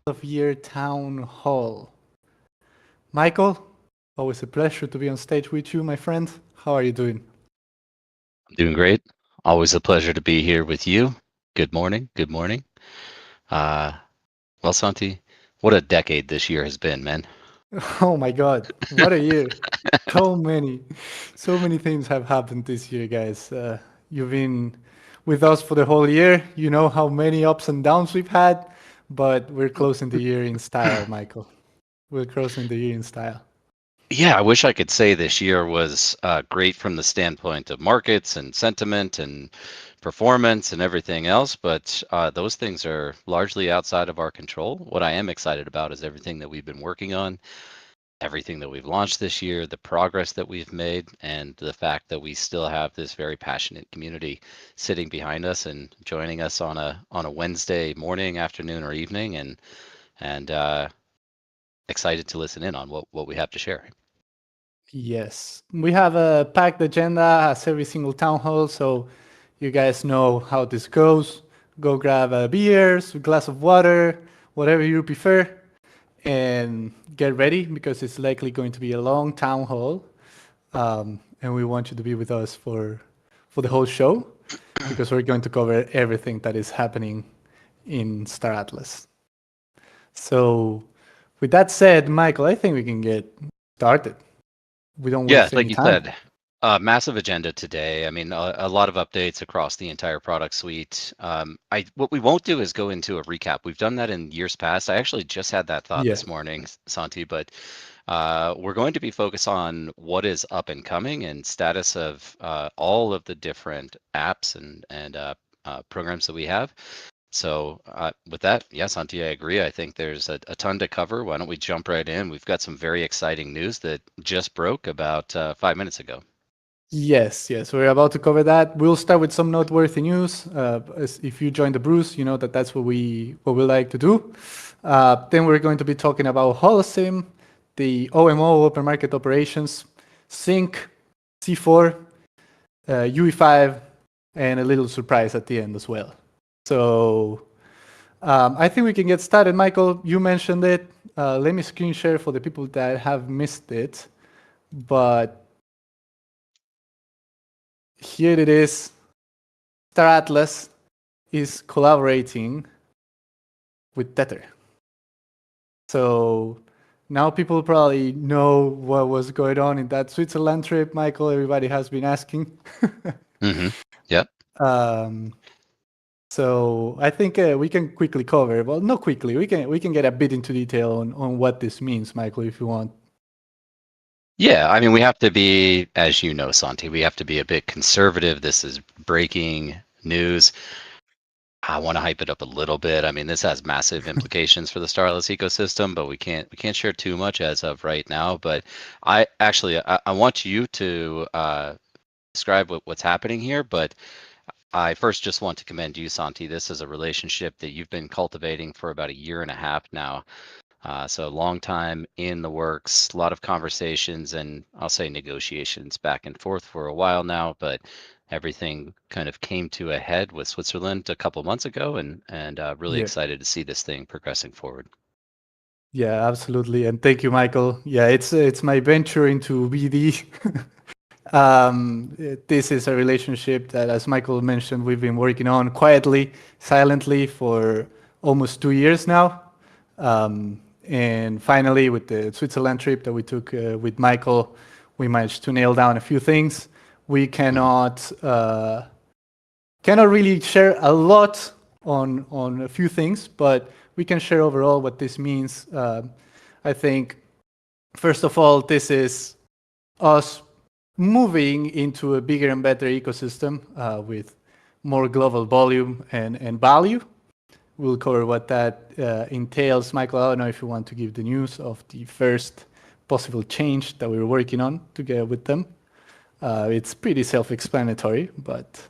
of Year Town Hall. Michael, always a pleasure to be on stage with you, my friend. How are you doing? I'm doing great. Always a pleasure to be here with you. Good morning. Good morning. Well, Santi, what a decade this year has been, man. Oh my God, what a year! So many things have happened this year, guys. You've been with us for the whole year. You know how many ups and downs we've had, but we're closing the year in style, Michael. We're closing the year in style. Yeah, I wish I could say this year was great from the standpoint of markets and sentiment and performance and everything else, but those things are largely outside of our control. What I am excited about is everything that we've been working on, everything that we've launched this year, the progress that we've made, and the fact that we still have this very passionate community sitting behind us and joining us on a Wednesday morning, afternoon, or evening, and excited to listen in on what we have to share. Yes, we have a packed agenda as every single town hall, so you guys know how this goes. Go grab a beers, a glass of water, whatever you prefer, and get ready because it's likely going to be a long town hall, and we want you to be with us for the whole show because we're going to cover everything that is happening in Star Atlas. So, with that said, Michael, I think we can get started. We don't Yeah, waste like any you time. said, massive agenda today. I mean, a lot of updates across the entire product suite. What we won't do is go into a recap. We've done that in years past. I actually just had that thought Yeah. this morning, Santi, but we're going to be focused on what is up and coming and status of all of the different apps and programs that we have. So with that, yes, Santi, I agree. I think there's a ton to cover. Why don't we jump right in? We've got some very exciting news that just broke about 5 minutes ago. Yes, yes, we're about to cover that. We'll start with some noteworthy news. If you join the Bruce, you know that that's what we like to do. Then we're going to be talking about Holocim, the OMO, Open Market Operations, Zink, C4, UE5, and a little surprise at the end as well. So I think we can get started. Michael, you mentioned it. Let me screen share for the people that have missed it. But here it is. Star Atlas is collaborating with Tether. So now people probably know what was going on in that Switzerland trip, Michael. Everybody has been asking. Mm-hmm. Yep. So I think we can quickly cover. Well, not quickly. We can get a bit into detail on what this means, Michael, if you want. Yeah, I mean, we have to be, as you know, Santi, we have to be a bit conservative. This is breaking news. I want to hype it up a little bit. I mean, this has massive implications for the Starless ecosystem, but we can't share too much as of right now. But I want you to describe what's happening here. But I first just want to commend you, Santi. This is a relationship that you've been cultivating for about a year and a half now. So a long time in the works, a lot of conversations and I'll say negotiations back and forth for a while now, but everything kind of came to a head with Switzerland a couple months ago, and really Yeah. excited to see this thing progressing forward. Yeah, absolutely. And thank you, Michael. Yeah, it's my venture into BD. This is a relationship that, as Michael mentioned, we've been working on quietly, silently for almost 2 years now. And finally, with the Switzerland trip that we took with Michael, we managed to nail down a few things. We cannot really share a lot on a few things, but we can share overall what this means. I think, first of all, this is us moving into a bigger and better ecosystem with more global volume and value. We'll cover what that entails. Michael, I don't know if you want to give the news of the first possible change that we're working on together with them. It's pretty self-explanatory, but...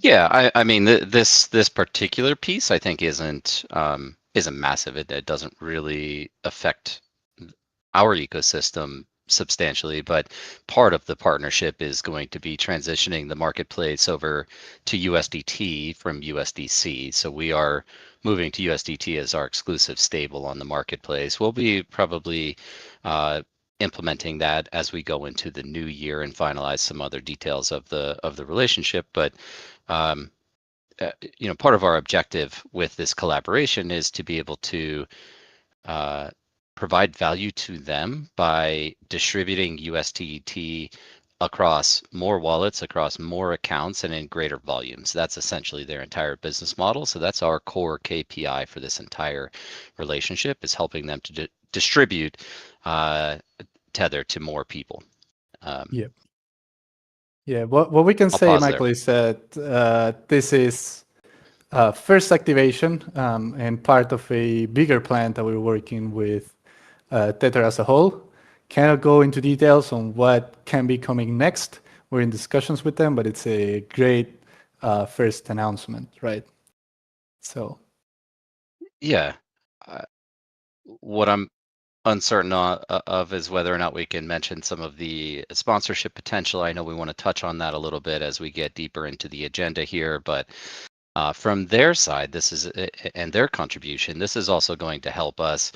Yeah, I mean, this particular piece I think isn't massive. It doesn't really affect our ecosystem substantially, but part of the partnership is going to be transitioning the marketplace over to USDT from USDC. So we are moving to USDT as our exclusive stable on the marketplace. We'll be probably implementing that as we go into the new year and finalize some other details of the relationship. But part of our objective with this collaboration is to be able to provide value to them by distributing USDT across more wallets, across more accounts, and in greater volumes. That's essentially their entire business model. So that's our core KPI for this entire relationship, is helping them to distribute Tether to more people. Yeah. What we can say, Michael, is that this is first activation and part of a bigger plan that we're working with Tether as a whole. Cannot go into details on what can be coming next. We're in discussions with them, but it's a great first announcement, right? So. Yeah. What I'm uncertain of is whether or not we can mention some of the sponsorship potential. I know we want to touch on that a little bit as we get deeper into the agenda here, but from their side, this is and their contribution, this is also going to help us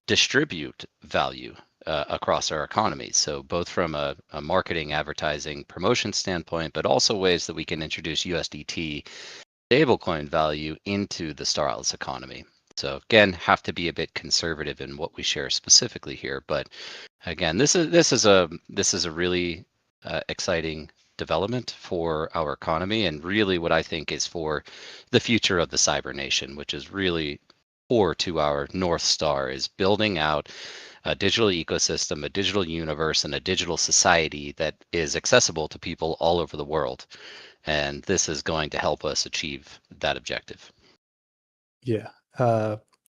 distribute value across our economy. So both from a marketing, advertising, promotion standpoint, but also ways that we can introduce USDT stablecoin value into the Star Atlas economy. So again, have to be a bit conservative in what we share specifically here. But again, this is a really exciting development for our economy, and really what I think is for the future of the cyber nation, which is really core to our North Star, is building out a digital ecosystem, a digital universe, and a digital society that is accessible to people all over the world. And this is going to help us achieve that objective. Yeah.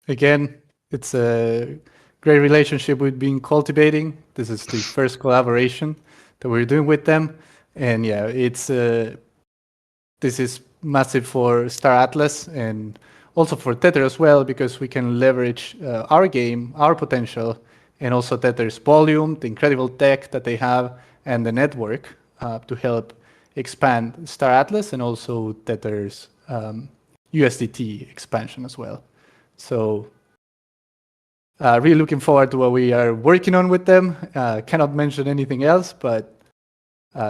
Again, it's a great relationship we've been cultivating. This is the first collaboration that we're doing with them. And yeah, it's this is massive for Star Atlas and also for Tether as well, because we can leverage our game, our potential, and also Tether's volume, the incredible tech that they have, and the network to help expand Star Atlas and also Tether's USDT expansion as well. So really looking forward to what we are working on with them. Cannot mention anything else, but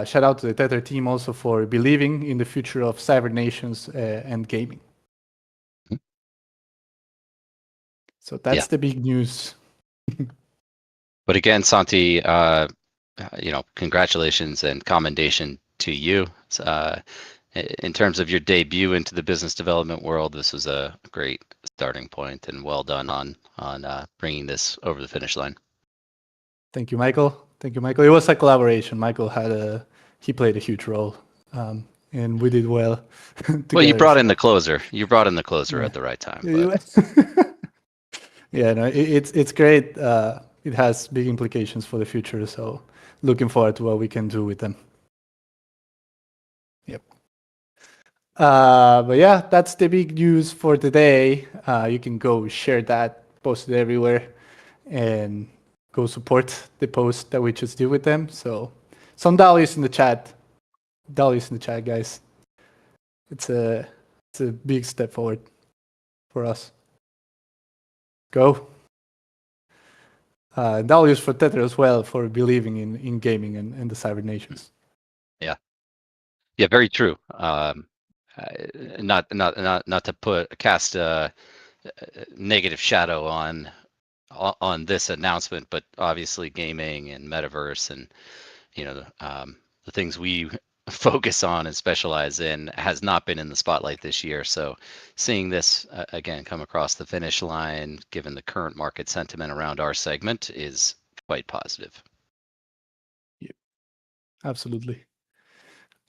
shout out to the Tether team also for believing in the future of cyber nations and gaming. So that's the big news. But again, Santi, congratulations and commendation to you. In terms of your debut into the business development world, this was a great starting point, and well done on bringing this over the finish line. Thank you, Michael. Thank you, Michael. It was a collaboration. Michael he played a huge role, and we did well. Well, you brought in the closer. You brought in the closer at the right time. Yeah, no, it's great. It has big implications for the future. So looking forward to what we can do with them. Yep. But yeah, that's the big news for today. You can go share that, post it everywhere, and go support the post that we just did with them. So some dollars in the chat. Dollars in the chat, guys. It's a big step forward for us. Go. Dollars for Tether as well, for believing in gaming and the cyber nations. Yeah, very true. Not to cast a negative shadow on this announcement, but obviously gaming and metaverse and the things we focus on and specialize in has not been in the spotlight this year. So seeing this again come across the finish line, given the current market sentiment around our segment, is quite positive. Yep, absolutely.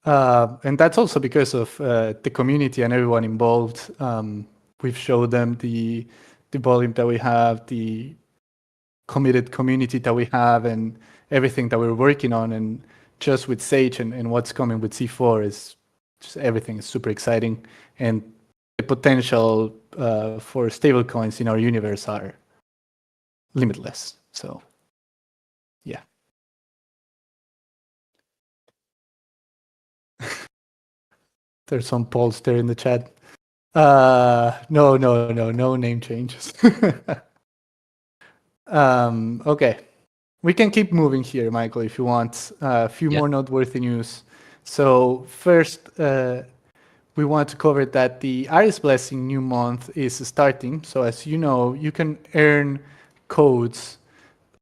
And that's also because of the community and everyone involved. We've showed them the volume that we have, the committed community that we have, and everything that we're working on. And just with Sage and what's coming with C4 is just everything is super exciting. And the potential for stablecoins in our universe are limitless. So, yeah. There's some polls there in the chat. No name changes. Okay. We can keep moving here, Michael, if you want. A few Yeah. more noteworthy news. So first, we want to cover that the Aries Blessing new month is starting. So as you know, you can earn codes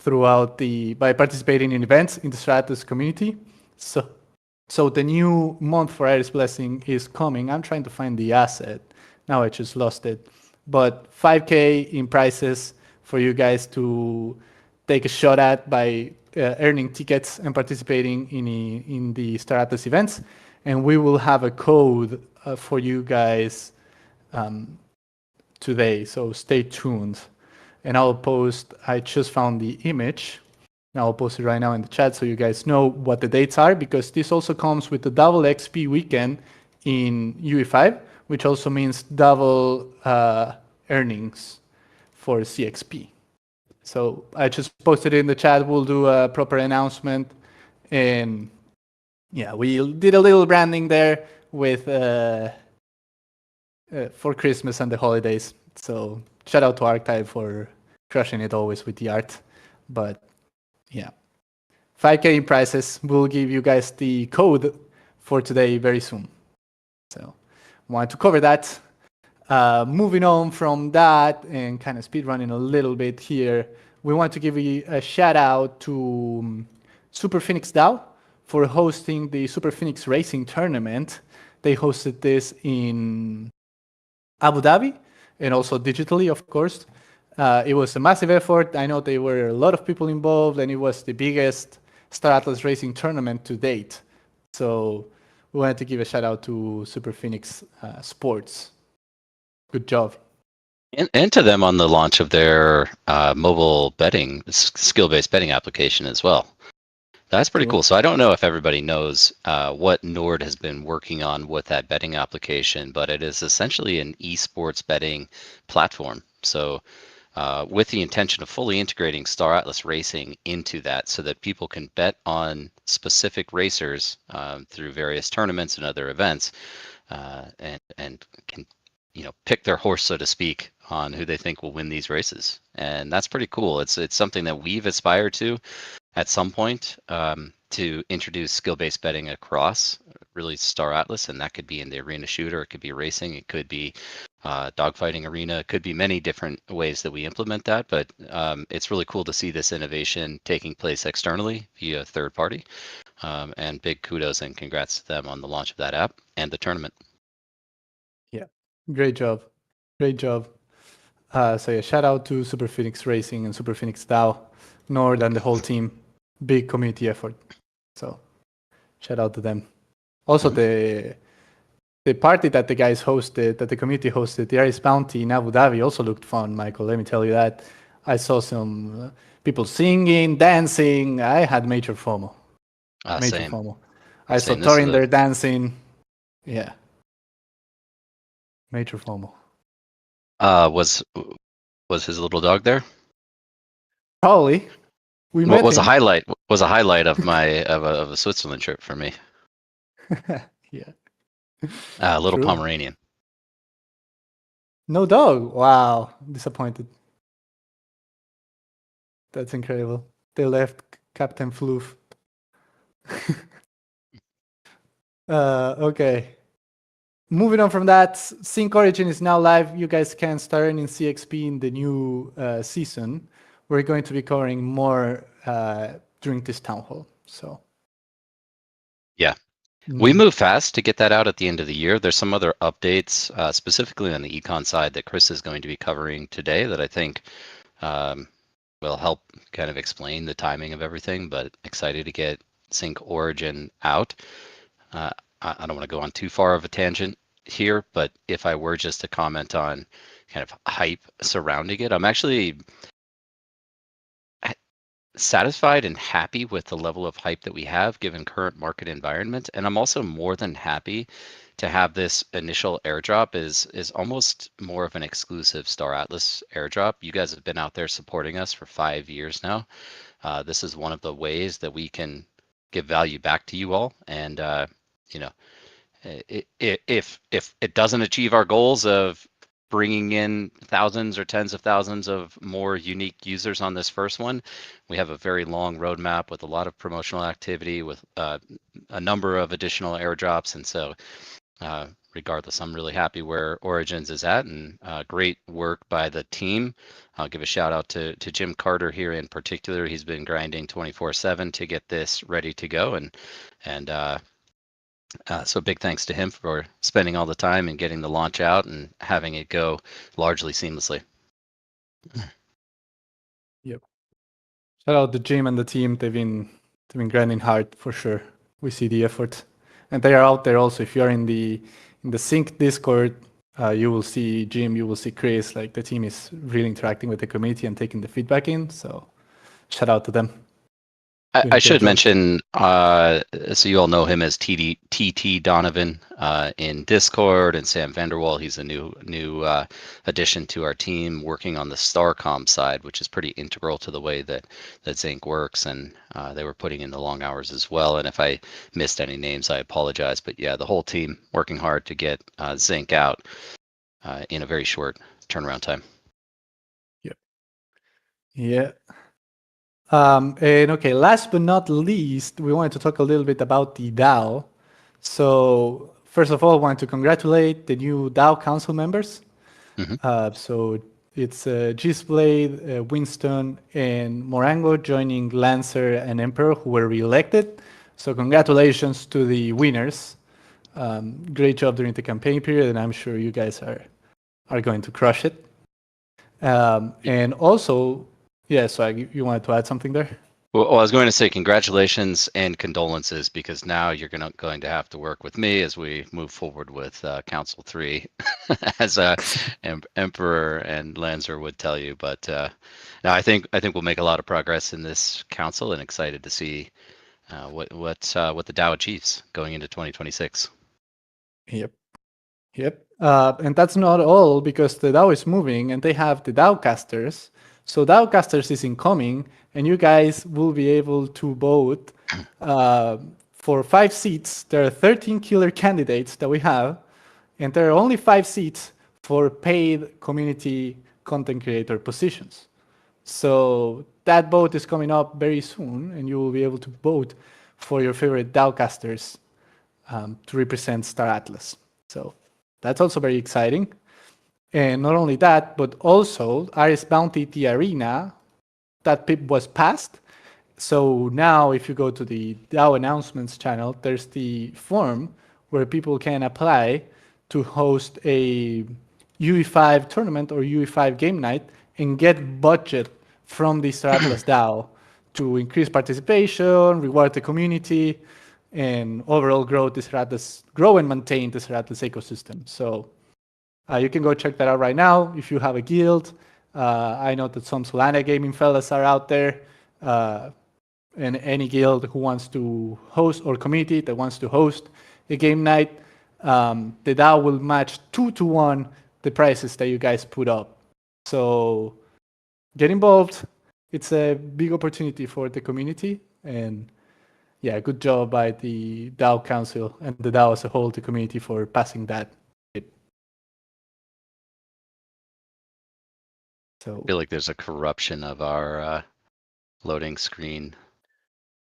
by participating in events in the Stratos community. So the new month for Aries Blessing is coming. I'm trying to find the asset. Now I just lost it. But 5K in prizes for you guys to take a shot at by earning tickets and participating in the Stratos events. And we will have a code for you guys today. So stay tuned. And I just found the image. Now I'll post it right now in the chat so you guys know what the dates are, because this also comes with the double XP weekend in UE5, which also means double earnings for CXP. So I just posted it in the chat. We'll do a proper announcement. And yeah, we did a little branding there with for Christmas and the holidays. So shout out to Archetype for crushing it always with the art. But yeah, 5K in prices. We'll give you guys the code for today very soon. So wanted to cover that. Moving on from that and kind of speed running a little bit here, we want to give you a shout out to Super Phoenix DAO for hosting the Super Phoenix Racing Tournament. They hosted this in Abu Dhabi and also digitally, of course. It was a massive effort. I know there were a lot of people involved, and it was the biggest Star Atlas racing tournament to date. So we wanted to give a shout out to Super Phoenix Sports. Good job. And to them on the launch of their mobile betting, skill-based betting application as well. That's pretty cool. So I don't know if everybody knows what Nord has been working on with that betting application, but it is essentially an esports betting platform. So with the intention of fully integrating Star Atlas Racing into that so that people can bet on specific racers through various tournaments and other events and can pick their horse, so to speak, on who they think will win these races. And that's pretty cool. It's something that we've aspired to at some point to introduce skill-based betting across really Star Atlas, and that could be in the arena shooter, it could be racing, it could be dogfighting arena, it could be many different ways that we implement that, but it's really cool to see this innovation taking place externally via third party, and big kudos and congrats to them on the launch of that app and the tournament. Yeah, great job. Great job. So yeah, shout out to Super Phoenix Racing and Super Phoenix DAO, Nord and the whole team. Big community effort. So shout out to them. Also, the party that the guys hosted, that the community hosted, the Aries Bounty in Abu Dhabi also looked fun, Michael. Let me tell you that. I saw some people singing, dancing. I had major FOMO. Major Same. FOMO. I saw Same. Torin there dancing. Yeah. Major FOMO. Was his little dog there? Probably. We What met was him. a highlight of my of a Switzerland trip for me. Yeah. Little True. Pomeranian. No dog. Wow. Disappointed. That's incredible. They left Captain Floof. Okay. Moving on from that, Sync Origin is now live. You guys can start earning CXP in the new season. We're going to be covering more during this town hall. So, yeah, we move fast to get that out at the end of the year. There's some other updates, specifically on the econ side, that Chris is going to be covering today that I think will help kind of explain the timing of everything. But excited to get Sync Origin out. I don't want to go on too far of a tangent here, but if I were just to comment on kind of hype surrounding it, I'm actually satisfied and happy with the level of hype that we have given current market environment. And I'm also more than happy to have this initial airdrop is almost more of an exclusive Star Atlas airdrop. You guys have been out there supporting us for 5 years now. This is one of the ways that we can give value back to you all. And, if it doesn't achieve our goals of bringing in thousands or tens of thousands of more unique users on this first one, we have a very long roadmap with a lot of promotional activity, with a number of additional airdrops. And so regardless, I'm really happy where Origins is at, and great work by the team. I'll give a shout out to Jim Carter here in particular. He's been grinding 24/7 to get this ready to go, and so big thanks to him for spending all the time and getting the launch out and having it go largely seamlessly. Yep. Shout out to Jim and the team. They've been grinding hard for sure. We see the effort, and they are out there also. If you're in the Zink Discord, you will see Jim, you will see Chris. Like, the team is really interacting with the community and taking the feedback in. So shout out to them. I should mention, so you all know him as TT Donovan in Discord, and Sam Vanderwall. He's a new addition to our team, working on the Starcom side, which is pretty integral to the way that Zink works. And they were putting in the long hours as well. And if I missed any names, I apologize. But yeah, the whole team working hard to get Zink out in a very short turnaround time. Yep. Yeah. And okay, last but not least, we wanted to talk a little bit about the DAO. So first of all, I want to congratulate the new DAO council members. So it's Gisblade, Winston, and Morango joining Lancer and Emperor, who were re-elected. So congratulations to the winners. Great job during the campaign period, and I'm sure you guys are going to crush it. And also, yeah, so you wanted to add something there? Well, I was going to say congratulations and condolences, because now you're going to have to work with me as we move forward with Council 3, as Emperor and Lancer would tell you. But no, I think we'll make a lot of progress in this council, and excited to see what the DAO achieves going into 2026. Yep. And that's not all, because the DAO is moving, and they have the DAOcasters. So DAOcasters is incoming, and you guys will be able to vote for 5 seats. There are 13 killer candidates that we have, and there are only 5 seats for paid community content creator positions. So that vote is coming up very soon, and you will be able to vote for your favorite DAOcasters to represent Star Atlas. So that's also very exciting. And not only that, but also Ares Bounty the Arena, that PIP was passed. So now if you go to the DAO announcements channel, there's the form where people can apply to host a UE5 tournament or UE5 game night and get budget from the Star Atlas DAO to increase participation, reward the community, and overall grow and maintain the Star Atlas ecosystem. So you can go check that out right now if you have a guild. I know that some Solana gaming fellas are out there, and any guild who wants to host, or community that wants to host a game night, the DAO will match 2-to-1 the prices that you guys put up. So get involved. It's a big opportunity for the community, and yeah, good job by the DAO Council and the DAO as a whole, the community, for passing that. So I feel like there's a corruption of our loading screen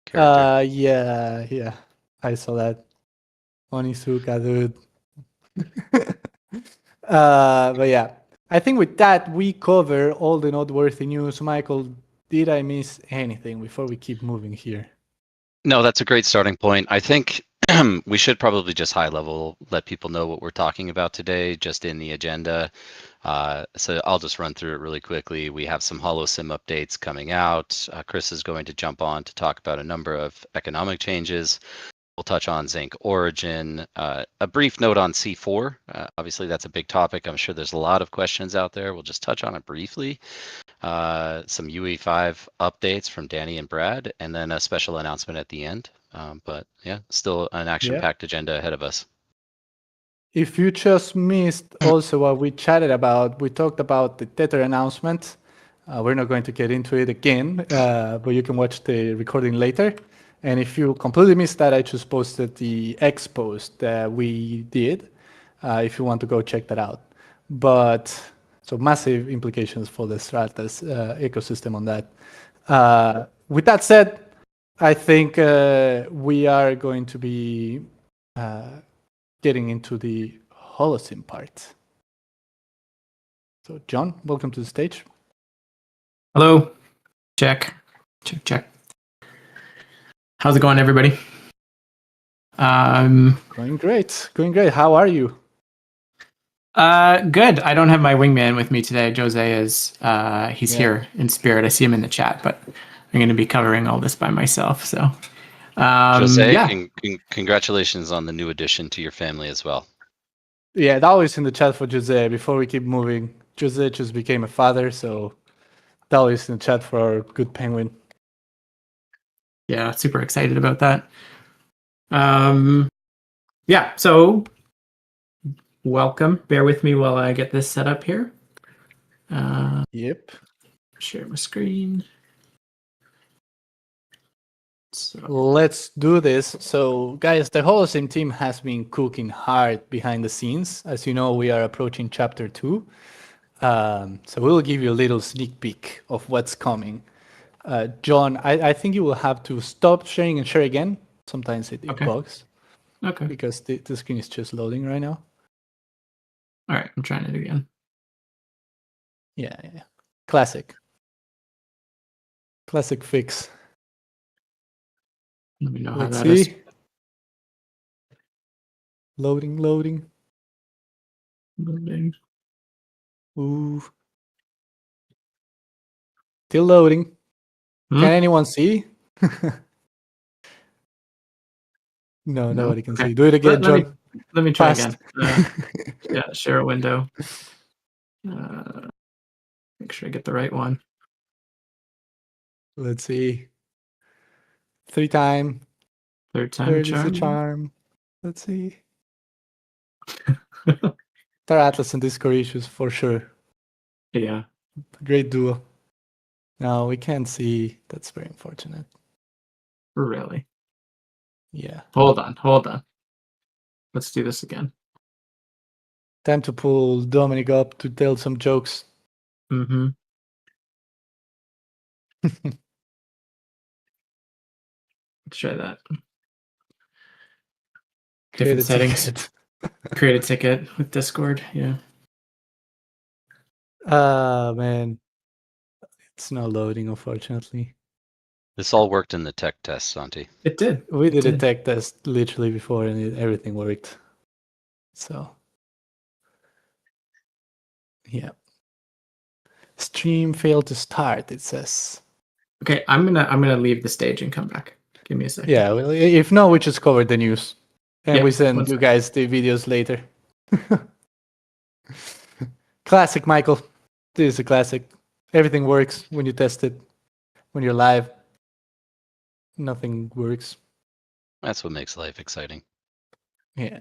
character. yeah, I saw that. Onizuka, dude. But yeah, I think with that we cover all the noteworthy news. Michael, did I miss anything before we keep moving here? No, that's a great starting point. I think we should probably just high level let people know what we're talking about today, just in the agenda. So I'll just run through it really quickly. We have some HoloSim updates coming out. Chris is going to jump on to talk about a number of economic changes. We'll touch on Zink Origin. A brief note on C4. Obviously, that's a big topic. I'm sure there's a lot of questions out there. We'll just touch on it briefly. Some UE5 updates from Danny and Brad, and then a special announcement at the end. But yeah, still an action-packed agenda ahead of us. If you just missed also what we chatted about, we talked about the Tether announcement. We're not going to get into it again, but you can watch the recording later. And if you completely missed that, I just posted the X post that we did. If you want to go check that out. But so massive implications for the Stratas ecosystem on that. With that said, I think we are going to be getting into the Holocene part. So, John, welcome to the stage. Hello. Check. How's it going, everybody? Going great. How are you? Good. I don't have my wingman with me today. Jose is. He's here in spirit. I see him in the chat, but I'm going to be covering all this by myself. So, Jose, congratulations on the new addition to your family as well. Yeah, that was in the chat for Jose. Before we keep moving, Jose just became a father, so that was in the chat for our good penguin. Yeah, super excited about that. Yeah, so welcome. Bear with me while I get this set up here. Yep. Share my screen. So, let's do this. So, guys, the Holocene team has been cooking hard behind the scenes. As you know, we are approaching chapter 2. So we'll give you a little sneak peek of what's coming. John, I think you will have to stop sharing and share again. Sometimes it bugs. Okay. Because the screen is just loading right now. All right, I'm trying it again. Yeah. Classic fix. Let me know how Let's that is. Loading. Loading. Ooh. Still loading. Can anyone see? No, nobody can see. Do it again, John. Let me try Fast. again. Yeah, share a window. Make sure I get the right one. Let's see. 3 time. Third time Third is the charm. Let's see. Star Atlas and Discord issues for sure. Yeah. Great duo. No, we can't see. That's very unfortunate. Really? Yeah. Hold on. Let's do this again. Time to pull Dominic up to tell some jokes. Mm-hmm. Let's try that. Different settings. Create a ticket with Discord. Yeah. Man. It's not loading, unfortunately. This all worked in the tech test, Santi. It did. We did a tech test literally before and everything worked. So, yeah. Stream failed to start, it says. Okay, I'm gonna leave the stage and come back. Give me a second. Yeah, well, if not, we just covered the news. And we send you second. guys the videos later. Classic, Michael. This is a classic. Everything works when you test it. When you're live, nothing works. That's what makes life exciting. Yeah.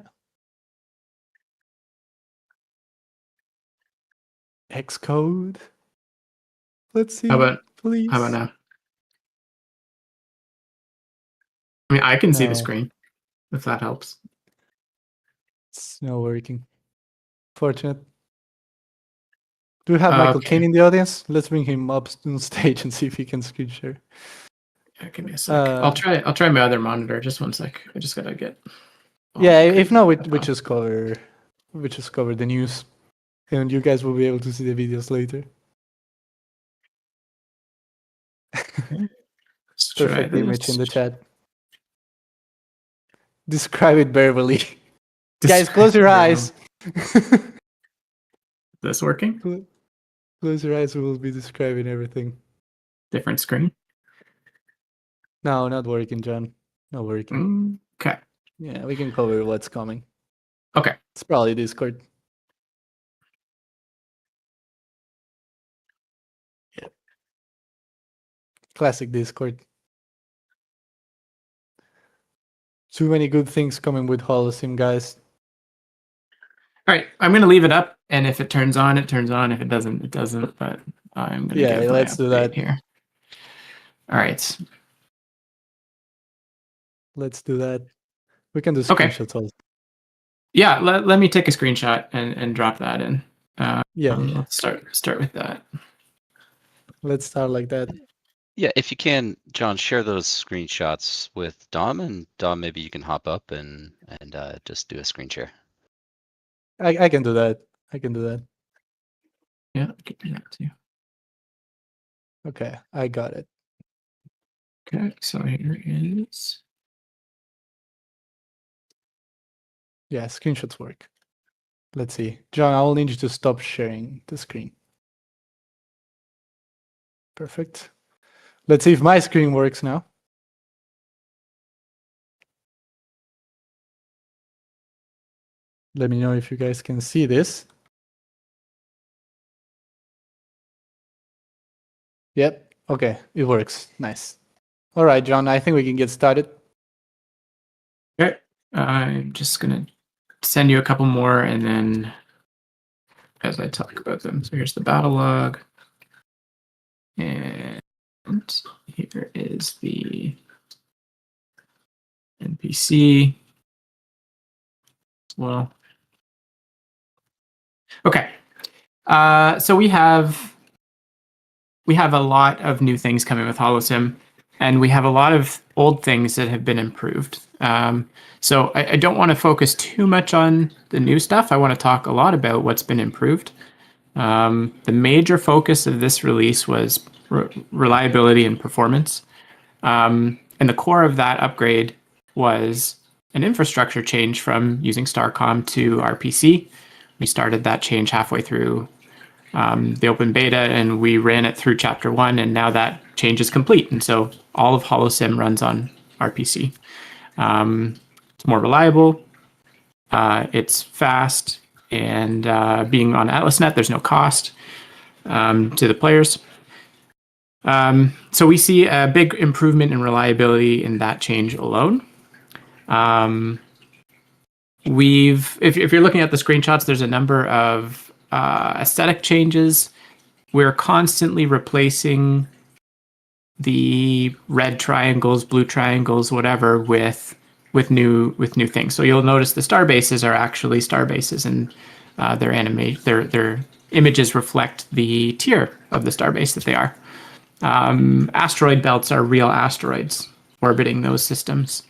Xcode. Let's see. Please. How about now? I mean, I can see the No. screen, if that helps. It's not working. Fortunate. Do we have Michael Kane in the audience? Let's bring him up on stage and see if he can screen share. Yeah, give me a sec. I'll try my other monitor. Just one sec. I just gotta get. Yeah, if not, we just cover the news, and you guys will be able to see the videos later. Perfect image in the chat. Describe it verbally. Guys, close your eyes. This working? Close your eyes. We will be describing everything. Different screen? No, not working, John. Not working. Okay. Yeah, we can cover what's coming. Okay. It's probably Discord. Yeah. Classic Discord. Too many good things coming with Holocene, guys. All right, I'm going to leave it up, and if it turns on, it turns on. If it doesn't, it doesn't. But I'm going to give my let's do that here. All right. Let's do that. We can do Okay. screenshots also. Yeah, let me take a screenshot and drop that in. Yeah. Let's start with that. Let's start like that. Yeah, if you can, John, share those screenshots with Dom, and Dom, maybe you can hop up and just do a screen share. I can do that. I can do that. Yeah, I can do that too. Okay, I got it. Okay, so here is. Yeah, screenshots work. Let's see. John, I will need you to stop sharing the screen. Perfect. Let's see if my screen works now. Let me know if you guys can see this. Yep. Okay, it works. Nice. All right, John, I think we can get started. Okay, I'm just gonna send you a couple more, and then as I talk about them. So here's the battle log, and here is the NPC as well. Okay, so we have a lot of new things coming with HoloSim, and we have a lot of old things that have been improved. So I don't want to focus too much on the new stuff. I want to talk a lot about what's been improved. The major focus of this release was reliability and performance. And the core of that upgrade was an infrastructure change from using Starcom to RPC. We started that change halfway through the open beta, and we ran it through chapter 1, and now that change is complete. And so all of HoloSim runs on RPC. It's more reliable, it's fast, and being on AtlasNet, there's no cost to the players. So we see a big improvement in reliability in that change alone. If you're looking at the screenshots, there's a number of aesthetic changes. We're constantly replacing the red triangles, blue triangles, whatever, with new things. So you'll notice the star bases are actually star bases, and their images reflect the tier of the star base that they are. Asteroid belts are real asteroids orbiting those systems.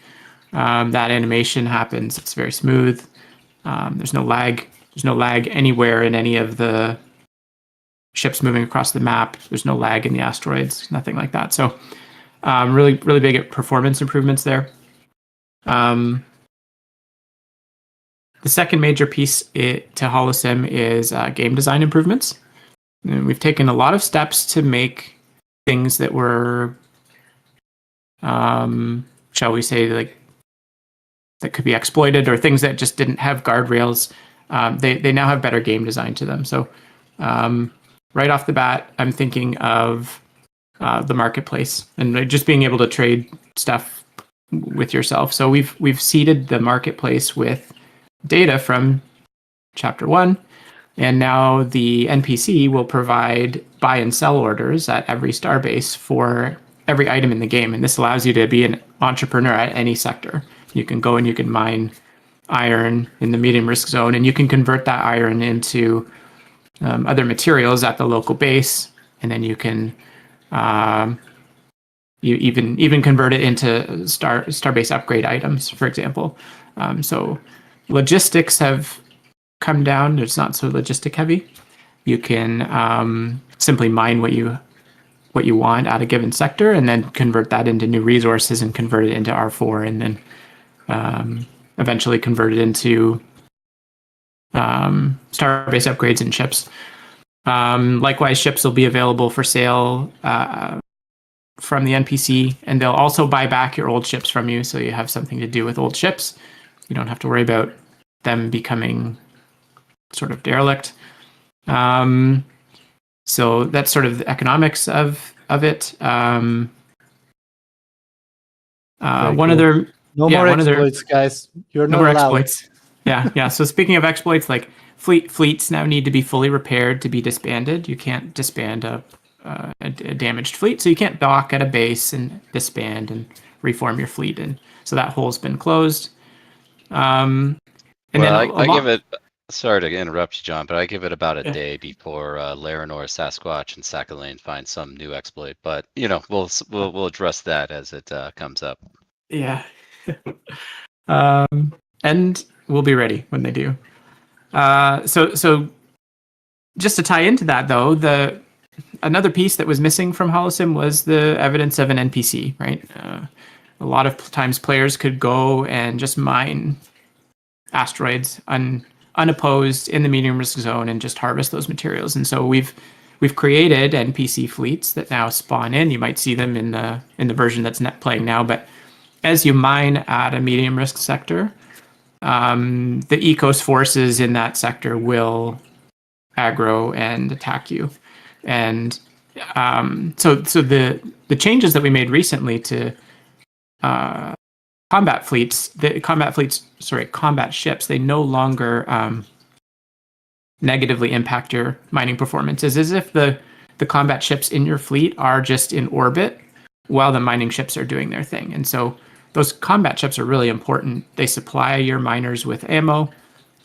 That animation happens. It's very smooth. There's no lag. There's no lag anywhere in any of the ships moving across the map. There's no lag in the asteroids. Nothing like that. So really big performance improvements there. The second major piece to HoloSim is game design improvements. And we've taken a lot of steps to make things that were, shall we say, like that could be exploited, or things that just didn't have guardrails. They now have better game design to them. So right off the bat, I'm thinking of the marketplace and just being able to trade stuff with yourself. So we've seeded the marketplace with data from chapter 1, and now the NPC will provide buy and sell orders at every starbase for every item in the game. And this allows you to be an entrepreneur at any sector. You can go and you can mine iron in the medium risk zone, and you can convert that iron into other materials at the local base, and then you can you even convert it into starbase upgrade items, for example. So logistics have come down. It's not so logistic heavy. You can simply mine what you want at a given sector, and then convert that into new resources, and convert it into R4, and then eventually convert it into starbase upgrades and ships. Likewise, ships will be available for sale from the NPC, and they'll also buy back your old ships from you, so you have something to do with old ships. You don't have to worry about them becoming sort of derelict. So that's sort of the economics of it. One other... No more exploits, guys. You're not allowed. Exploits. Yeah. So speaking of exploits, like fleets now need to be fully repaired to be disbanded. You can't disband a damaged fleet, so you can't dock at a base and disband and reform your fleet, and so that hole's been closed. And well, then I give it. Sorry to interrupt you, John, but I give it about a day before Laranor, Sasquatch, and Sakhalin find some new exploit. But we'll address that as it comes up. Yeah. And we'll be ready when they do. So just to tie into that, though, another piece that was missing from Holosim was the evidence of an NPC, right? A lot of times players could go and just mine asteroids unopposed in the medium risk zone and just harvest those materials. And so we've created NPC fleets that now spawn in. You might see them in the version that's playing now, but as you mine at a medium risk sector, the ecos forces in that sector will aggro and attack you. And so the changes that we made recently to combat ships, they no longer negatively impact your mining performance. It's as if the combat ships in your fleet are just in orbit while the mining ships are doing their thing. And so those combat ships are really important. They supply your miners with ammo,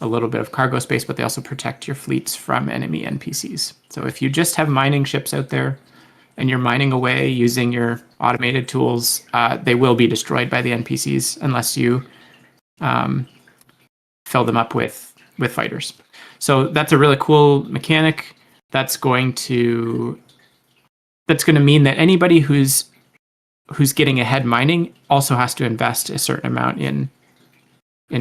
a little bit of cargo space, but they also protect your fleets from enemy NPCs. So if you just have mining ships out there and you're mining away using your automated tools, they will be destroyed by the NPCs unless you fill them up with fighters. So that's a really cool mechanic. That's going to mean that anybody who's getting ahead mining also has to invest a certain amount in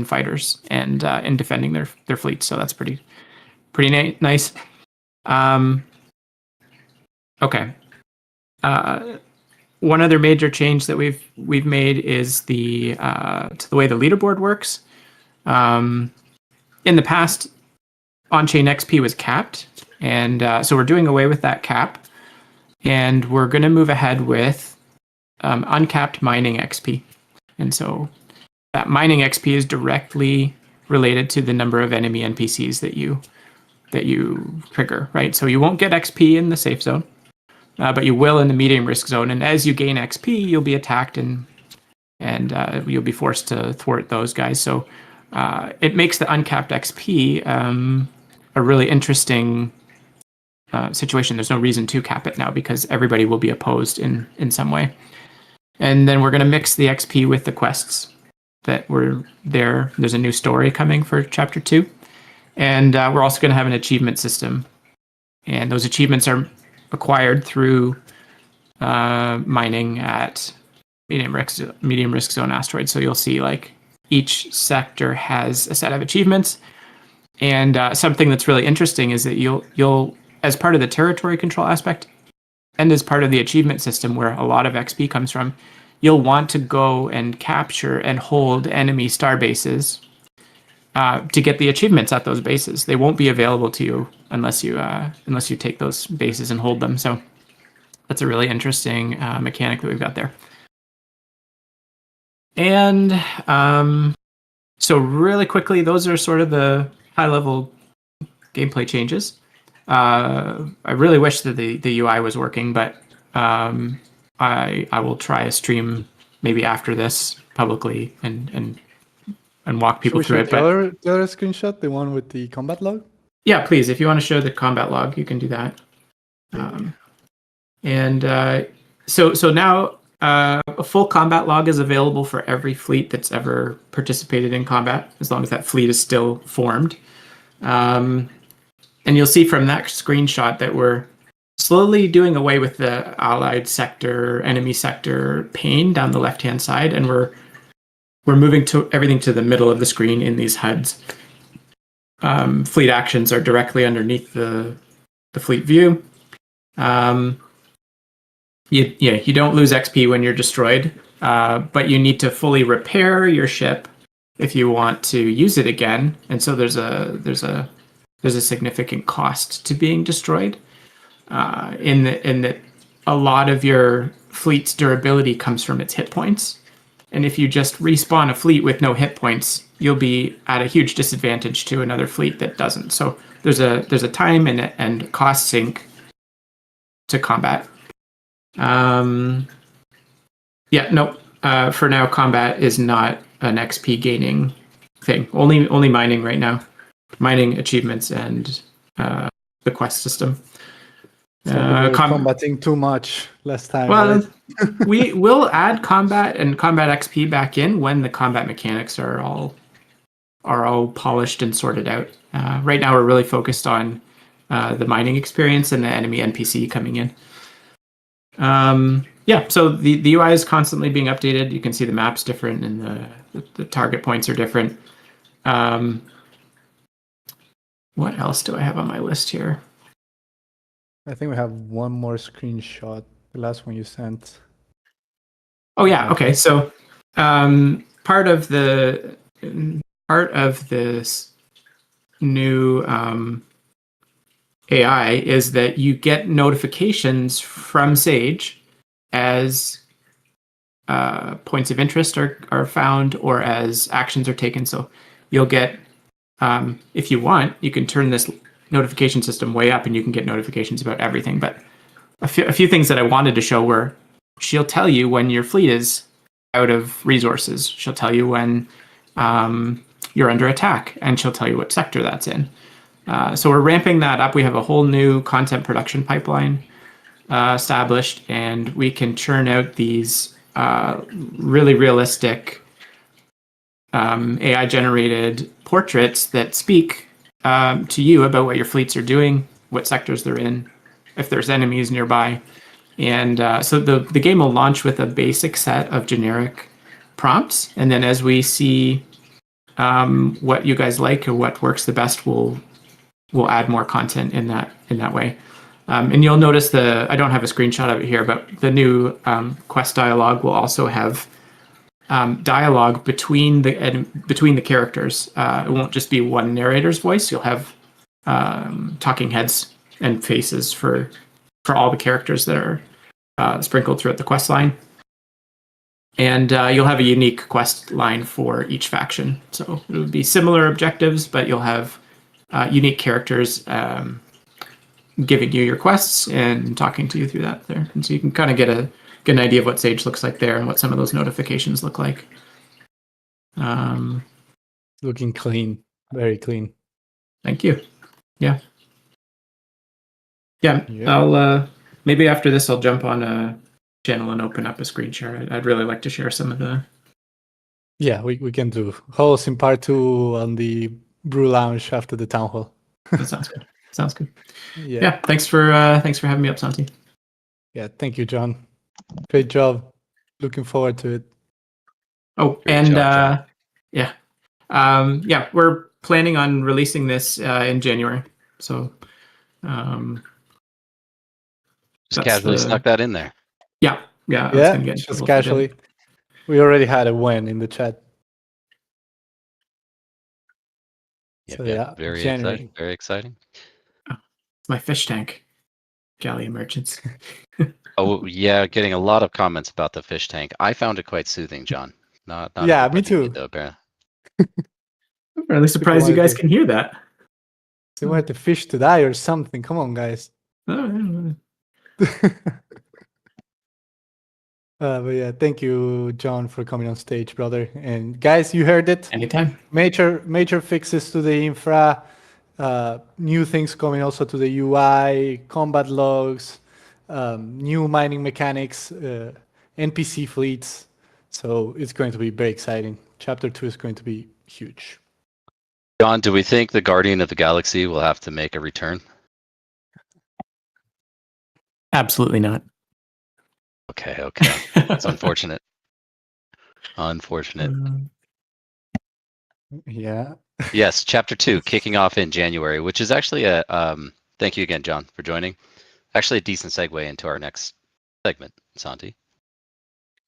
fighters and in defending their fleets. So that's pretty nice. Okay. One other major change that we've made is to the way the leaderboard works. In the past, on-chain XP was capped, and so we're doing away with that cap, and we're going to move ahead with uncapped mining XP. And so that mining XP is directly related to the number of enemy NPCs that you trigger, right? So you won't get XP in the safe zone, but you will in the medium risk zone. And as you gain XP, you'll be attacked and you'll be forced to thwart those guys. So it makes the uncapped XP a really interesting situation. There's no reason to cap it now because everybody will be opposed in some way. And then we're going to mix the XP with the quests that were there. There's a new story coming for Chapter 2. And we're also going to have an achievement system. And those achievements are acquired through mining at medium risk zone asteroids. So you'll see like each sector has a set of achievements. And something that's really interesting is that you'll as part of the territory control aspect and as part of the achievement system where a lot of XP comes from, you'll want to go and capture and hold enemy star bases to get the achievements at those bases. They won't be available to you unless you take those bases and hold them. So that's a really interesting mechanic that we've got there. And so really quickly, those are sort of the high-level gameplay changes. I really wish that the UI was working, but I will try a stream maybe after this publicly and walk people through it. The other screenshot, the one with the combat log? Yeah, please. If you want to show the combat log, you can do that. So now a full combat log is available for every fleet that's ever participated in combat, as long as that fleet is still formed. And you'll see from that screenshot that we're slowly doing away with the allied sector, enemy sector pane down the left-hand side, and we're moving to everything to the middle of the screen in these HUDs. Fleet actions are directly underneath the fleet view. You don't lose XP when you're destroyed, but you need to fully repair your ship if you want to use it again. And so there's a significant cost to being destroyed. In that a lot of your fleet's durability comes from its hit points. And if you just respawn a fleet with no hit points, you'll be at a huge disadvantage to another fleet that doesn't. So there's a time and cost sink to combat. for now, combat is not an XP gaining thing. Only mining right now, mining achievements and the quest system. So we were combating too much last time. Well, right? we will add combat and combat XP back in when the combat mechanics are all polished and sorted out. Right now, we're really focused on the mining experience and the enemy NPC coming in. Yeah, so the UI is constantly being updated. You can see the map's different and the target points are different. What else do I have on my list here? I think we have one more screenshot. The last one you sent. Oh yeah, okay. So part of this new AI is that you get notifications from Sage as points of interest are found or as actions are taken. So you'll get, if you want, you can turn this notification system way up and you can get notifications about everything. But a few things that I wanted to show were she'll tell you when your fleet is out of resources. She'll tell you when you're under attack, and she'll tell you what sector that's in. So we're ramping that up. We have a whole new content production pipeline established, and we can churn out these really realistic AI-generated portraits that speak to you about what your fleets are doing, what sectors they're in, if there's enemies nearby. And so the game will launch with a basic set of generic prompts, and then as we see what you guys like or what works the best, we'll add more content in that way. And you'll notice I don't have a screenshot of it here, but the new quest dialogue will also have dialogue between the characters. It won't just be one narrator's voice. You'll have talking heads and faces for all the characters that are sprinkled throughout the quest line. And you'll have a unique quest line for each faction. So it would be similar objectives, but you'll have unique characters giving you your quests and talking to you through that there. And so you can kind of get an idea of what Sage looks like there and what some of those notifications look like. Looking clean, very clean. Thank you. Yeah. I'll maybe after this I'll jump on a channel and open up a screen share. I'd really like to share some of the. Yeah, we can do hosts in part 2 on the brew lounge after the town hall. That sounds good. Sounds good. Yeah. Thanks for having me up, Santi. Yeah, thank you, John. Great job. Looking forward to it. Oh, Great and job, we're planning on releasing this in January. So just casually snuck that in there. Yeah. Just casually. We already had a win in the chat. So, very January. exciting. Very exciting. It's my fish tank. Galley emergence. Oh yeah, getting a lot of comments about the fish tank. I found it quite soothing, John. Not yeah, me too. Did, though, apparently. I'm really surprised you guys can hear that. They want the fish to die or something. Come on, guys. But yeah, thank you, John, for coming on stage, brother. And guys, you heard it. Anytime. Major fixes to the infra, new things coming also to the UI, combat logs, new mining mechanics, NPC fleets. So it's going to be very exciting. Chapter 2 is going to be huge. John, do we think the Guardian of the Galaxy will have to make a return? Absolutely not. Okay. It's unfortunate. Unfortunate. Yeah. Yes, Chapter 2 kicking off in January, which is actually a thank you again, John, for joining. Actually a decent segue into our next segment, Santi.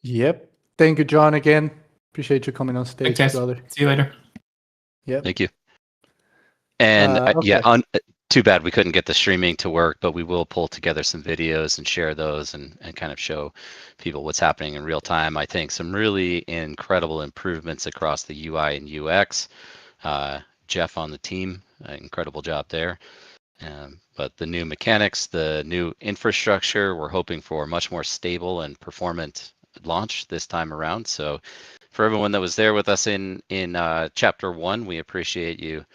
Yep. Thank you, John, again. Appreciate you coming on stage, Thanks, brother. See you later. Yep. Thank you. And okay. Too bad we couldn't get the streaming to work, but we will pull together some videos and share those and kind of show people what's happening in real time. I think some really incredible improvements across the UI and UX. Jeff on the team, incredible job there. But the new mechanics, the new infrastructure, we're hoping for much more stable and performant launch this time around. So for everyone that was there with us in chapter 1, we appreciate you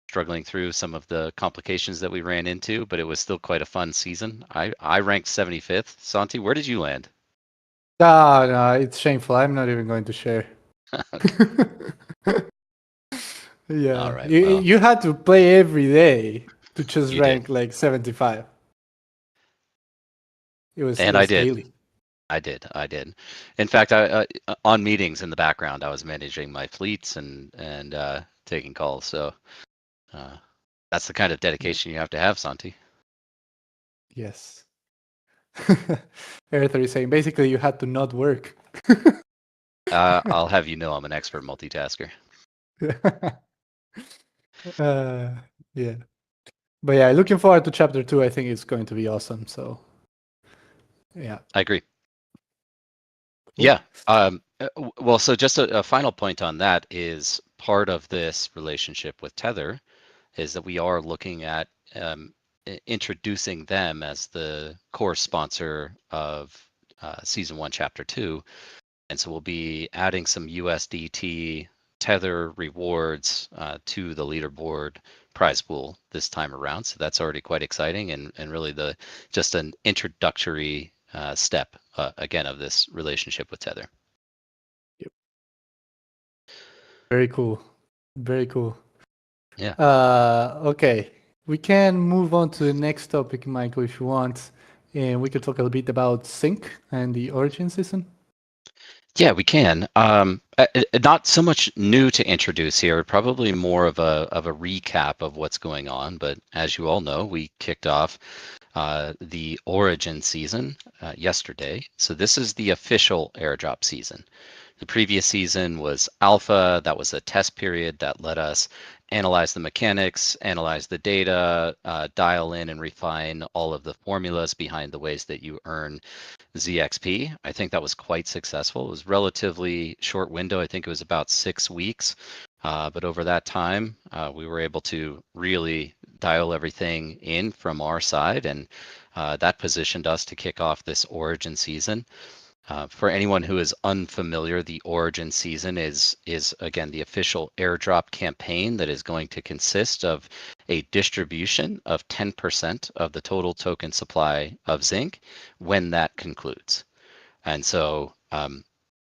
struggling through some of the complications that we ran into, but it was still quite a fun season. I ranked 75th. Santi, where did you land? No, it's shameful. I'm not even going to share. Yeah, All right, you, well. you had to play every day to just You rank did. like 75. It was And I did. daily. I did. In fact, I on meetings in the background, I was managing my fleets and taking calls. So that's the kind of dedication you have to have, Santi. Yes. Arthur is saying basically you had to not work. I'll have you know I'm an expert multitasker. Yeah. But yeah, looking forward to chapter 2. I think it's going to be awesome. So yeah. I agree. Cool. Yeah. Well, so just a final point on that is part of this relationship with Tether is that we are looking at introducing them as the core sponsor of season 1, chapter 2. And so we'll be adding some USDT Tether rewards to the leaderboard prize pool this time around. So that's already quite exciting and really just an introductory step again of this relationship with Tether. Yep. Very cool. Very cool. Yeah. Okay. We can move on to the next topic, Michael, if you want. And we could talk a little bit about Zink and the origin season. Yeah, we can. Not so much new to introduce here, probably more of a recap of what's going on. But as you all know, we kicked off the origin season yesterday. So this is the official airdrop season. The previous season was alpha. That was a test period that let us analyze the mechanics, analyze the data, dial in and refine all of the formulas behind the ways that you earn ZXP. I think that was quite successful. It was relatively short window. I think it was about 6 weeks. But over that time, we were able to really dial everything in from our side, and that positioned us to kick off this origin season. For anyone who is unfamiliar, the origin season is again the official airdrop campaign that is going to consist of a distribution of 10% of the total token supply of Zink when that concludes. And so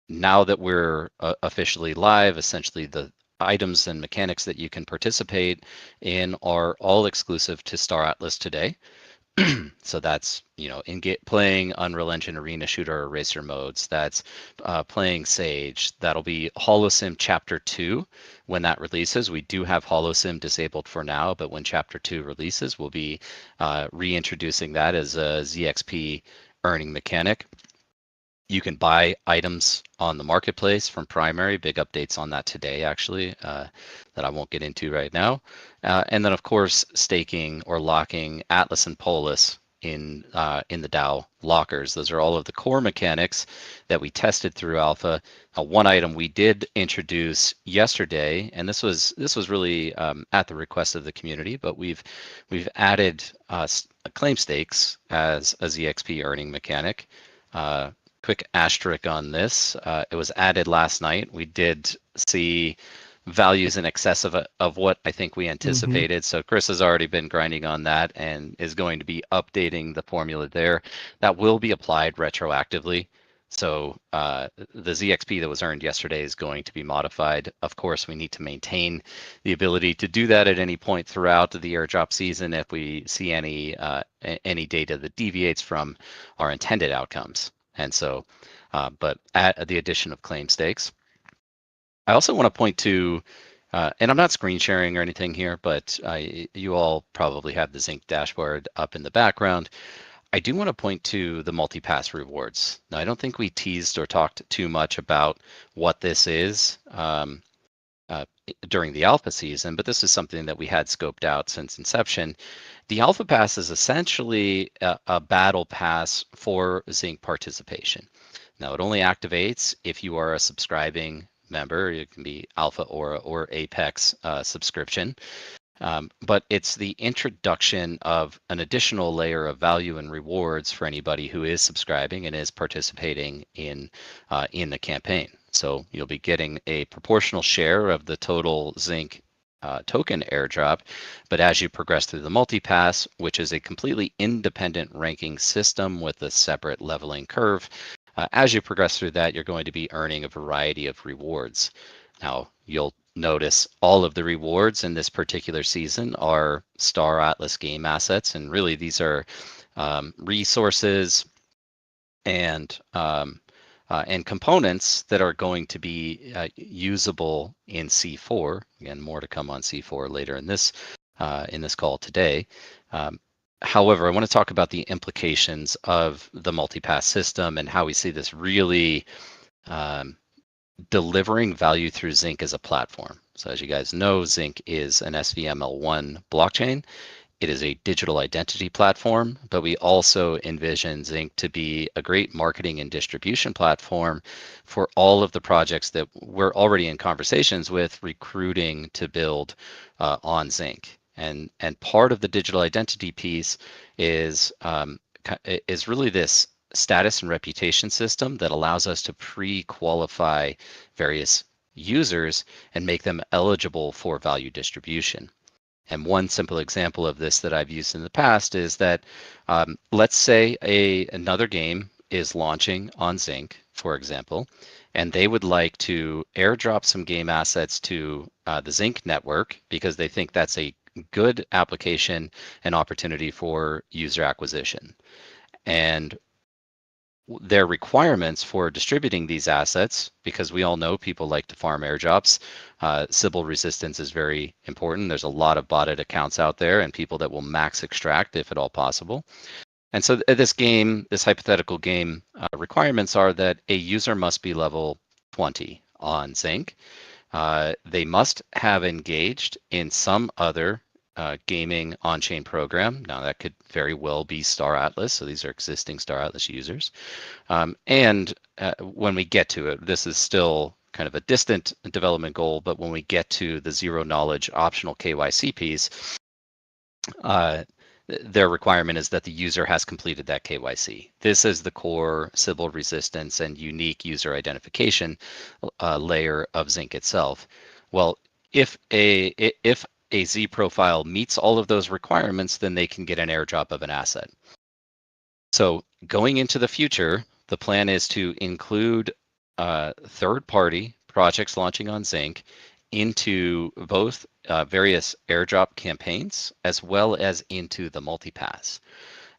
now that we're officially live, essentially the items and mechanics that you can participate in are all exclusive to Star Atlas today. So that's, playing Unreal Engine Arena Shooter or Racer modes. That's playing Sage. That'll be HoloSim Chapter 2 when that releases. We do have HoloSim disabled for now, but when Chapter 2 releases, we'll be reintroducing that as a ZXP earning mechanic. You can buy items on the marketplace from Primary. Big updates on that today, actually, that I won't get into right now. And then, of course, staking or locking Atlas and Polis in the DAO lockers. Those are all of the core mechanics that we tested through alpha. One item we did introduce yesterday, and this was really at the request of the community, but we've added claim stakes as a ZXP earning mechanic. Quick asterisk on this. It was added last night. We did see values in excess of what I think we anticipated. So Chris has already been grinding on that and is going to be updating the formula there. That will be applied retroactively. So the ZXP that was earned yesterday is going to be modified. Of course, we need to maintain the ability to do that at any point throughout the airdrop season if we see any data that deviates from our intended outcomes. And so, but at the addition of claim stakes. I also want to point to, and I'm not screen sharing or anything here, but you all probably have the Zink dashboard up in the background. I do want to point to the multi-pass rewards. Now, I don't think we teased or talked too much about what this is during the alpha season, but this is something that we had scoped out since inception. The alpha pass is essentially a battle pass for Zink participation. Now, it only activates if you are a subscribing member. It can be alpha or apex subscription. But it's the introduction of an additional layer of value and rewards for anybody who is subscribing and is participating in the campaign. So you'll be getting a proportional share of the total Zink token airdrop, but as you progress through the multipass, which is a completely independent ranking system with a separate leveling curve, as you progress through that, you're going to be earning a variety of rewards. Now, you'll notice all of the rewards in this particular season are Star Atlas game assets, and really these are resources and components that are going to be usable in C4. Again, more to come on C4 later in this call today. However, I want to talk about the implications of the multipass system and how we see this really delivering value through Zink as a platform. So as you guys know, Zink is an SVML1 blockchain. It is a digital identity platform, but we also envision Zink to be a great marketing and distribution platform for all of the projects that we're already in conversations with, recruiting to build on Zink. And part of the digital identity piece is really this status and reputation system that allows us to pre-qualify various users and make them eligible for value distribution. And one simple example of this that I've used in the past is that let's say another game is launching on Zink, for example, and they would like to airdrop some game assets to the Zink network because they think that's a good application and opportunity for user acquisition. And their requirements for distributing these assets, because we all know people like to farm airdrops, Sybil resistance is very important. There's a lot of botted accounts out there and people that will max extract if at all possible. And so this hypothetical game requirements are that a user must be level 20 on Zink. They must have engaged in some other gaming on-chain program. Now that could very well be Star Atlas, so these are existing Star Atlas users. And when we get to it, this is still kind of a distant development goal, but when we get to the zero knowledge optional KYC piece, their requirement is that the user has completed that KYC. This is the core Sybil resistance and unique user identification layer of Zink itself. Well, if a Z profile meets all of those requirements, then they can get an airdrop of an asset. So going into the future, the plan is to include third-party projects launching on Zink into both various airdrop campaigns as well as into the multipass.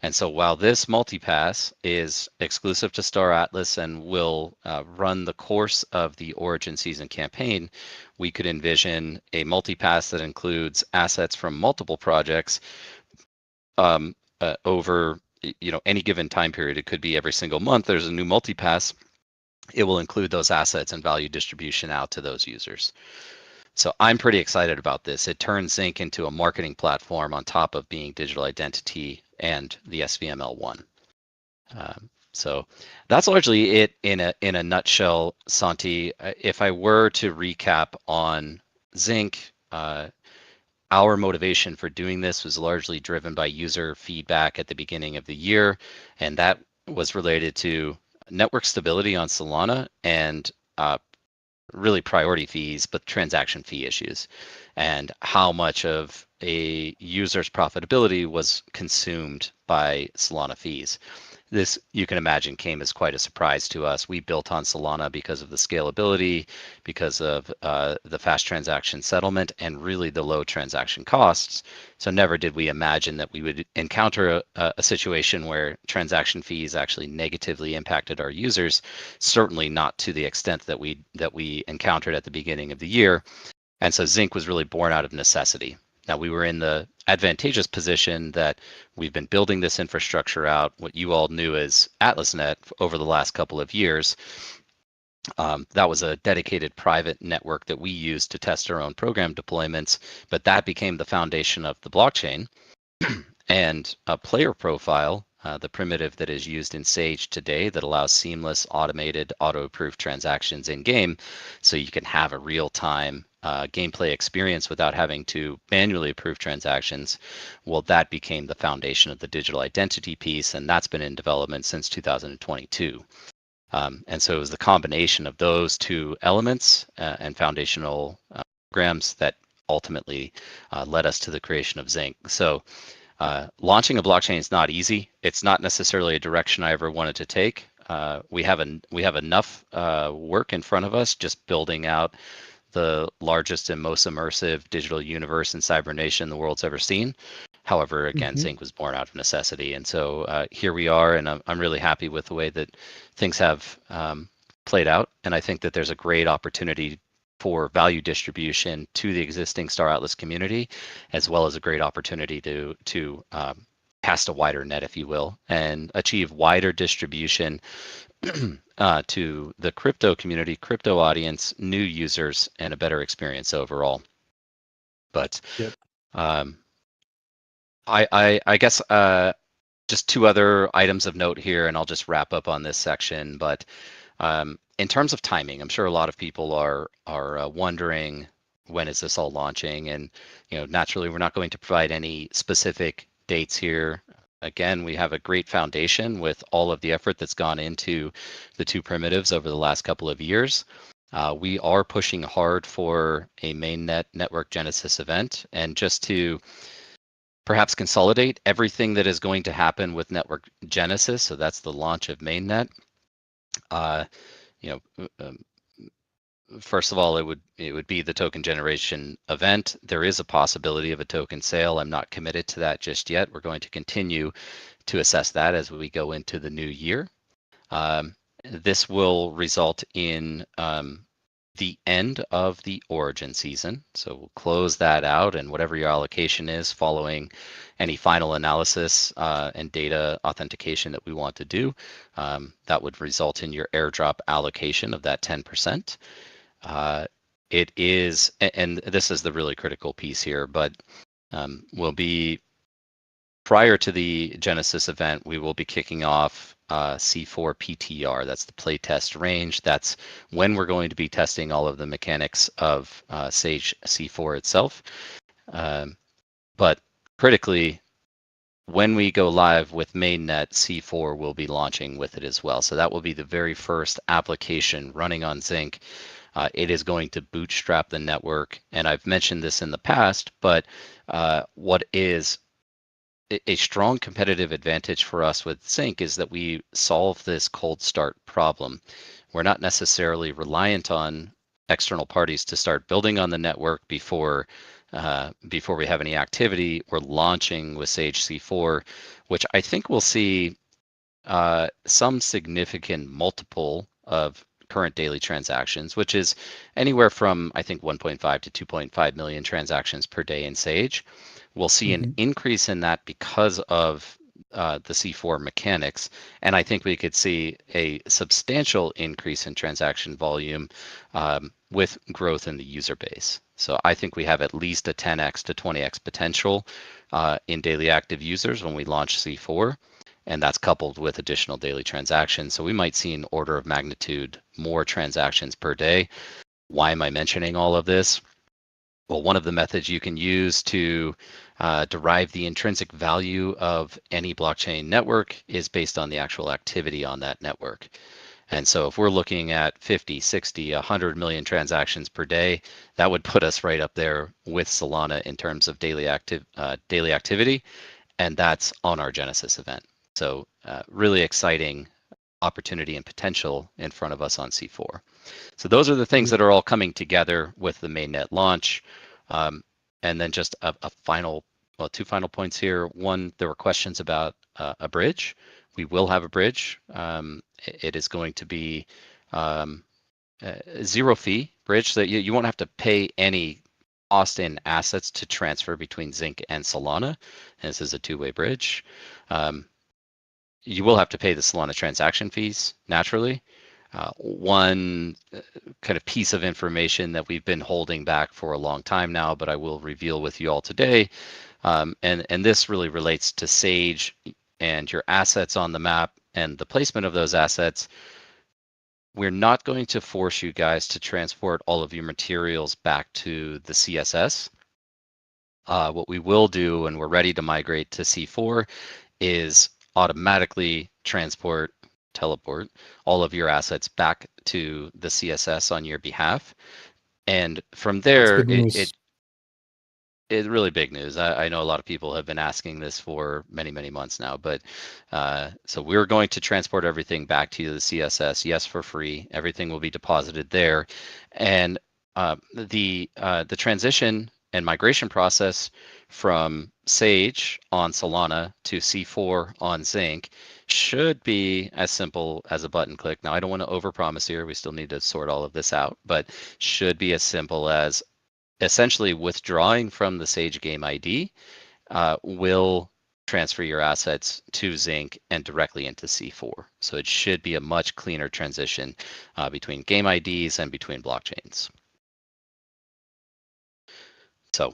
And so while this multipass is exclusive to Star Atlas and will run the course of the Origin season campaign, we could envision a multipass that includes assets from multiple projects over any given time period. It could be every single month there's a new multipass. It will include those assets and value distribution out to those users. So I'm pretty excited about this. It turns Zink into a marketing platform on top of being digital identity and the SVML1. So that's largely it in a nutshell, Santi. If I were to recap on Zink, our motivation for doing this was largely driven by user feedback at the beginning of the year, and that was related to network stability on Solana and really priority fees, but transaction fee issues, and how much of a user's profitability was consumed by Solana fees. This, you can imagine, came as quite a surprise to us. We built on Solana because of the scalability, because of the fast transaction settlement, and really the low transaction costs. So never did we imagine that we would encounter a situation where transaction fees actually negatively impacted our users. Certainly not to the extent that we encountered at the beginning of the year. And so Zink was really born out of necessity. Now, we were in the advantageous position that we've been building this infrastructure out, what you all knew as AtlasNet, over the last couple of years. That was a dedicated private network that we used to test our own program deployments, but that became the foundation of the blockchain. And a player profile, the primitive that is used in Sage today that allows seamless automated auto-approved transactions in game, so you can have a real-time gameplay experience without having to manually approve transactions. Well, that became the foundation of the digital identity piece, and that's been in development since 2022. And so it was the combination of those two elements and foundational programs that ultimately led us to the creation of Zink. So launching a blockchain is not easy. It's not necessarily a direction I ever wanted to take. We have enough work in front of us just building out the largest and most immersive digital universe in cybernation the world's ever seen. However, again, Zink was born out of necessity. And so here we are, and I'm really happy with the way that things have played out. And I think that there's a great opportunity for value distribution to the existing Star Atlas community, as well as a great opportunity to cast a wider net, if you will, and achieve wider distribution to the crypto community, crypto audience, new users, and a better experience overall. But Yep. I guess just two other items of note here, and I'll just wrap up on this section. But in terms of timing, I'm sure a lot of people are wondering, when is this all launching? And naturally, we're not going to provide any specific dates here. Again, we have a great foundation with all of the effort that's gone into the two primitives over the last couple of years. We are pushing hard for a mainnet network genesis event, and just to perhaps consolidate everything that is going to happen with network genesis. So that's the launch of mainnet. First of all, it would be the token generation event. There is a possibility of a token sale. I'm not committed to that just yet. We're going to continue to assess that as we go into the new year. This will result in the end of the origin season. So we'll close that out, and whatever your allocation is following any final analysis and data authentication that we want to do, that would result in your airdrop allocation of that 10%. It is, and this is the really critical piece here, but will be prior to the Genesis event, we will be kicking off C4 PTR. That's the playtest range. That's when we're going to be testing all of the mechanics of Sage C4 itself. But critically, when we go live with mainnet, C4 will be launching with it as well. So that will be the very first application running on Zink. It is going to bootstrap the network. And I've mentioned this in the past, but what is a strong competitive advantage for us with Zink is that we solve this cold start problem. We're not necessarily reliant on external parties to start building on the network before we have any activity. We're launching with Sage C4, which I think will see some significant multiple of current daily transactions, which is anywhere from, I think, 1.5 to 2.5 million transactions per day in Sage. We'll see an increase in that because of the C4 mechanics, and I think we could see a substantial increase in transaction volume with growth in the user base. So I think we have at least a 10x to 20x potential in daily active users when we launch C4, and that's coupled with additional daily transactions. So we might see an order of magnitude more transactions per day. Why am I mentioning all of this? Well, one of the methods you can use to derive the intrinsic value of any blockchain network is based on the actual activity on that network. And so if we're looking at 50, 60, 100 million transactions per day, that would put us right up there with Solana in terms of daily activity, and that's on our Genesis event. So really exciting opportunity and potential in front of us on C4. So those are the things that are all coming together with the mainnet launch. And then just two final points here. One, there were questions about a bridge. We will have a bridge. It is going to be a zero fee bridge, so you won't have to pay any cost in assets to transfer between Zink and Solana. And this is a two-way bridge. You will have to pay the Solana transaction fees, naturally. One kind of piece of information that we've been holding back for a long time now, but I will reveal with you all today, and this really relates to Sage and your assets on the map and the placement of those assets. we're not going to force you guys to transport all of your materials back to the CSS. What we will do when we're ready to migrate to C4 is automatically teleport all of your assets back to the CSS on your behalf. And from there, it's really big news. I know a lot of people have been asking this for many, many months now, but so we're going to transport everything back to the CSS, yes, for free. Everything will be deposited there. And the transition and migration process from Sage on Solana to C4 on Zink should be as simple as a button click. Now, I don't want to overpromise here. We still need to sort all of this out, but should be as simple as essentially withdrawing from the Sage game ID will transfer your assets to Zink and directly into C4. So it should be a much cleaner transition between game IDs and between blockchains. So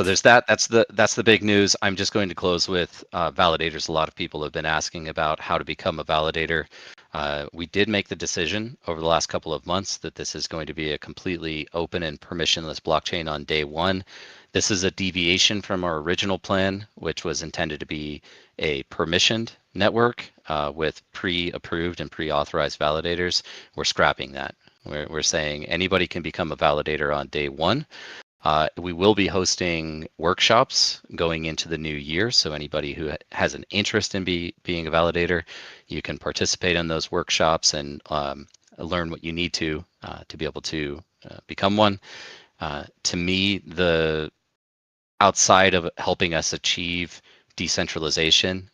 there's that. That's the big news. I'm just going to close with validators. A lot of people have been asking about how to become a validator. We did make the decision over the last couple of months that this is going to be a completely open and permissionless blockchain on day one. This is a deviation from our original plan, which was intended to be a permissioned network with pre-approved and pre-authorized validators. We're scrapping that. We're saying anybody can become a validator on day one. We will be hosting workshops going into the new year. So anybody who has an interest in being a validator, you can participate in those workshops and learn what you need to be able to become one. To me, the outside of helping us achieve decentralization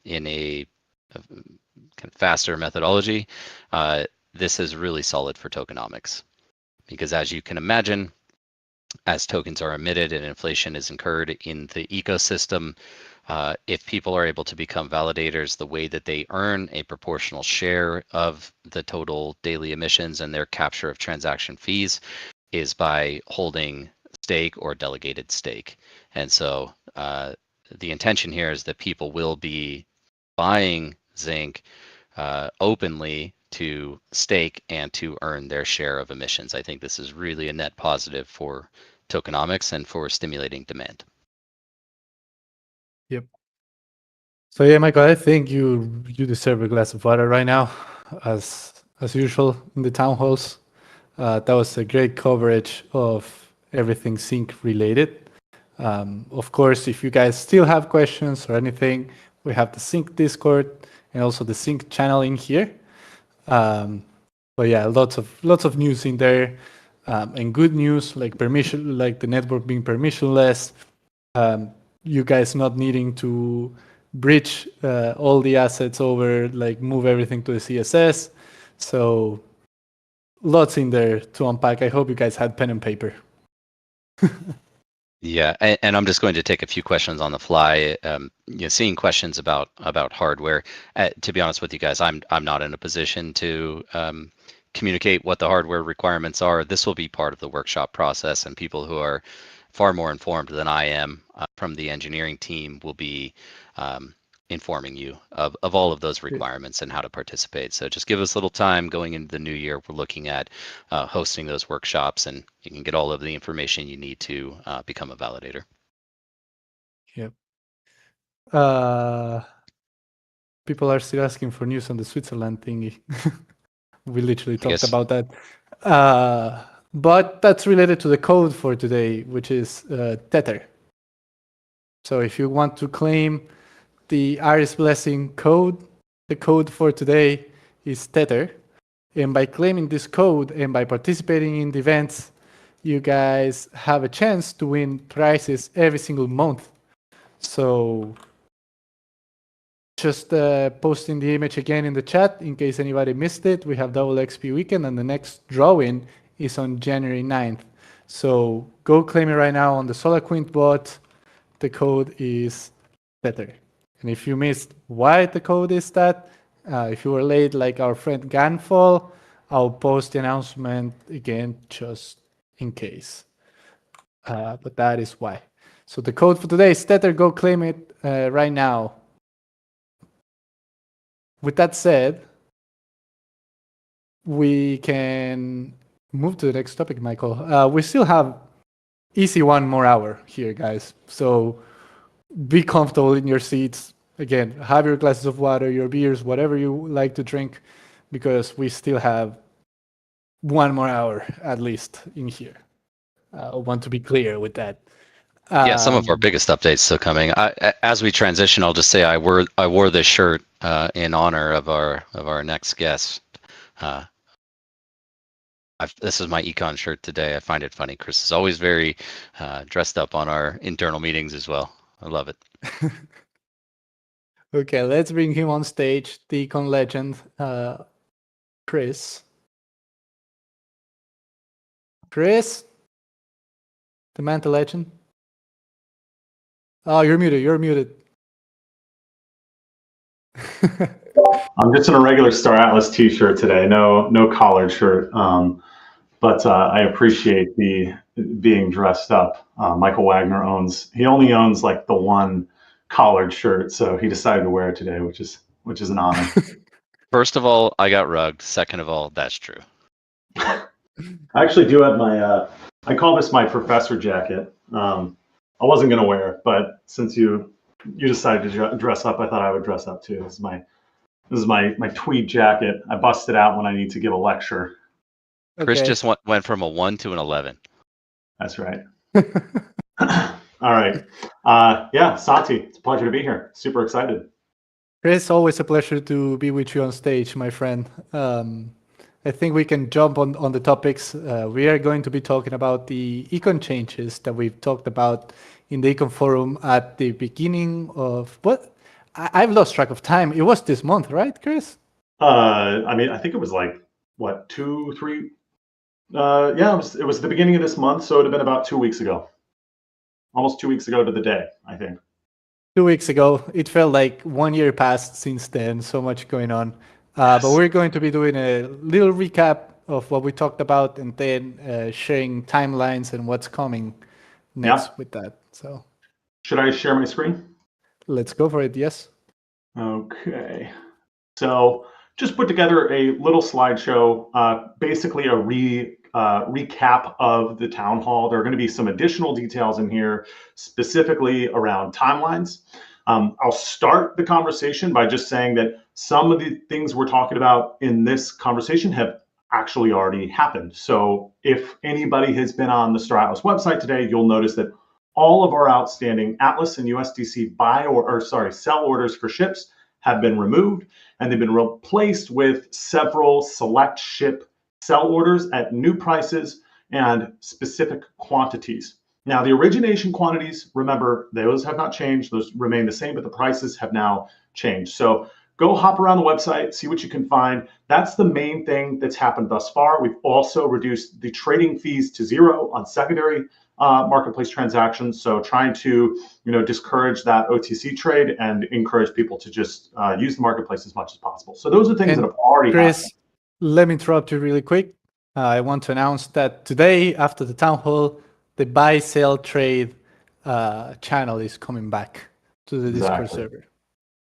in a kind of faster methodology, this is really solid for tokenomics. Because as you can imagine, as tokens are emitted and inflation is incurred in the ecosystem, if people are able to become validators, the way that they earn a proportional share of the total daily emissions and their capture of transaction fees is by holding stake or delegated stake. And so the intention here is that people will be buying Zink openly to stake and to earn their share of emissions. I think this is really a net positive for tokenomics and for stimulating demand. Yep. So yeah, Michael, I think you deserve a glass of water right now, as usual in the town halls. That was a great coverage of everything Zink related. Of course, if you guys still have questions or anything, we have the Zink Discord and also the Zink channel in here. But yeah, lots of news in there, and good news like the network being permissionless, you guys not needing to bridge all the assets over, like move everything to the CSS. So lots in there to unpack. I hope you guys had pen and paper. Yeah, and I'm just going to take a few questions on the fly. Seeing questions about hardware. To be honest with you guys, I'm not in a position to communicate what the hardware requirements are. This will be part of the workshop process, and people who are far more informed than I am from the engineering team will be informing you of all of those requirements and how to participate. So just give us a little time going into the new year. We're looking at hosting those workshops, and you can get all of the information you need to become a validator. Yep. People are still asking for news on the Switzerland thingy. We literally talked about that. But that's related to the code for today, which is Tether. So if you want to claim the Aries Blessing code, the code for today is Tether. And by claiming this code and by participating in the events, you guys have a chance to win prizes every single month. So just posting the image again in the chat in case anybody missed it. We have double XP weekend, and the next drawing is on January 9th. So go claim it right now on the SolarQuint bot. The code is Tether. And if you missed why the code is that, if you were late like our friend Ganfall, I'll post the announcement again just in case. But that is why. So the code for today is Tether. Go claim it right now. With that said, we can move to the next topic, Michael. We still have easy 1 more hour here, guys. So be comfortable in your seats. Again, have your glasses of water, your beers, whatever you like to drink, because we still have 1 more hour at least in here. I want to be clear with that. Yeah, some of our biggest updates still coming. As we transition, I'll just say I wore this shirt in honor of our next guest. This is my econ shirt today. I find it funny. Chris is always very dressed up on our internal meetings as well. I love it. Okay, let's bring him on stage, the econ legend, Chris. Chris, the man, the legend. Oh, you're muted. You're muted. I'm just in a regular Star Atlas t-shirt today, no collared shirt, but I appreciate the being dressed up. Michael Wagner only owns like the one collared shirt, so he decided to wear it today, which is an honor. First of all, I got rugged. Second of all, that's true. I actually do have my I call this my professor jacket. I wasn't gonna wear it, but since you decided to dress up, I thought I would dress up too. This is my tweed jacket. I bust it out when I need to give a lecture. Chris Okay. just went from a 1 to an 11. That's right. All right. Yeah, Santi, it's a pleasure to be here. Super excited. Chris, always a pleasure to be with you on stage, my friend. I think we can jump on the topics. We are going to be talking about the econ changes that we've talked about in the econ forum at the beginning of what? I've lost track of time. It was this month, right, Chris? I mean, I think it was like what, 2, 3? Yeah, it was the beginning of this month, so it would have been about 2 weeks ago. Almost 2 weeks ago to the day, I think. 2 weeks ago. It felt like 1 year passed since then. So much going on. But we're going to be doing a little recap of what we talked about, and then sharing timelines and what's coming next with that. So, should I share my screen? Let's go for it. Yes. Okay. So just put together a little slideshow, basically a recap of the town hall. There are going to be some additional details in here, specifically around timelines. I'll start the conversation by just saying that some of the things we're talking about in this conversation have actually already happened. So if anybody has been on the Star Atlas website today, you'll notice that all of our outstanding Atlas and USDC sell orders for ships have been removed, and they've been replaced with several select ship sell orders at new prices and specific quantities. Now, the origination quantities, remember, those have not changed. Those remain the same, but the prices have now changed. So go hop around the website, see what you can find. That's the main thing that's happened thus far. We've also reduced the trading fees to 0 on secondary marketplace transactions. So trying to discourage that OTC trade and encourage people to just use the marketplace as much as possible. So those are things that have already happened. Let me interrupt you really quick. I want to announce that today, after the town hall, the buy, sell, trade channel is coming back to the Discord server.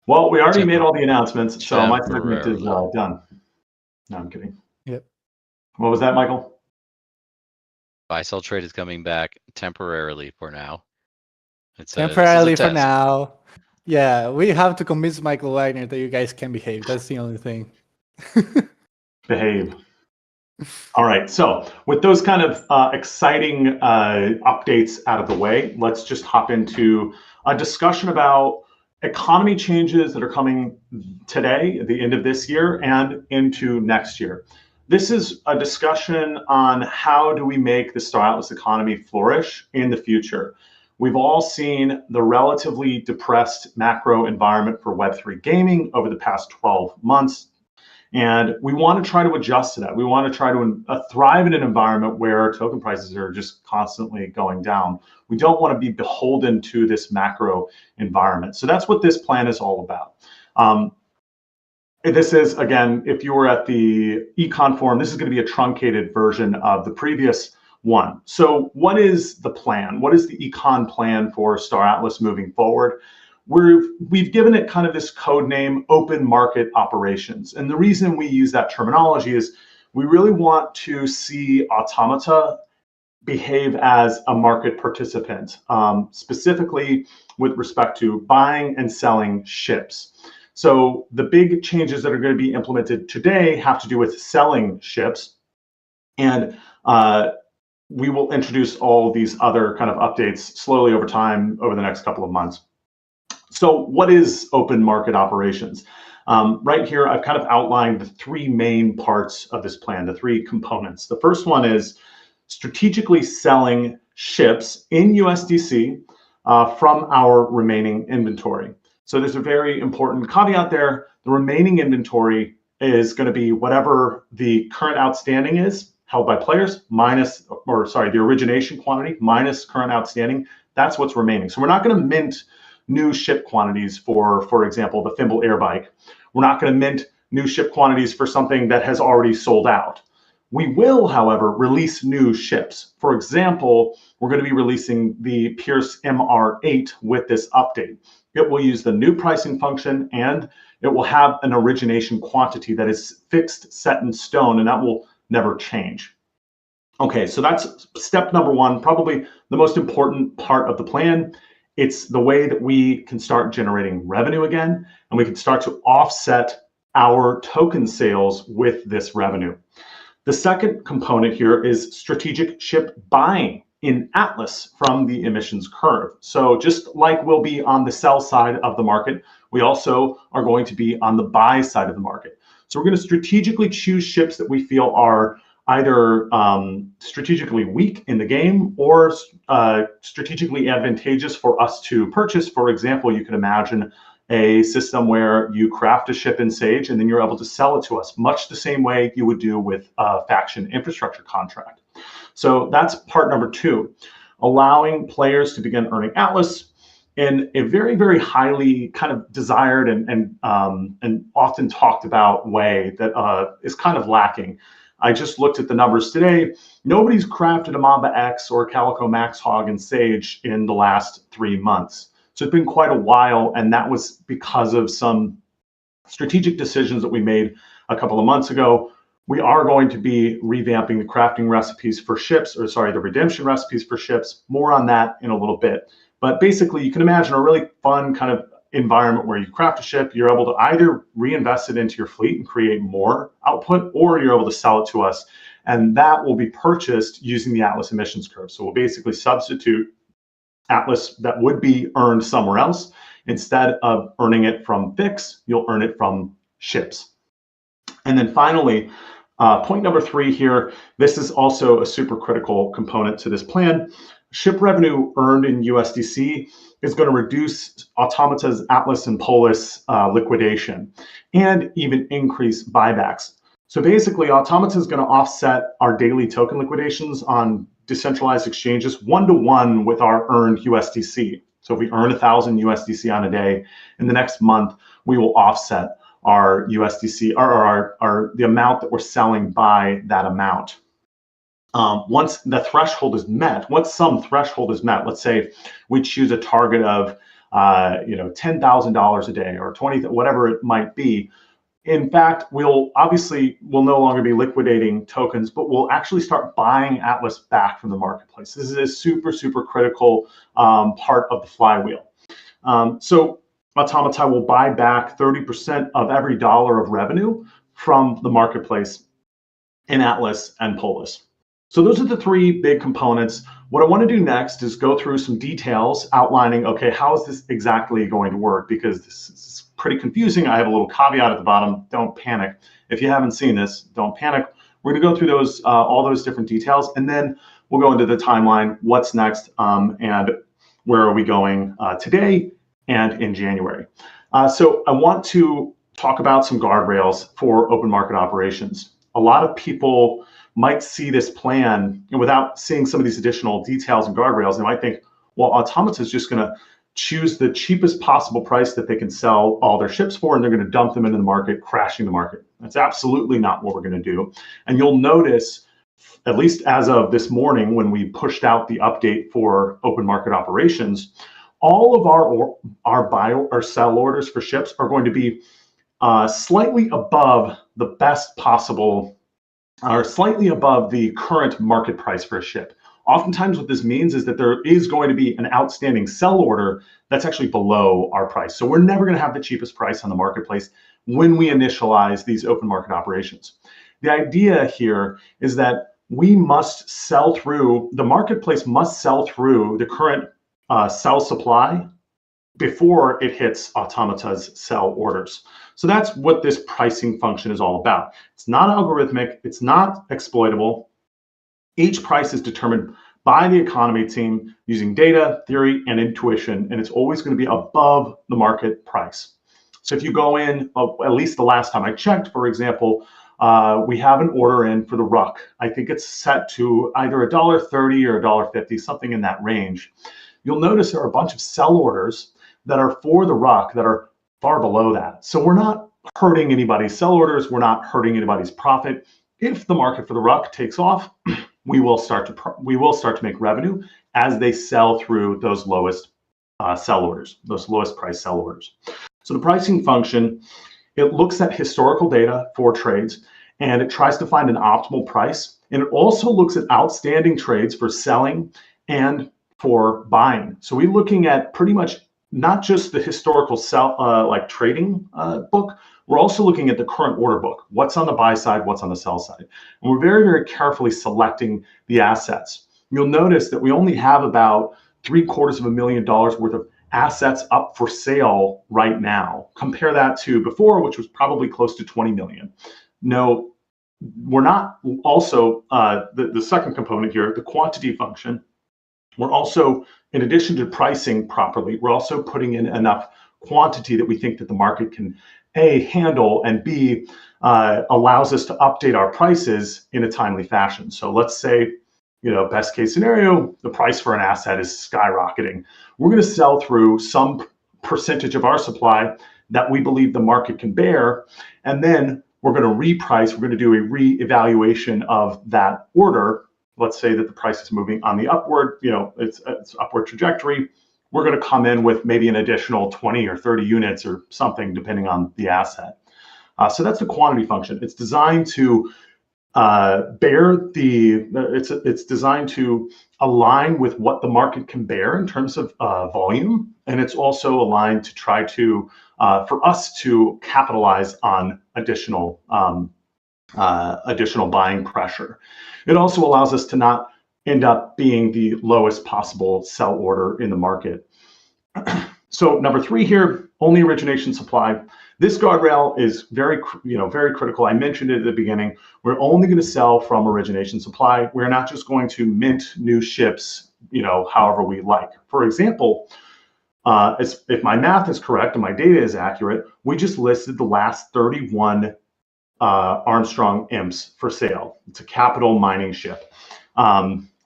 Well, we already made all the announcements, so my segment is done. No, I'm kidding. Yep. What was that, Michael? Buy sell trade is coming back temporarily for now. Temporarily for now. Yeah, we have to convince Michael Wagner that you guys can behave. That's the only thing. Behave. All right. So with those kind of exciting updates out of the way, let's just hop into a discussion about economy changes that are coming today, at the end of this year, and into next year. This is a discussion on how do we make the Star Atlas economy flourish in the future. We've all seen the relatively depressed macro environment for Web3 gaming over the past 12 months. And we want to try to adjust to that. We want to try to thrive in an environment where token prices are just constantly going down. We don't want to be beholden to this macro environment. So that's what this plan is all about. This is, again, if you were at the econ forum, this is going to be a truncated version of the previous one. So what is the plan? What is the econ plan for Star Atlas moving forward? We've given it kind of this code name, open market operations. And the reason we use that terminology is we really want to see Automata behave as a market participant, specifically with respect to buying and selling ships. So the big changes that are going to be implemented today have to do with selling ships. And we will introduce all these other kind of updates slowly over time over the next couple of months. So what is open market operations? Right here, I've kind of outlined the three main parts of this plan, the three components. The first one is strategically selling ships in USDC from our remaining inventory. So there's a very important caveat there. The remaining inventory is going to be whatever the current outstanding is held by players minus, or sorry, the origination quantity minus current outstanding. That's what's remaining. So we're not going to mint new ship quantities for example, the Thimble Air Bike. We're not going to mint new ship quantities for something that has already sold out. We will, however, release new ships. For example, we're going to be releasing the Pierce MR8 with this update. It will use the new pricing function, and it will have an origination quantity that is fixed, set in stone, and that will never change. Okay, so that's step number one, probably the most important part of the plan. It's the way that we can start generating revenue again, and we can start to offset our token sales with this revenue. The second component here is strategic ship buying in Atlas from the emissions curve. So just like we'll be on the sell side of the market, we also are going to be on the buy side of the market. So we're going to strategically choose ships that we feel are either strategically weak in the game or strategically advantageous for us to purchase. For example, you can imagine a system where you craft a ship in Sage and then you're able to sell it to us, much the same way you would do with a faction infrastructure contract. So that's part number two, allowing players to begin earning Atlas in a very, very highly kind of desired and often talked about way that is kind of lacking. I just looked at the numbers today. Nobody's crafted a Mamba X or a Calico Max Hog in Sage in the last 3 months. So it's been quite a while, and that was because of some strategic decisions that we made a couple of months ago. We are going to be revamping the crafting recipes for ships, or sorry, the redemption recipes for ships. More on that in a little bit. But basically, you can imagine a really fun kind of environment where you craft a ship, you're able to either reinvest it into your fleet and create more output, or you're able to sell it to us. And that will be purchased using the Atlas emissions curve. So we'll basically substitute Atlas that would be earned somewhere else. Instead of earning it from Fix, you'll earn it from ships. And then finally, point number 3 here, this is also a super critical component to this plan. Ship revenue earned in USDC is going to reduce Automata's Atlas and Polis liquidation and even increase buybacks. So basically, Automata is going to offset our daily token liquidations on decentralized exchanges 1-to-1 with our earned USDC. So if we earn 1,000 USDC on a day, in the next month, we will offset our USDC or the amount that we're selling by that amount. Once the threshold is met, once some threshold is met, let's say we choose a target of $10,000 a day or 20, whatever it might be. In fact, we'll no longer be liquidating tokens, but we'll actually start buying Atlas back from the marketplace. This is a super, super critical part of the flywheel. So Automata will buy back 30% of every dollar of revenue from the marketplace in Atlas and Polis. So those are the 3 big components. What I want to do next is go through some details outlining, okay, how is this exactly going to work? Because this is pretty confusing. I have a little caveat at the bottom. Don't panic. If you haven't seen this, don't panic. We're going to go through those all those different details, and then we'll go into the timeline, what's next, and where are we going today and in January. So I want to talk about some guardrails for open market operations. A lot of people might see this plan, and without seeing some of these additional details and guardrails, they might think, well, Automata is just going to choose the cheapest possible price that they can sell all their ships for, and they're going to dump them into the market, crashing the market. That's absolutely not what we're going to do. And you'll notice, at least as of this morning, when we pushed out the update for open market operations, all of our buy or sell orders for ships are going to be slightly above the best possible are slightly above the current market price for a ship. Oftentimes what this means is that there is going to be an outstanding sell order that's actually below our price. So we're never going to have the cheapest price on the marketplace when we initialize these open market operations. The idea here is that we must sell through, the marketplace must sell through the current sell supply before it hits Automata's sell orders. So that's what this pricing function is all about. It's not algorithmic, it's not exploitable. Each price is determined by the economy team using data, theory, and intuition, and it's always going to be above the market price. So if you go in, at least the last time I checked, for example, we have an order in for the ruck. I think it's set to either $1.30 or $1.50, something in that range. You'll notice there are a bunch of sell orders that are for the ruck that are far below that. So we're not hurting anybody's sell orders. We're not hurting anybody's profit. If the market for the ruck takes off, we will start to make revenue as they sell through those lowest sell orders, those lowest price sell orders. So the pricing function, it looks at historical data for trades and it tries to find an optimal price. And it also looks at outstanding trades for selling and for buying. So we're looking at pretty much not just the historical like trading book, we're also looking at the current order book. What's on the buy side, what's on the sell side. And we're very, very carefully selecting the assets. You'll notice that we only have about $750,000 worth of assets up for sale right now. Compare that to before, which was probably close to 20 million. No, we're not also, the second component here, the quantity function, we're also, in addition to pricing properly, we're also putting in enough quantity that we think that the market can A, handle, and B, allows us to update our prices in a timely fashion. So let's say, best case scenario, the price for an asset is skyrocketing. We're going to sell through some percentage of our supply that we believe the market can bear, and then we're going to reprice, we're going to do a re-evaluation of that order. Let's say that the price is moving on the upward, it's upward trajectory. We're going to come in with maybe an additional 20 or 30 units or something, depending on the asset. So that's the quantity function. It's designed to it's designed to align with what the market can bear in terms of volume. And it's also aligned to try to, for us to capitalize on additional buying pressure. It also allows us to not end up being the lowest possible sell order in the market. So number 3 here, only origination supply. This guardrail is very critical. I mentioned it at the beginning. We're only going to sell from origination supply. We're not just going to mint new ships, however we like. For example, if my math is correct and my data is accurate, we just listed the last 31 Armstrong imps for sale. It's a capital mining ship.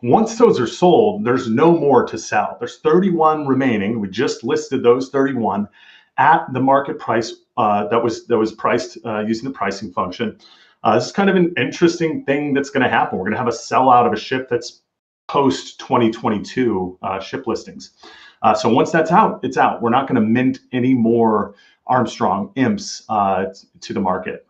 Once those are sold, there's no more to sell. There's 31 remaining. We just listed those 31 at the market price that was priced using the pricing function. This is kind of an interesting thing that's going to happen. We're going to have a sellout of a ship that's post 2022 ship listings. So once that's out, it's out. We're not going to mint any more Armstrong imps to the market.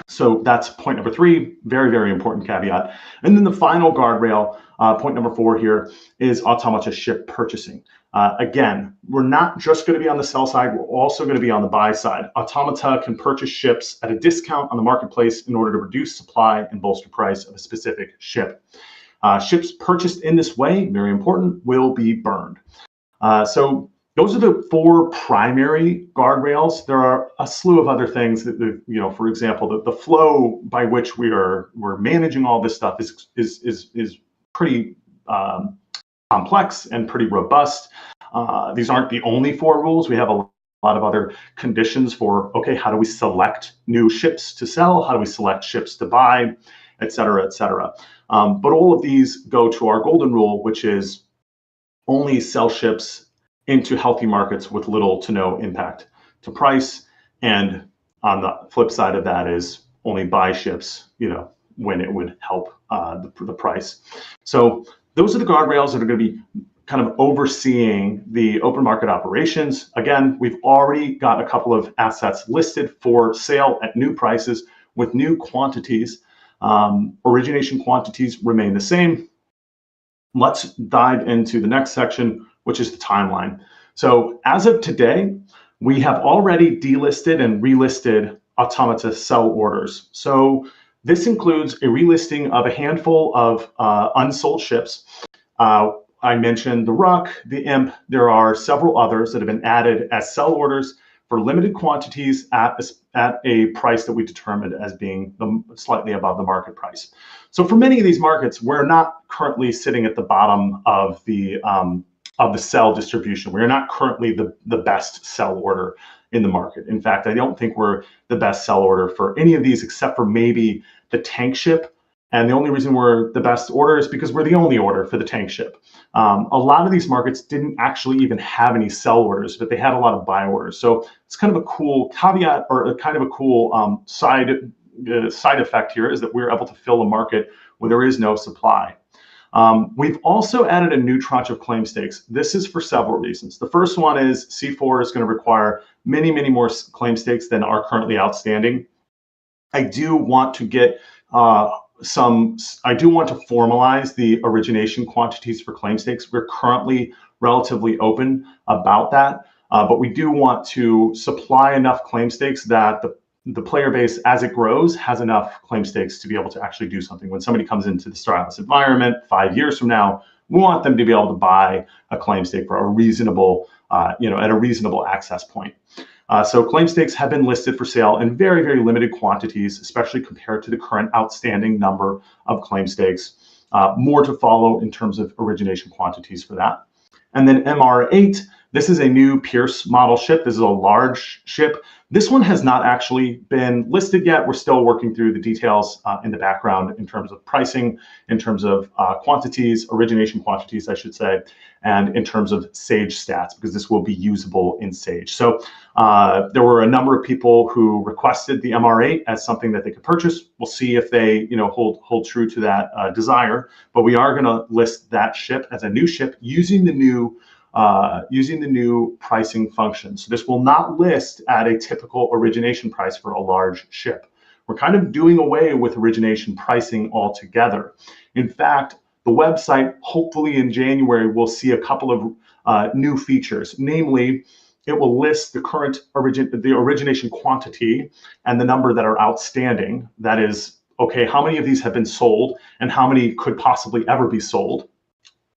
So that's point number 3, very, very important caveat. And then the final guardrail, point number 4 here, is automata ship purchasing. Again, we're not just going to be on the sell side, we're also going to be on the buy side. Automata can purchase ships at a discount on the marketplace in order to reduce supply and bolster price of a specific ship. Ships purchased in this way, very important, will be burned. So those are the 4 primary guardrails. There are a slew of other things that, for example, the flow by which we're managing all this stuff is pretty complex and pretty robust. These aren't the only 4 rules. We have a lot of other conditions for, okay, how do we select new ships to sell? How do we select ships to buy, et cetera, et cetera. But all of these go to our golden rule, which is only sell ships into healthy markets with little to no impact to price. And on the flip side of that is only buy ships, when it would help the price. So those are the guardrails that are going to be kind of overseeing the open market operations. Again, we've already got a couple of assets listed for sale at new prices with new quantities. Origination quantities remain the same. Let's dive into the next section, which is the timeline. So as of today, we have already delisted and relisted automata sell orders. So this includes a relisting of a handful of unsold ships. I mentioned the Ruck, the Imp. There are several others that have been added as sell orders for limited quantities at a price that we determined as being slightly above the market price. So for many of these markets, we're not currently sitting at the bottom of the sell distribution. We're not currently the best sell order in the market. In fact, I don't think we're the best sell order for any of these except for maybe the tank ship. And the only reason we're the best order is because we're the only order for the tank ship. A lot of these markets didn't actually even have any sell orders, but they had a lot of buy orders. So it's kind of a cool caveat, or a kind of a cool side effect here, is that we're able to fill a market where there is no supply. We've also added a new tranche of claim stakes. This is for several reasons. The first one is C4 is going to require many, many more claim stakes than are currently outstanding. I do want to get I do want to formalize the origination quantities for claim stakes. We're currently relatively open about that, but we do want to supply enough claim stakes that the player base, as it grows, has enough claim stakes to be able to actually do something. When somebody comes into the Stylus environment 5 years from now, we want them to be able to buy a claim stake for a reasonable, at a reasonable access point. So claim stakes have been listed for sale in very, very limited quantities, especially compared to the current outstanding number of claim stakes. More to follow in terms of origination quantities for that. And then MR8, this is a new Pierce model ship. This is a large ship. This one has not actually been listed yet. We're still working through the details in the background in terms of pricing, in terms of quantities, origination quantities, I should say, and in terms of Sage stats, because this will be usable in Sage. So there were a number of people who requested the MR8 as something that they could purchase. We'll see if they, hold true to that desire. But we are going to list that ship as a new ship using the new pricing function. So this will not list at a typical origination price for a large ship. We're kind of doing away with origination pricing altogether. In fact, the website, hopefully in January, will see a couple of new features. Namely, it will list the current origination quantity and the number that are outstanding. That is, okay, how many of these have been sold and how many could possibly ever be sold?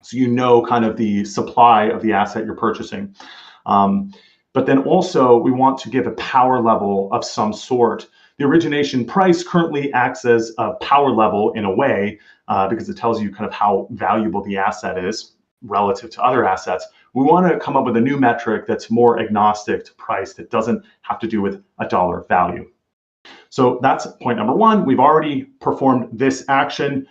So you know kind of the supply of the asset you're purchasing. But then also we want to give a power level of some sort. The origination price currently acts as a power level in a way because it tells you kind of how valuable the asset is relative to other assets. We want to come up with a new metric that's more agnostic to price, that doesn't have to do with a dollar value. So that's point number one. We've already performed this action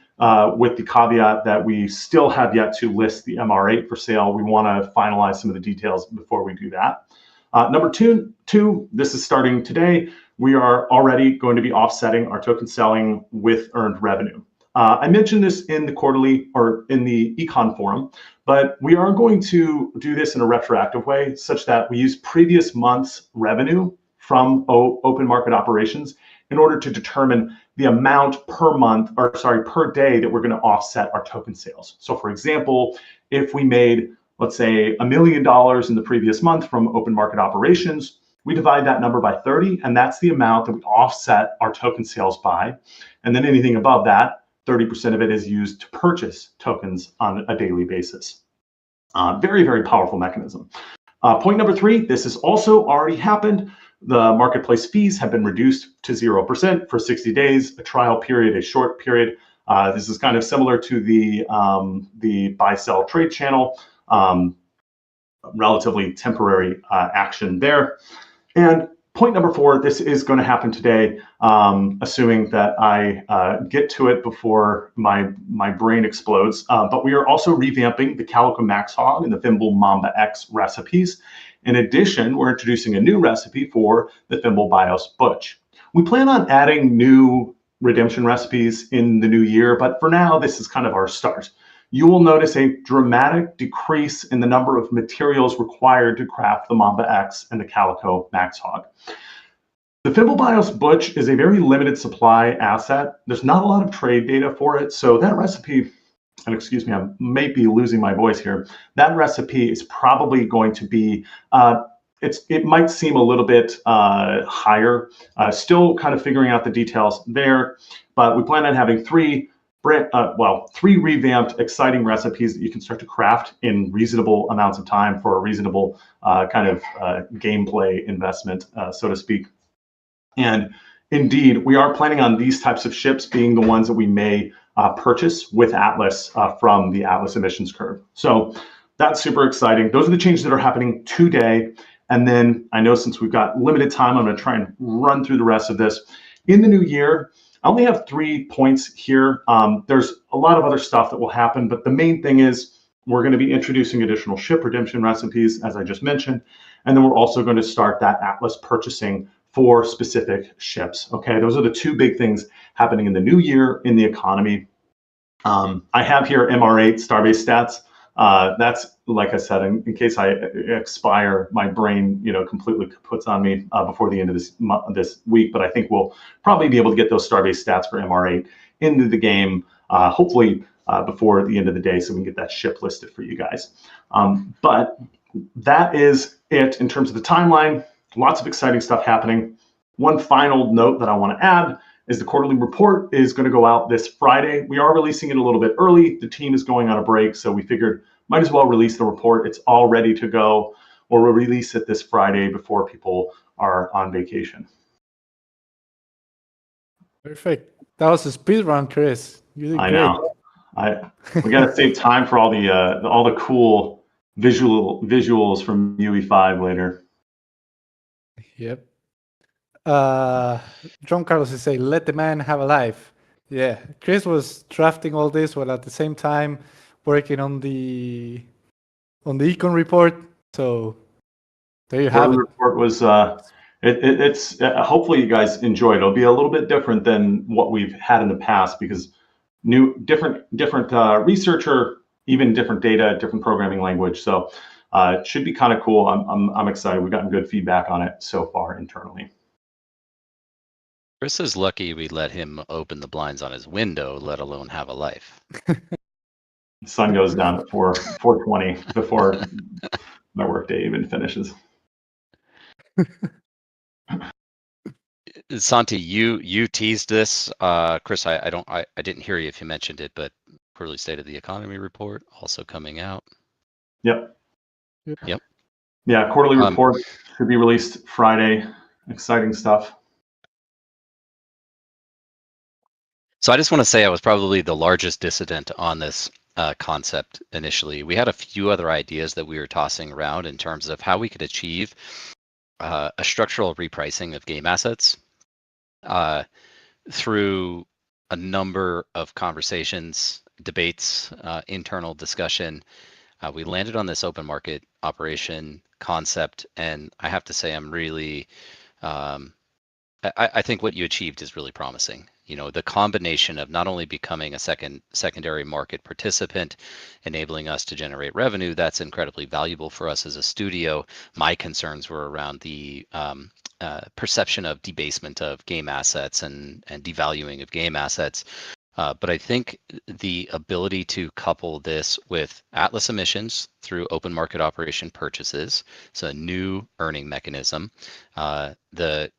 with the caveat that we still have yet to list the MR8 for sale. We want to finalize some of the details before we do that. Number two, this is starting today. We are already going to be offsetting our token selling with earned revenue. I mentioned this in the quarterly or in the econ forum, but we are going to do this in a retroactive way such that we use previous month's revenue from open market operations in order to determine the amount per day that we're going to offset our token sales. So for example, if we made, let's say, $1 million in the previous month from open market operations, we divide that number by 30, and that's the amount that we offset our token sales by. And then anything above that, 30% of it is used to purchase tokens on a daily basis. Very, very powerful mechanism. Point number three, this has also already happened. The marketplace fees have been reduced to 0% for 60 days, a trial period, a short period. This is kind of similar to the buy-sell trade channel, relatively temporary action there. And point number four, this is going to happen today, assuming that I get to it before my brain explodes. But we are also revamping the Calico Max Hog and the Thimble Mamba X recipes. In addition, we're introducing a new recipe for the Thimble Bios Butch. We plan on adding new redemption recipes in the new year, but for now, this is kind of our start. You will notice a dramatic decrease in the number of materials required to craft the Mamba X and the Calico Max Hog. The Fimblebios Butch is a very limited supply asset. There's not a lot of trade data for it. So that recipe, and excuse me, I may be losing my voice here. That recipe is probably going to be, it might seem a little bit higher. Still kind of figuring out the details there, but we plan on having three revamped, exciting recipes that you can start to craft in reasonable amounts of time for a reasonable kind of gameplay investment, so to speak. And indeed, we are planning on these types of ships being the ones that we may purchase with Atlas from the Atlas emissions curve. So that's super exciting. Those are the changes that are happening today. And then I know since we've got limited time, I'm going to try and run through the rest of this. In the new year, I only have 3 points here. There's a lot of other stuff that will happen, but the main thing is we're going to be introducing additional ship redemption recipes, as I just mentioned. And then we're also going to start that Atlas purchasing for specific ships. Okay, those are the 2 big things happening in the new year in the economy. I have here MR8 Starbase stats. That's, like I said, in case I expire, my brain, completely puts on me before the end of this week. But I think we'll probably be able to get those Starbase stats for MR8 into the game, hopefully before the end of the day, so we can get that ship listed for you guys. But that is it in terms of the timeline. Lots of exciting stuff happening. One final note that I want to add is the quarterly report is going to go out this Friday. We are releasing it a little bit early. The team is going on a break, so we figured might as well release the report. It's all ready to go, or we'll release it this Friday before people are on vacation. Perfect. That was a speed run, Chris. You did I great. know. We got to save time for all the cool visuals from UE5 later. Yep. John Carlos is saying, let the man have a life. Yeah. Chris was drafting all this while at the same time working on the econ report. So there you have it. The report was it's hopefully you guys enjoy it. It'll be a little bit different than what we've had in the past because different researcher, even different data, different programming language. So it should be kind of cool. I'm excited. We've gotten good feedback on it so far internally. Chris is lucky we let him open the blinds on his window, let alone have a life. The sun goes down at 4:20 before my workday even finishes. Santi, you teased this. Chris, I didn't hear you if you mentioned it, but quarterly state of the economy report also coming out. Yep. Yep. Yeah, quarterly report should be released Friday. Exciting stuff. So I just want to say I was probably the largest dissident on this concept initially. We had a few other ideas that we were tossing around in terms of how we could achieve a structural repricing of game assets through a number of conversations, debates, internal discussion. We landed on this open market operation concept, and I have to say I'm really, I think what you achieved is really promising. The combination of not only becoming a secondary market participant, enabling us to generate revenue, that's incredibly valuable for us as a studio. My concerns were around the perception of debasement of game assets and devaluing of game assets. But I think the ability to couple this with Atlas emissions through open market operation purchases, so a new earning mechanism, the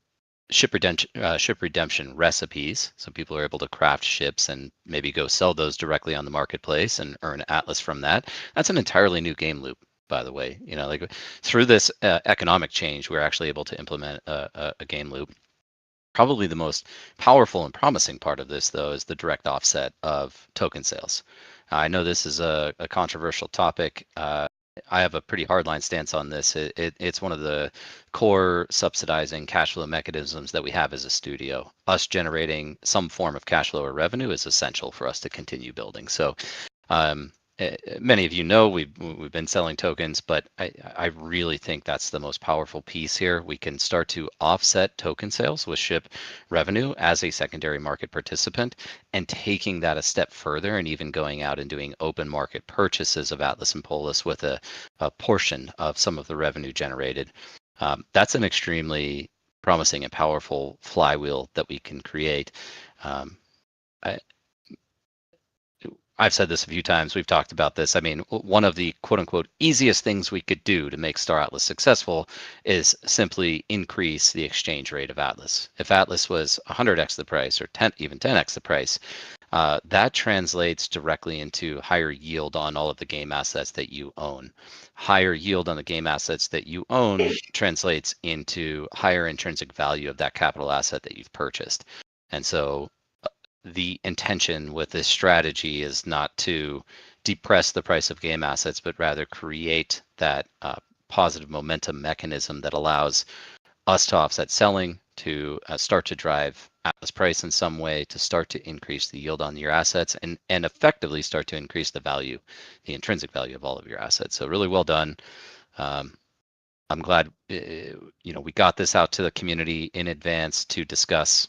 ship redemption recipes, so people are able to craft ships and maybe go sell those directly on the marketplace and earn Atlas from that. That's an entirely new game loop, by the way. Through this economic change, we're actually able to implement a game loop. Probably the most powerful and promising part of this, though, is the direct offset of token sales. I know this is a controversial topic. I have a pretty hardline stance on this. It's one of the core subsidizing cash flow mechanisms that we have as a studio. Us generating some form of cash flow or revenue is essential for us to continue building. So many of you know we've been selling tokens, but I really think that's the most powerful piece here. We can start to offset token sales with ship revenue as a secondary market participant, and taking that a step further and even going out and doing open market purchases of Atlas and Polis with a portion of some of the revenue generated. That's an extremely promising and powerful flywheel that we can create. I've said this a few times. We've talked about this. I mean, one of the quote unquote easiest things we could do to make Star Atlas successful is simply increase the exchange rate of Atlas. If Atlas was 100x the price or even 10x the price, that translates directly into higher yield on all of the game assets that you own. Higher yield on the game assets that you own translates into higher intrinsic value of that capital asset that you've purchased. And so the intention with this strategy is not to depress the price of game assets, but rather create that positive momentum mechanism that allows us to offset selling, to start to drive Atlas price in some way, to start to increase the yield on your assets, and effectively start to increase the value, the intrinsic value of all of your assets. So really well done. I'm glad we got this out to the community in advance to discuss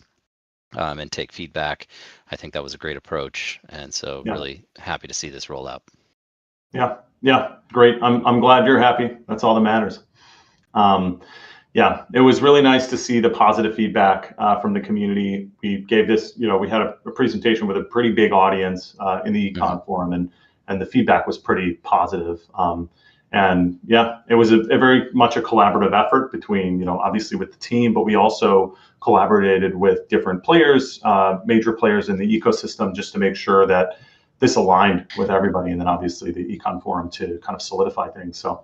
and take feedback. I think that was a great approach, and so really happy to see this roll out. Yeah, great. I'm glad you're happy. That's all that matters. It was really nice to see the positive feedback from the community. We gave this, we had a presentation with a pretty big audience in the econ forum, and the feedback was pretty positive. It was a very much a collaborative effort between, obviously with the team, but we also collaborated with different players, major players in the ecosystem, just to make sure that this aligned with everybody, and then obviously the econ forum to kind of solidify things. So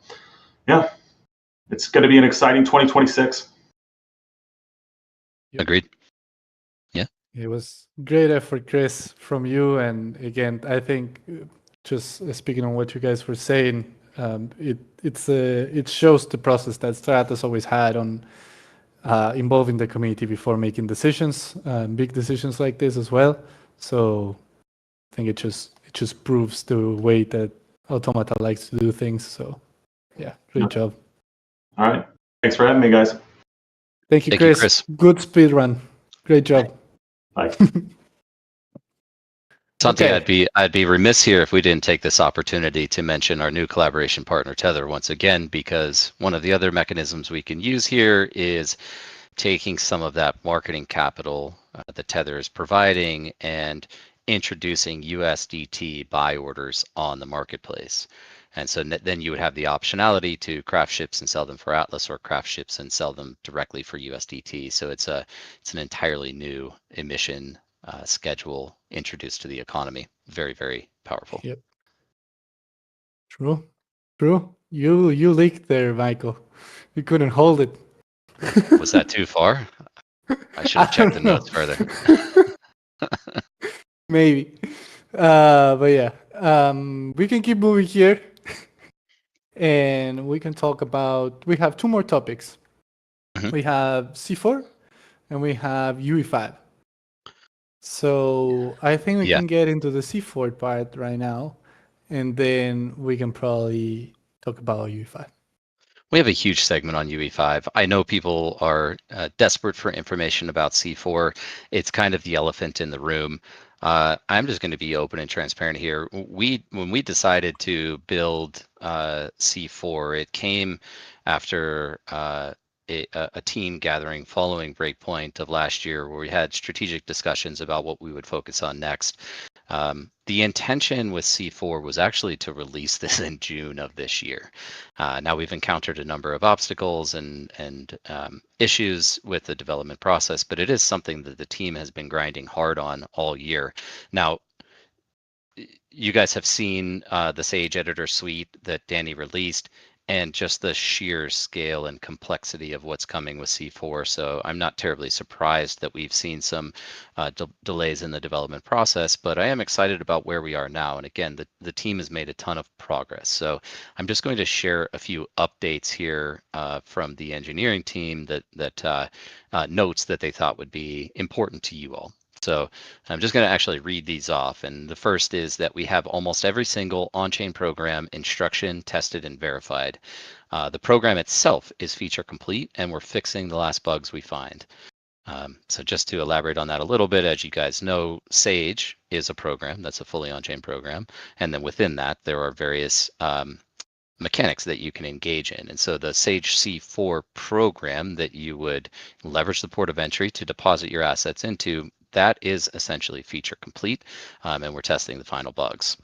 it's going to be an exciting 2026. Agreed. It was great effort, Chris, from you. And again, I think just speaking on what you guys were saying, it shows the process that Stratus always had on involving the community before making decisions, big decisions like this as well. So I think it just proves the way that Automata likes to do things. So great job. All right, thanks for having me, guys. Thank you, Chris. Good speed run. Great job. Bye. Santi, okay. I'd be remiss here if we didn't take this opportunity to mention our new collaboration partner, Tether, once again, because one of the other mechanisms we can use here is taking some of that marketing capital that Tether is providing and introducing USDT buy orders on the marketplace. And so then you would have the optionality to craft ships and sell them for Atlas, or craft ships and sell them directly for USDT. So it's an entirely new emission schedule introduced to the economy. Very, very powerful. Yep. True. You leaked there, Michael. You couldn't hold it. Was that too far? I should have checked the notes further. Maybe. But we can keep moving here. And we can talk about, we have two more topics. We have C4 and we have UE5. So I think we can get into the C4 part right now, and then we can probably talk about UE5. We have a huge segment on UE5. I know people are desperate for information about C4. It's kind of the elephant in the room. I'm just going to be open and transparent here. When we decided to build C4, it came after a team gathering following Breakpoint of last year, where we had strategic discussions about what we would focus on next. The intention with C4 was actually to release this in June of this year. Now we've encountered a number of obstacles and issues with the development process, but it is something that the team has been grinding hard on all year. Now, you guys have seen the Sage Editor Suite that Danny released, and just the sheer scale and complexity of what's coming with C4. So I'm not terribly surprised that we've seen some delays in the development process, but I am excited about where we are now. And again, the team has made a ton of progress. So I'm just going to share a few updates here from the engineering team that notes that they thought would be important to you all. So I'm just going to actually read these off. And the first is that we have almost every single on-chain program instruction tested and verified. The program itself is feature complete, and we're fixing the last bugs we find. So just to elaborate on that a little bit, as you guys know, Sage is a program that's a fully on-chain program. And then within that, there are various mechanics that you can engage in. And so the Sage C4 program that you would leverage the port of entry to deposit your assets into, that is essentially feature complete, and we're testing the final bugs.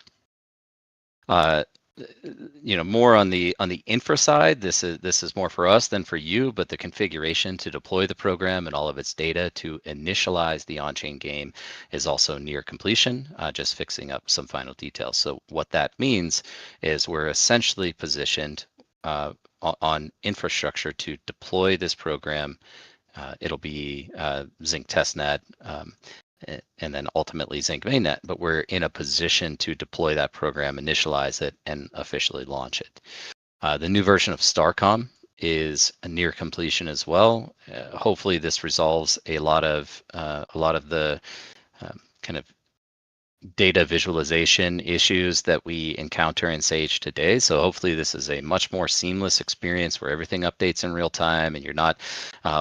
More on the infra side, this is more for us than for you, but the configuration to deploy the program and all of its data to initialize the on-chain game is also near completion, just fixing up some final details. So what that means is we're essentially positioned on infrastructure to deploy this program. It'll be Zink testnet, and then ultimately Zink mainnet, but we're in a position to deploy that program, initialize it, and officially launch it. The new version of Starcom is a near completion as well. Hopefully this resolves a lot of the kind of data visualization issues that we encounter in Sage today. So hopefully this is a much more seamless experience where everything updates in real time and you're not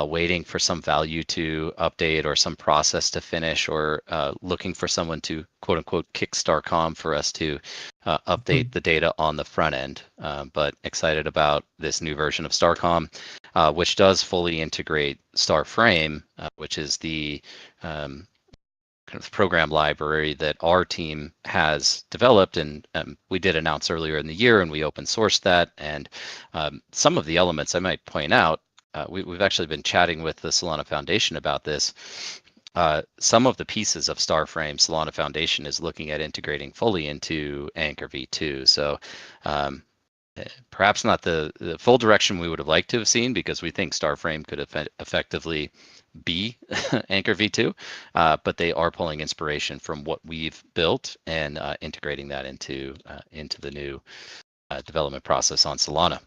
waiting for some value to update or some process to finish, or looking for someone to quote unquote kick Starcom for us to update the data on the front end. But excited about this new version of Starcom, which does fully integrate Starframe, which is the kind of program library that our team has developed, and we did announce earlier in the year, and we open sourced that. And some of the elements I might point out, we've actually been chatting with the Solana Foundation about this. Some of the pieces of Starframe, Solana Foundation is looking at integrating fully into Anchor v2. So perhaps not the full direction we would have liked to have seen, because we think Starframe could effectively be Anchor v2, but they are pulling inspiration from what we've built and integrating that into the new development process on Solana.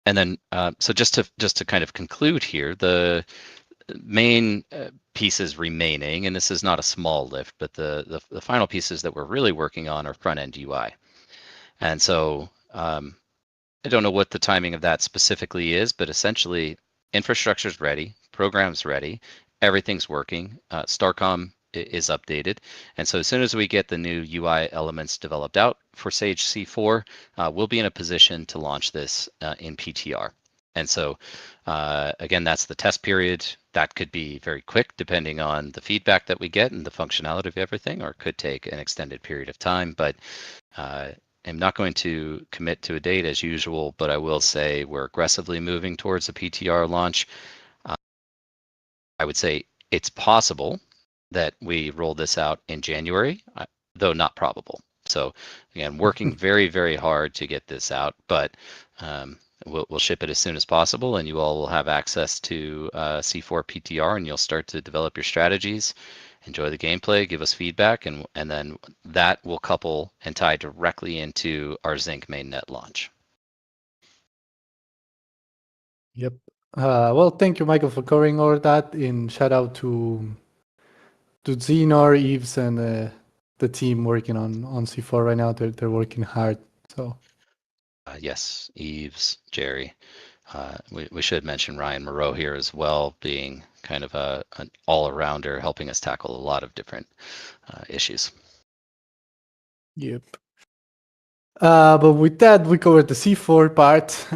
And then, so just to kind of conclude here, the main pieces remaining, and this is not a small lift, but the final pieces that we're really working on are front end UI. And so I don't know what the timing of that specifically is, but essentially infrastructure is ready, program's ready, everything's working. Starcom is updated. And so as soon as we get the new UI elements developed out for Sage C4, we'll be in a position to launch this in PTR. And so again, that's the test period. That could be very quick depending on the feedback that we get and the functionality of everything, or it could take an extended period of time. But I'm not going to commit to a date as usual, but I will say we're aggressively moving towards a PTR launch. I would say it's possible that we roll this out in January, though not probable. So again, working very, very hard to get this out, but we'll ship it as soon as possible, and you all will have access to C4 PTR, and you'll start to develop your strategies, enjoy the gameplay, give us feedback, and then that will couple and tie directly into our Zink mainnet launch. Yep. Well, thank you, Michael, for covering all of that. And shout out to Zenor, Yves, and the team working on C4 right now. They're working hard. So yes, Yves, Jerry. We should mention Ryan Moreau here as well, being kind of an all-arounder, helping us tackle a lot of different issues. yep. But with that, we covered the C4 part,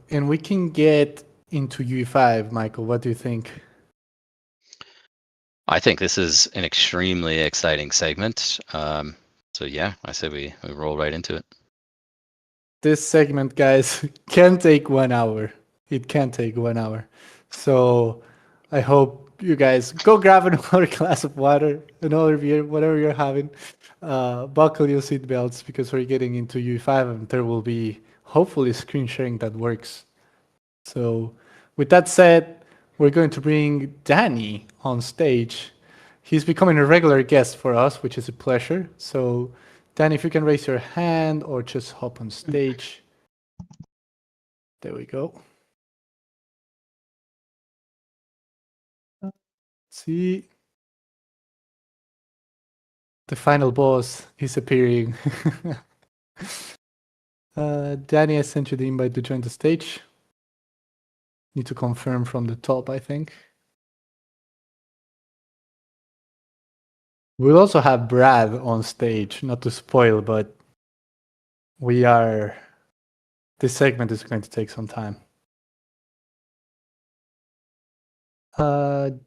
and we can get into UE5. Michael, what do you think? I think this is an extremely exciting segment. So yeah, I say we roll right into it. This segment, guys, can take 1 hour. It can take 1 hour. So I hope you guys go grab another glass of water, another beer, whatever you're having. Buckle your seatbelts, because we're getting into UE5, and there will be hopefully screen sharing that works. So with that said, we're going to bring Danny on stage. He's becoming a regular guest for us, which is a pleasure. So Danny, if you can raise your hand or just hop on stage. There we go. See, the final boss is appearing. Danny, I sent you the invite to join the stage. Need to confirm from the top, I think. We'll also have Brad on stage, not to spoil, but we are this segment is going to take some time.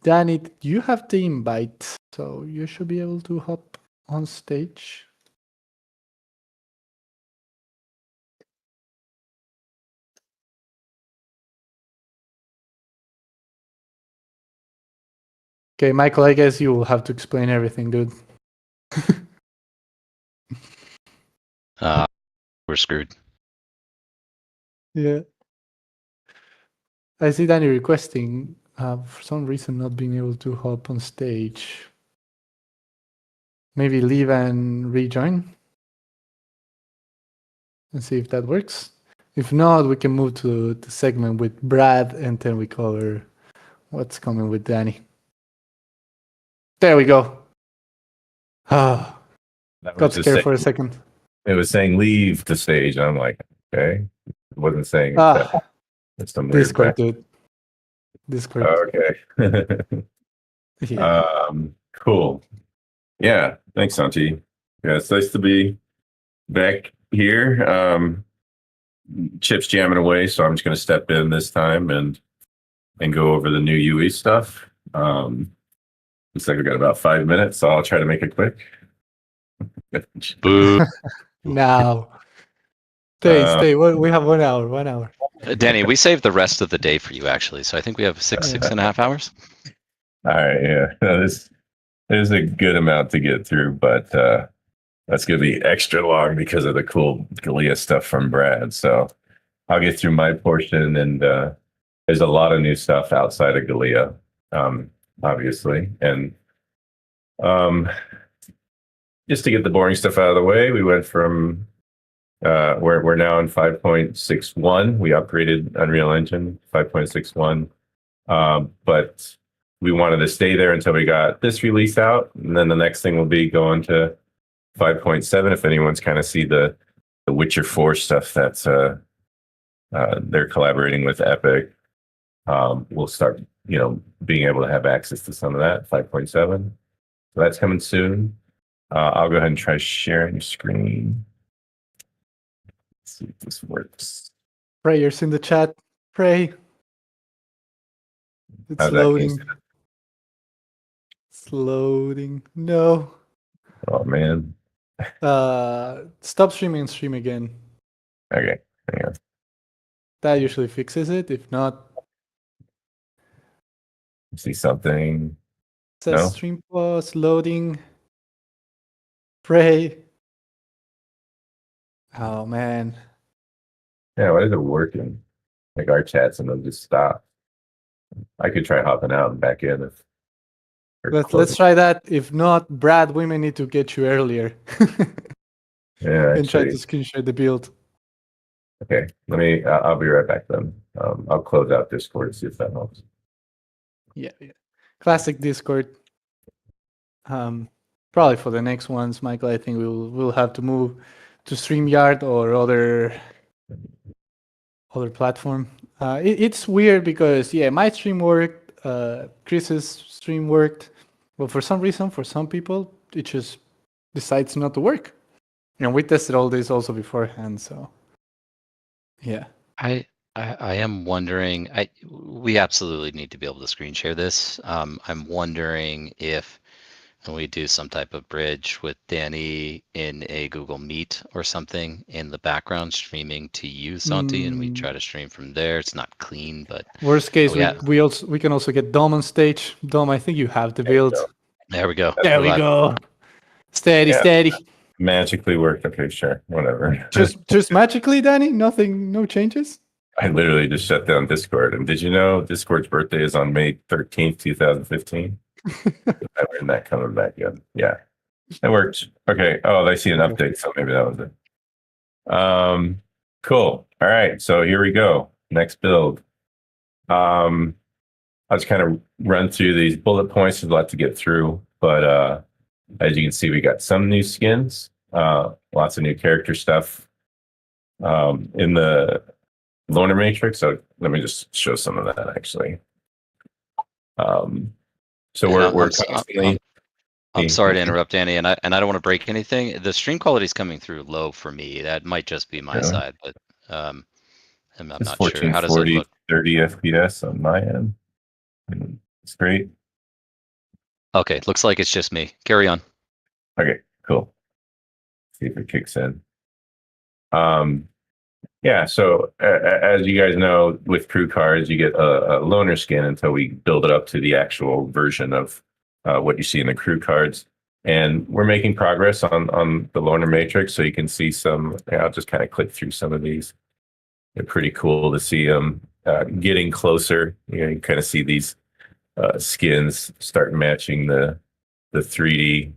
Danny, you have the invite, so you should be able to hop on stage. Okay, Michael, I guess you will have to explain everything, dude. We're screwed. Yeah. I see Danny requesting, for some reason, not being able to hop on stage. Maybe leave and rejoin and see if that works. If not, we can move to the segment with Brad and then we cover what's coming with Danny. There we go. Ah, That got was just scared saying, for a second. it was saying leave the stage. I'm like, okay. It wasn't saying accept. Ah, It's some weird Discord, back- dude. Discord. Okay. Yeah. Cool. Yeah. Thanks, Santi. Yeah, it's nice to be back here. Chip's jamming away, so I'm just gonna step in this time and go over the new UE stuff. Looks like we got about 5 minutes, so I'll try to make it quick. Boo. Now. Stay. We have 1 hour. 1 hour. Danny, we saved the rest of the day for you, actually. So I think we have six and a half hours. All right, yeah. No, there's a good amount to get through, but that's going to be extra long because of the cool Galea stuff from Brad. So I'll get through my portion, and there's a lot of new stuff outside of Galea, obviously. And just to get the boring stuff out of the way, we went from we're now in 5.61. We upgraded Unreal Engine 5.61, but we wanted to stay there until we got this release out, and then the next thing will be going to 5.7. If anyone's kind of see the Witcher 4 stuff that's they're collaborating with Epic, we'll start being able to have access to some of that 5.7. So that's coming soon. I'll go ahead and try sharing your screen. Let's see if this works. Prayers in the chat. Pray. It's How's that loading. case? It's loading. No. Oh man. Stop streaming and stream again. Okay. Hang on. That usually fixes it. If not, See something. it says No? stream pause, loading. Pray. Oh man. Yeah, why is it working? Like our chats and they'll just stop. I could try hopping out and back in if Let's try that. If not, Brad, we may need to get you earlier Yeah, and try actually. to screen share the build. Okay, I'll be right back then. I'll close out Discord and see if that helps. Yeah. Classic Discord. Probably for the next ones, Michael, I think we'll have to move to StreamYard or other platform. It's weird because my stream worked, Chris's stream worked, but for some reason, for some people, it just decides not to work. We tested all this also beforehand, so yeah. I am wondering. We absolutely need to be able to screen share this. I'm wondering if we do some type of bridge with Danny in a Google Meet or something in the background, streaming to you, Santi, and we try to stream from there. It's not clean, but Worst case, yeah. we can also get Dom on stage. Dom, I think you have the build. There we go. There we go. Steady. Magically worked. Okay, sure, whatever. Just magically, Danny? Nothing, no changes? I literally just shut down Discord. And did you know Discord's birthday is on May 13th, 2015? I learned that coming back in. Yeah, it worked. Okay. Oh, I see an update, so maybe that was it. Cool. All right. So here we go. Next build. I'll just kind of run through these bullet points. There's a lot to get through, but as you can see, we got some new skins, lots of new character stuff in the Loner Matrix. So let me just show some of that actually. So we're constantly. I'm sorry to interrupt, Danny, and I don't want to break anything. The stream quality is coming through low for me. That might just be my side, but I'm It's not sure. How does it 1440, look? 30 FPS on my end. It's great. Okay, looks like it's just me. Carry on. Okay, cool. See if it kicks in. Yeah, so as you guys know, with crew cards, you get a loaner skin until we build it up to the actual version of what you see in the crew cards. And we're making progress on the loaner matrix, so you can see some. I'll just kind of click through some of these. They're pretty cool to see them getting closer. You kind of see these skins start matching the 3D.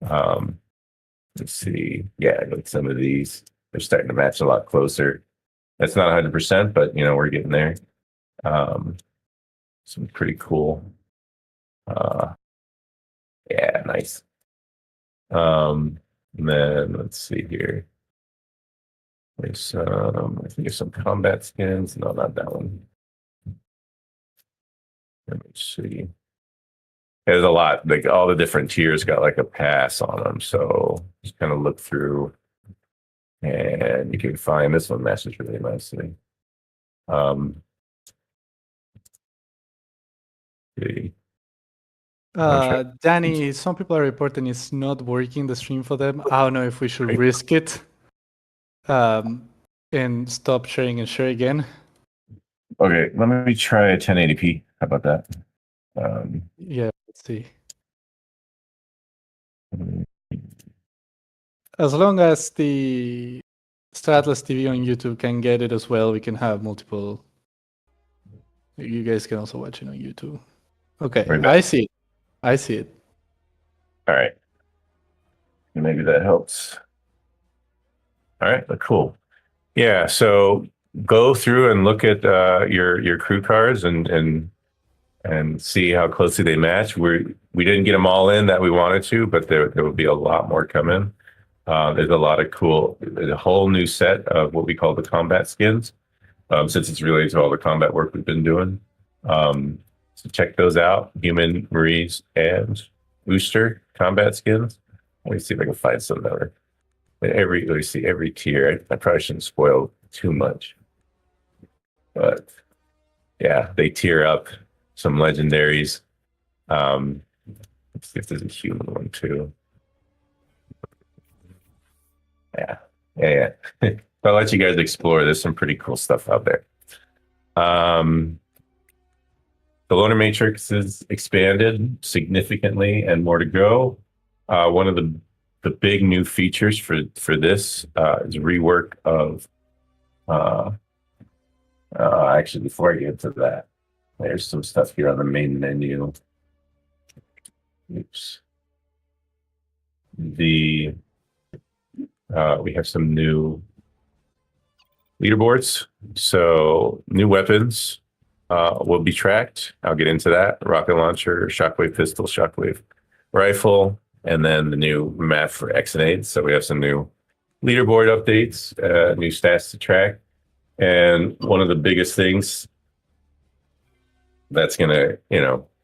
Let's see. Yeah, like some of these, they're starting to match a lot closer. That's not 100%, but we're getting there. Some pretty cool. Yeah, nice. And then let's see here. There's I think there's some combat skins. No, not that one. Let me see. There's a lot. Like all the different tiers got like a pass on them. So just kind of look through, and you can find this one matches really nicely. See. Danny, some people are reporting it's not working, the stream for them. I don't know if we should risk it and stop sharing and share again. Okay, let me try 1080p. How about that? Yeah, let's see. As long as the Stratless TV on YouTube can get it as well, we can have multiple. You guys can also watch it on YouTube. Okay, I see it. I see it. All right. Maybe that helps. All right, cool. Yeah, so go through and look at your crew cards and see how closely they match. We didn't get them all in that we wanted to, but there will be a lot more coming. There's a lot of cool. There's a whole new set of what we call the combat skins, since it's related to all the combat work we've been doing. So check those out. Human, Marines, and Booster combat skins. Let me see if I can find some that are every tier. I probably shouldn't spoil too much, but yeah, they tier up. Some legendaries. Let's see if there's a human one too. Yeah. I'll let you guys explore. There's some pretty cool stuff out there. The loaner matrix is expanded significantly and more to go. One of the big new features for this is rework of actually, before I get to that, there's some stuff here on the main menu. Oops. We have some new leaderboards. So new weapons will be tracked. I'll get into that. Rocket launcher, shockwave pistol, shockwave rifle, and then the new map for Xnades. So we have some new leaderboard updates, new stats to track. And one of the biggest things that's going to,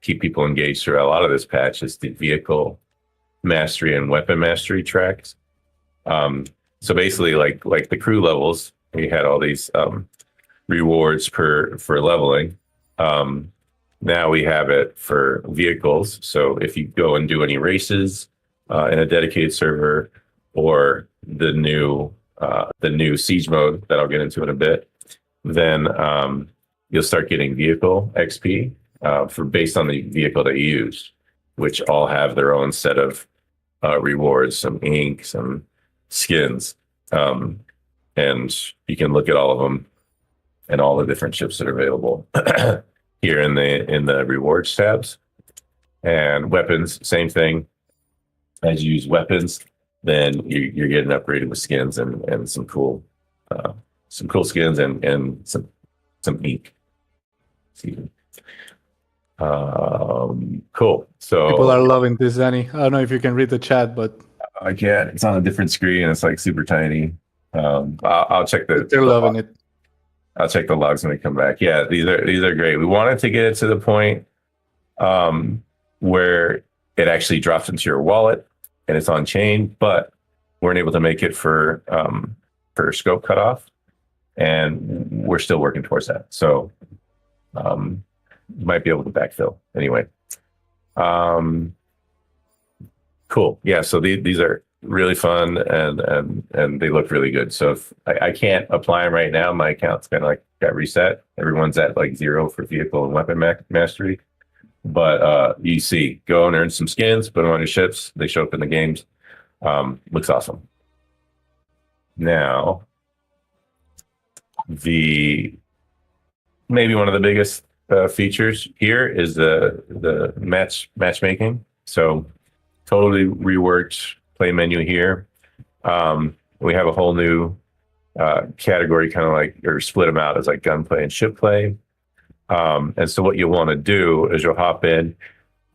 keep people engaged through a lot of this patch is the vehicle mastery and weapon mastery tracks. So basically, like the crew levels, we had all these rewards for leveling. Now we have it for vehicles. So if you go and do any races in a dedicated server, or the new siege mode that I'll get into in a bit, then you'll start getting vehicle XP for based on the vehicle that you use, which all have their own set of rewards, some ink, some skins, and you can look at all of them and all the different ships that are available here in the rewards tabs. And weapons, same thing. As you use weapons, then you're getting upgraded with skins and some cool skins and some ink. Cool. So people are loving this, Danny. I don't know if you can read the chat, but I can't. It's on a different screen. It's like super tiny. I'll check they're loving it. I'll check the logs when we come back. Yeah, these are great. We wanted to get it to the point where it actually drops into your wallet and it's on chain, but weren't able to make it for scope cutoff. and we're still working towards that. So you might be able to backfill anyway. Cool. Yeah. So these are really fun and they look really good. So if I can't apply them right now, my account's kind of like got reset. Everyone's at like 0 for vehicle and weapon mastery. But you see, go and earn some skins, put them on your ships. They show up in the games. Looks awesome. Now, maybe one of the biggest features here is the matchmaking. So totally reworked play menu here. We have a whole new category, kind of like, or split them out as like gunplay and ship play. And so what you'll want to do is you'll hop in,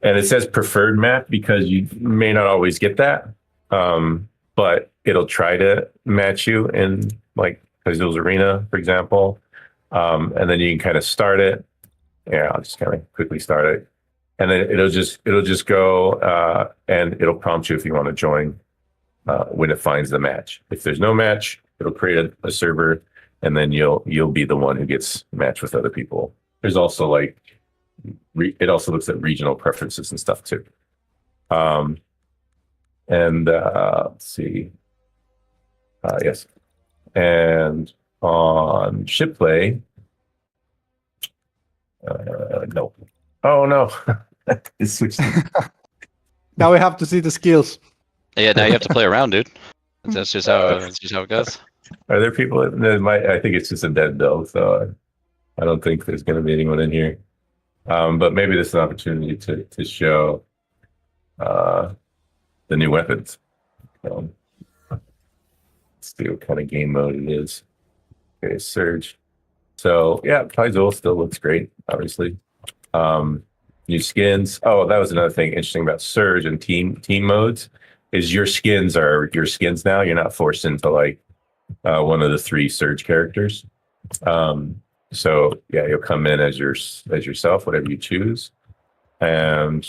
and it says preferred map because you may not always get that, but it'll try to match you in like Azul's Arena, for example. And then you can kind of start it. Yeah, I'll just kind of quickly start it. And then it'll just go and it'll prompt you if you want to join when it finds the match. If there's no match, it'll create a server, and then you'll be the one who gets matched with other people. There's also like it also looks at regional preferences and stuff too. Let's see. Yes. And on ship play, no. Oh no. It's switched. Now we have to see the skills. Yeah, now you have to play around, dude. That's just how it goes. Are there people that I think it's just a dead build, so I don't think there's going to be anyone in here. But maybe this is an opportunity to show the new weapons. Let's see what kind of game mode it is. Okay, Surge. So yeah, Paizo still looks great, obviously. New skins. Oh, that was another thing interesting about Surge and team modes is your skins are your skins now. You're not forced into like one of the 3 Surge characters. So yeah, you'll come in as yourself, whatever you choose. And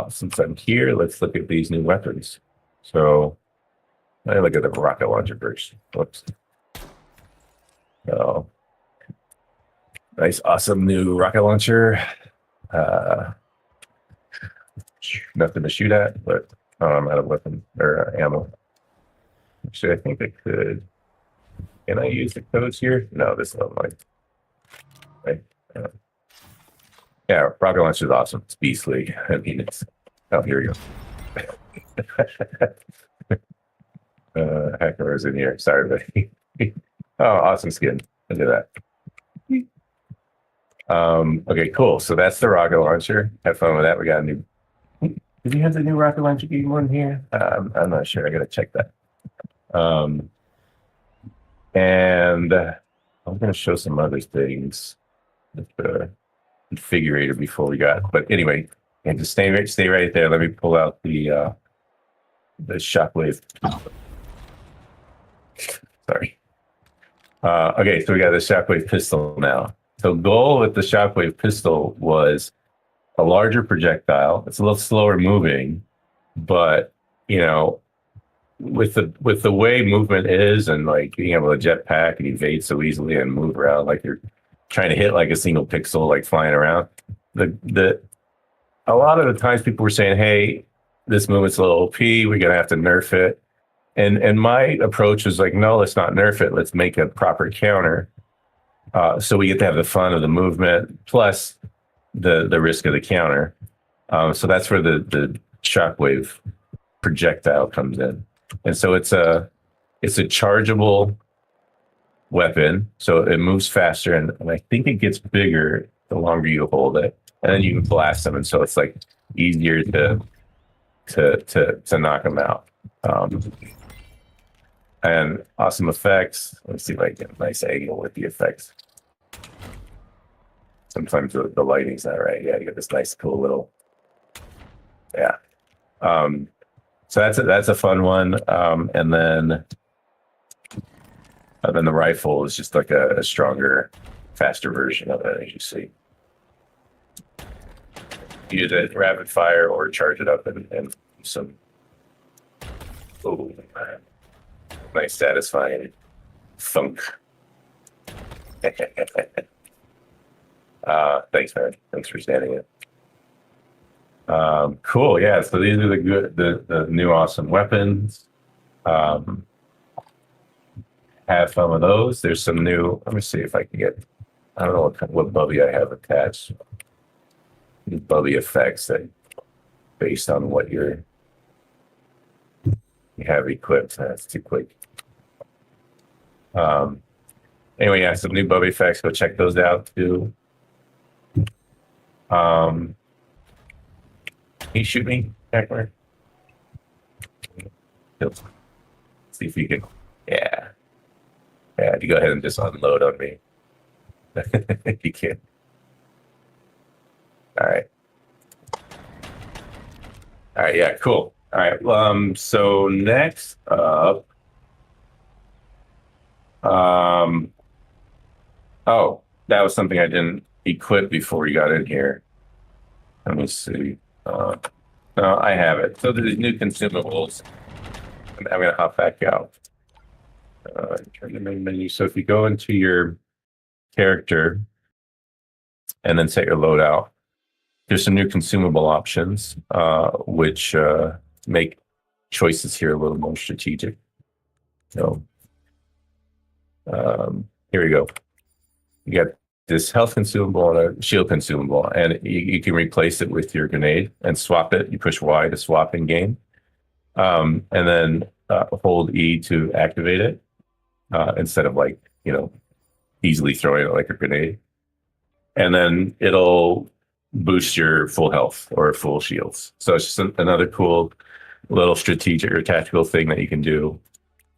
since I'm here, let's look at these new weapons. So let me look at the rocket launcher first. Whoops. Oh, nice, awesome new rocket launcher. Nothing to shoot at, but I'm out of weapon or ammo. Actually, I think I could. Can I use the codes here? No, this is not like. Right. Yeah, rocket launcher is awesome. It's beastly. I mean, it's. Oh, here we go. Hacker is in here. Sorry, buddy. Oh, awesome skin. Look at that. Okay, cool. So that's the rocket launcher. Have fun with that. We got a new. Did you have the new rocket launcher game one here? I'm not sure. I gotta check that. And I'm gonna show some other things with the configurator before we got. But anyway, and just stay right there. Let me pull out the shockwave. Sorry. Okay, so we got the shockwave pistol now. So goal with the shockwave pistol was a larger projectile. It's a little slower moving, but you know, with the way movement is, and like being able to jetpack and evade so easily and move around like you're trying to hit like a single pixel, like flying around. A lot of the times people were saying, "Hey, this movement's a little OP. We're gonna have to nerf it." And my approach was like, no, let's not nerf it. Let's make a proper counter. So we get to have the fun of the movement plus the risk of the counter. So that's where the shockwave projectile comes in. And so it's a chargeable weapon. So it moves faster, and I think it gets bigger the longer you hold it. And then you can blast them. And so it's like easier to knock them out. And awesome effects. Let's see if I get a nice angle with the effects. Sometimes the lighting's not right. Yeah, you get this nice, cool little. Yeah. So that's a fun one. And then the rifle is just like a stronger, faster version of it, as you see. Use it rapid fire or charge it up and some. Oh, nice, satisfying thunk Thanks, man. Thanks for standing it. Cool. Yeah. So these are the new awesome weapons. Have fun with those. There's some new. Let me see if I can get. I don't know what bubby I have attached. These bubby effects that based on what you have equipped. That's too quick. Anyway, yeah, some new bubby effects. Go check those out too. Can you shoot me, Jackler? See if you can. Yeah. Yeah, you go ahead and just unload on me. You can. All right. All right, yeah, cool. All right. So next up. Oh, that was something I didn't equip before we got in here. Let me see. No, I have it. So there's new consumables. I'm gonna hop back out. Turn the main menu. So if you go into your character and then set your loadout, there's some new consumable options, which make choices here a little more strategic. So here we go. You got this health consumable and a shield consumable, and you can replace it with your grenade and swap it. You push Y to swap in game, and then hold E to activate it instead of easily throwing it like a grenade. And then it'll boost your full health or full shields. So it's just another cool little strategic or tactical thing that you can do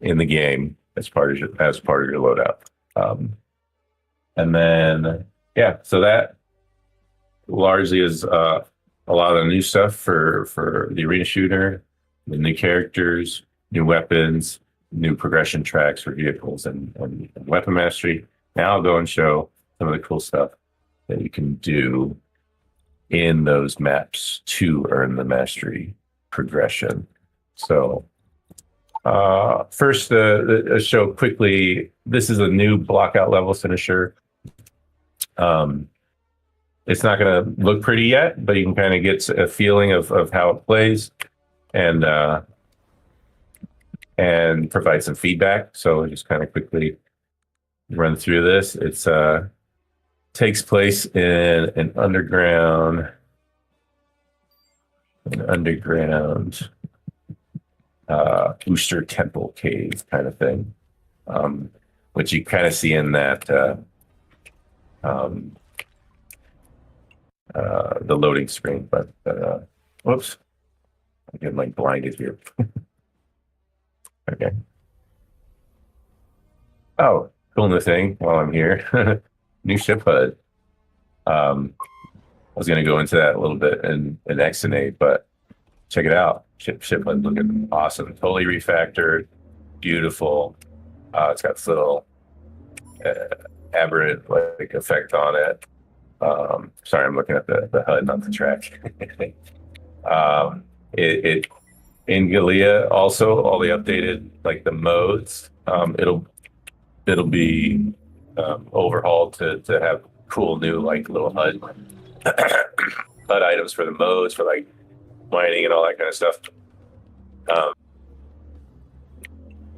in the game as part of your loadout. And then, yeah, so that largely is a lot of new stuff for the arena shooter, the new characters, new weapons, new progression tracks for vehicles and weapon mastery. Now I'll go and show some of the cool stuff that you can do in those maps to earn the mastery progression. So first, show quickly, this is a new blockout level finisher. It's not going to look pretty yet, but you can kind of get a feeling of how it plays and provide some feedback. So just kind of quickly run through this. It's takes place in an underground booster temple cave kind of thing, which you kind of see in that the loading screen. But whoops, I'm getting blinded here. Okay. Oh, cool new thing while I'm here. New ship HUD. I was going to go into that a little bit in Exonate, but check it out. Ship HUD looking awesome. Totally refactored. Beautiful. It's got this little aberrant effect on it. Sorry, I'm looking at the HUD, not the track. It in Galea also all the updated the modes. It'll be overhauled to have cool new little HUD items for the modes for mining and all that kind of stuff.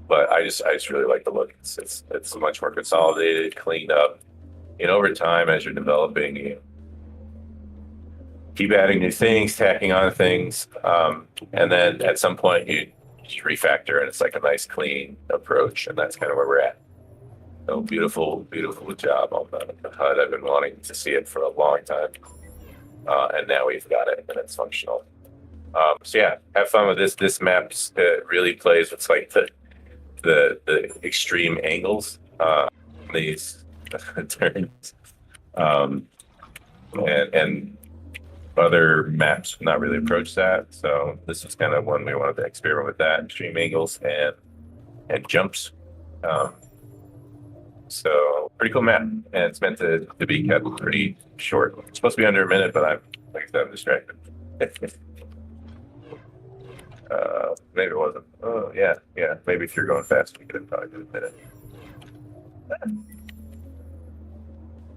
But I just really like the look. It's much more consolidated, cleaned up. And over time, as you're developing, you keep adding new things, tacking on things, and then at some point you refactor, and it's a nice, clean approach, and that's kind of where we're at. So beautiful job on the HUD. I've been wanting to see it for a long time, and now we've got it, and it's functional. So yeah, have fun with this. This map really plays with the extreme angles, these turns, and other maps not really approach that. So this is kind of one we wanted to experiment with that, extreme angles and jumps. So pretty cool map, and it's meant to be kept pretty short. It's supposed to be under a minute, but I'm distracted. Maybe it wasn't. Oh yeah. Maybe if you're going fast, we could have probably did a minute.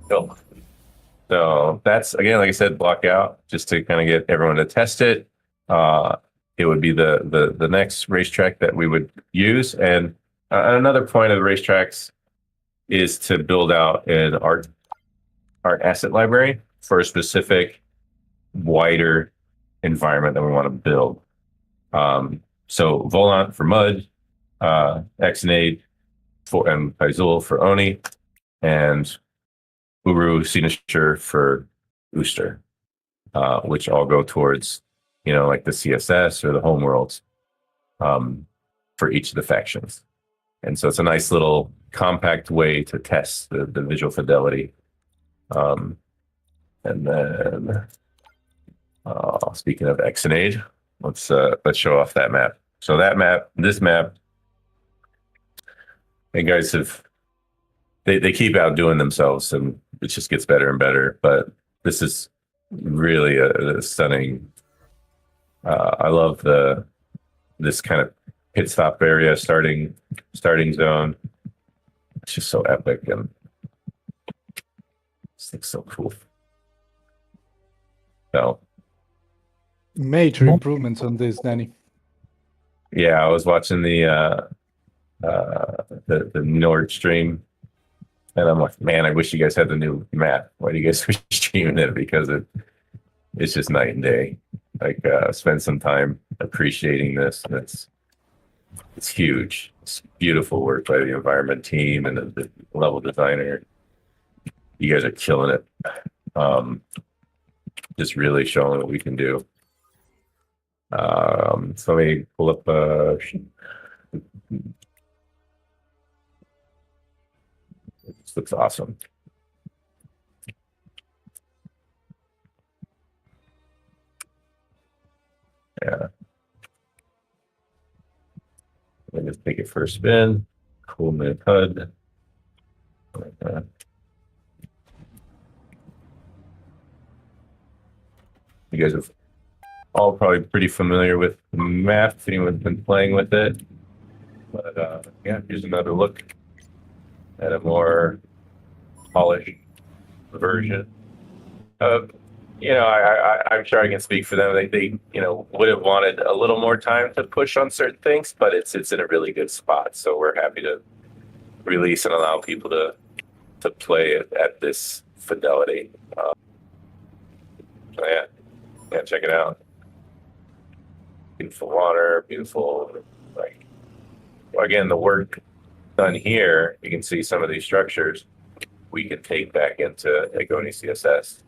Cool. So that's, again, like I said, block out just to kind of get everyone to test it. It would be the next racetrack that we would use. And another point of the racetracks is to build out an art asset library for a specific wider environment that we want to build. So Volant for Mud, Exonade and Paizul for Oni, and Uru Signature for Booster, which all go towards, like the CSS or the homeworlds for each of the factions. And so it's a nice little compact way to test the visual fidelity. And then speaking of Exonade, let's show off that map. So this map, you guys they keep outdoing themselves, and it just gets better and better. But this is really a stunning. I love this kind of pit stop area, starting zone. It's just so epic, and this looks so cool. So Major improvements on this, Danny. yeah, I was watching the Nord stream, and I'm like, man, I wish you guys had the new map. Why do you guys wish streaming it? Because it's just night and day. Like, spend some time appreciating this. It's huge. It's beautiful work by the environment team and the level designer. You guys are killing it. Just really showing what we can do. So let me pull up this looks awesome. Yeah. Let me just take it for a spin. Cool mid HUD. Like that. You guys have all probably pretty familiar with the map if anyone's been playing with it. But yeah, here's another look at a more polished version of, I'm sure I can speak for them. They would have wanted a little more time to push on certain things, but it's in a really good spot. So we're happy to release and allow people to play it at this fidelity. So yeah, check it out. Beautiful water, beautiful, again, the work done here, you can see some of these structures we can take back into Egoni CSS,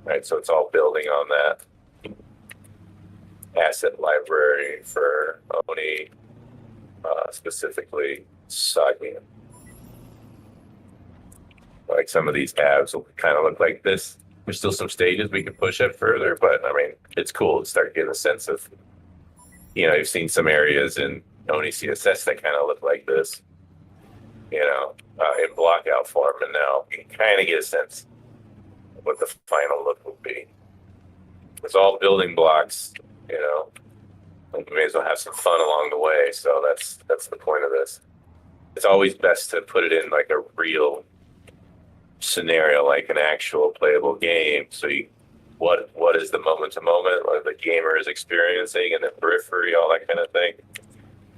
right? So it's all building on that asset library for Oni, specifically Sagian. Like some of these tabs will kind of look like this. There's still some stages we can push it further, but I mean, it's cool to start getting a sense of, you've seen some areas in Oni CSS that kind of look like this, in blockout form, and now you can kind of get a sense of what the final look will be. It's all building blocks, we may as well have some fun along the way. So that's the point of this. It's always best to put it in like a real scenario, like an actual playable game. So what is the moment to moment, like the gamer is experiencing, and the periphery, all that kind of thing,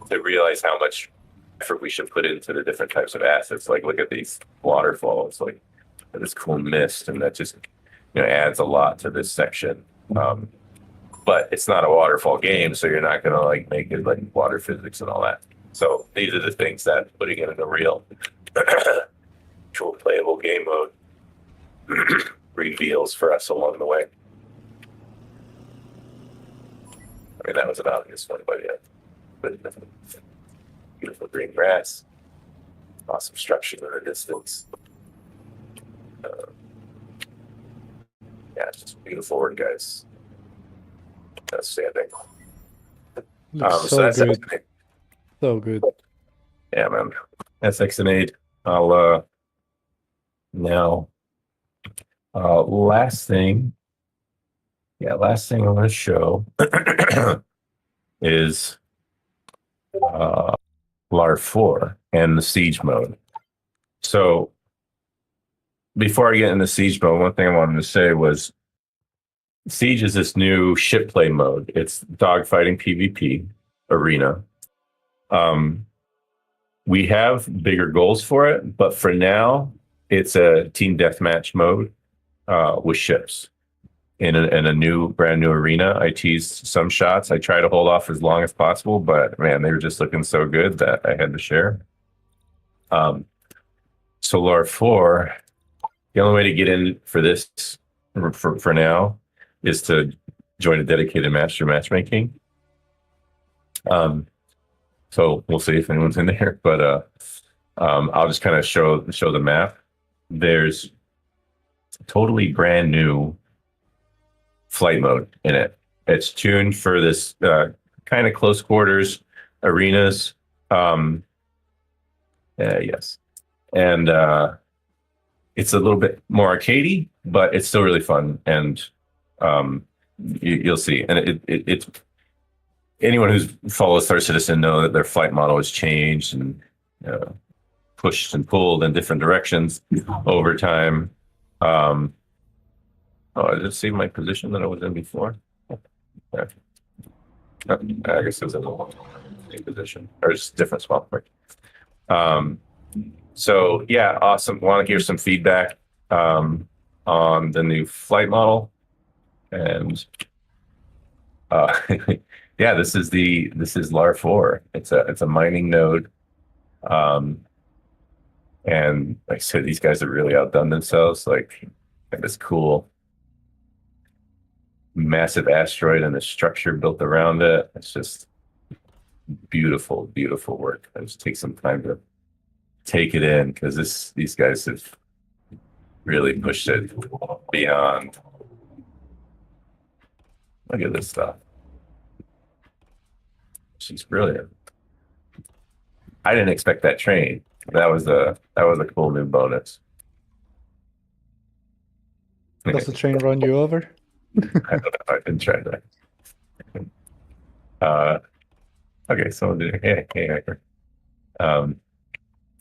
to realize how much effort we should put into the different types of assets. Like, look at these waterfalls, like this cool mist, and that just adds a lot to this section. But it's not a waterfall game, so you're not gonna like make it like water physics and all that. So these are the things that putting it in a real actual playable game mode reveals for us along the way. I mean, that was an obvious one, but yeah. Beautiful green grass, awesome structure in the distance. Yeah, it's just beautiful work, guys. Outstanding. Looks So that's good. Exonade. So good. Yeah, man. That's Exonade. I'll now last thing I want to show is LAR 4 and the siege mode. So before I get into Siege mode, one thing I wanted to say was Siege is this new ship play mode. It's dogfighting PvP arena. We have bigger goals for it, but for now, it's a team deathmatch mode with ships in a brand new arena. I teased some shots. I try to hold off as long as possible, but man, they were just looking so good that I had to share. Solar 4, the only way to get in for this for now is to join a dedicated match through matchmaking. So we'll see if anyone's in there, but I'll just kind of show the map. There's totally brand new flight mode in it. It's tuned for this kind of close quarters arenas. Yes, and it's a little bit more arcadey, but it's still really fun, and you'll see. And it's anyone who's followed Star Citizen know that their flight model has changed and pushed and pulled in different directions over time. Oh, I just see my position that I was in before. Okay. Oh, I guess it was in the same position, or just different spot. So yeah, awesome. Want to hear some feedback on the new flight model, and yeah, this is LAR 4. It's a mining node, and like I said, these guys have really outdone themselves. Like this cool massive asteroid and the structure built around it. It's just beautiful, beautiful work. I just take some time to take it in because these guys have really pushed it beyond. Look at this stuff. She's brilliant. I didn't expect that train. That was a cool new bonus. Does the train run you over? I don't know. I didn't try that. Okay, so hey, Hacker.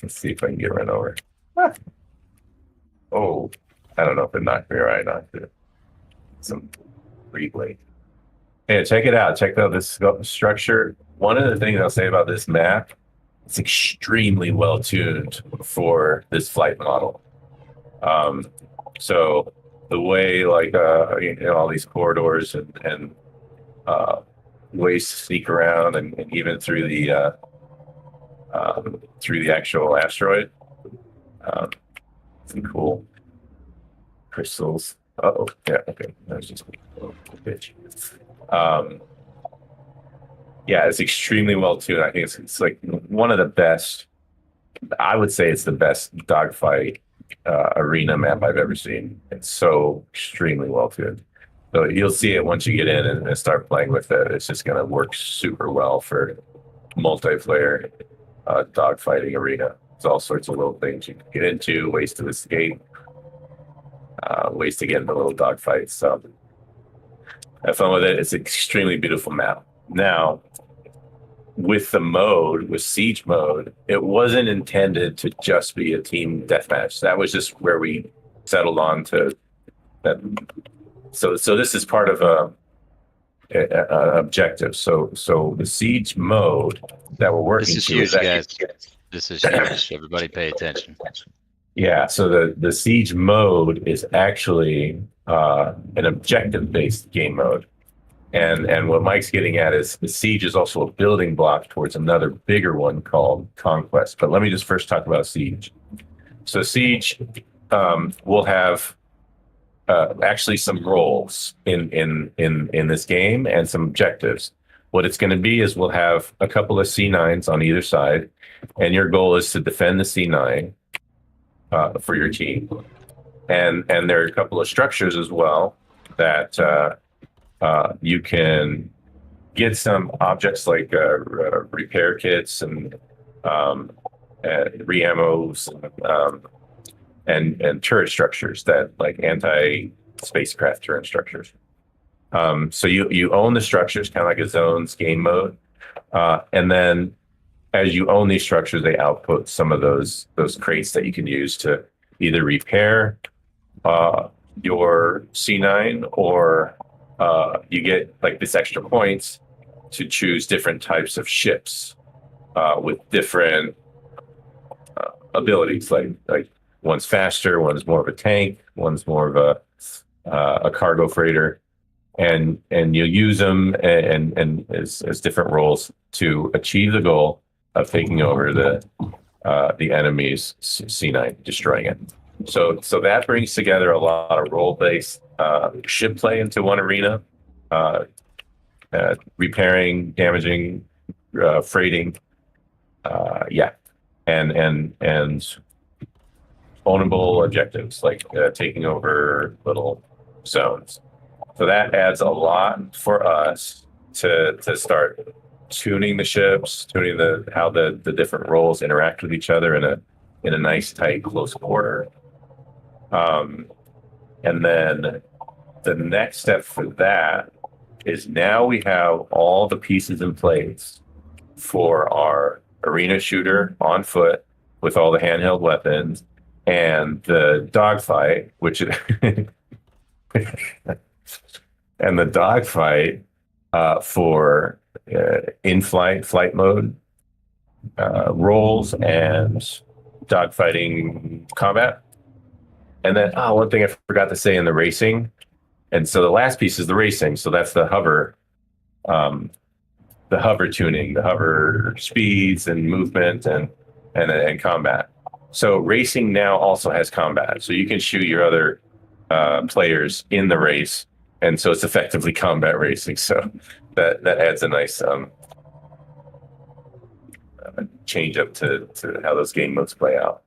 Let's see if I can get run over. Ah. Oh, I don't know if it knocked me or I knocked it. Some replay. Hey, check it out. Check out this structure. One of the things I'll say about this map, it's extremely well tuned for this flight model. So the way like all these corridors and ways to sneak around and even through the actual asteroid, some cool crystals. Oh yeah, okay, that was just a bitch. Yeah, it's extremely well tuned. I think it's like one of the best. I would say it's the best dogfight arena map I've ever seen. It's so extremely well tuned. So you'll see it once you get in and start playing with it. It's just going to work super well for multiplayer dogfighting arena. There's all sorts of little things you can get into, ways to escape, ways to get into little dogfights. So have fun with it. It's an extremely beautiful map. Now, with the mode, with Siege mode, it wasn't intended to just be a team deathmatch. That was just where we settled on to that. So this is part of a objective. So the Siege mode that we're working. This is huge, guys. This is huge. Everybody, pay attention. Yeah. So the Siege mode is actually an objective-based game mode. And what Mike's getting at is the Siege is also a building block towards another bigger one called Conquest. But let me just first talk about Siege. So Siege will have actually some roles in this game and some objectives. What it's going to be is we'll have a couple of C9s on either side, and your goal is to defend the C9 for your team. And there are a couple of structures as well that you can get some objects like repair kits and re-ammos and turret structures that like anti-spacecraft turret structures. So you own the structures, kind of like a zones game mode. And then as you own these structures, they output some of those crates that you can use to either repair your C9, or you get like this extra points to choose different types of ships with different abilities. Like one's faster, one's more of a tank, one's more of a cargo freighter, and you'll use them and as different roles to achieve the goal of taking over the enemy's C9, destroying it. So that brings together a lot of role-based ship play into one arena, repairing, damaging, freighting, and ownable objectives like taking over little zones. So that adds a lot for us to start tuning the ships, tuning how the different roles interact with each other in a nice, tight, close quarter. And then the next step for that is now we have all the pieces in place for our arena shooter on foot with all the handheld weapons and the dogfight, and the dogfight for in-flight, flight mode roles and dogfighting combat. And then one thing I forgot to say in the racing. And so the last piece is the racing. So that's the hover tuning, the hover speeds and movement and combat. So racing now also has combat. So you can shoot your other players in the race. And so it's effectively combat racing. So that adds a nice change up to how those game modes play out.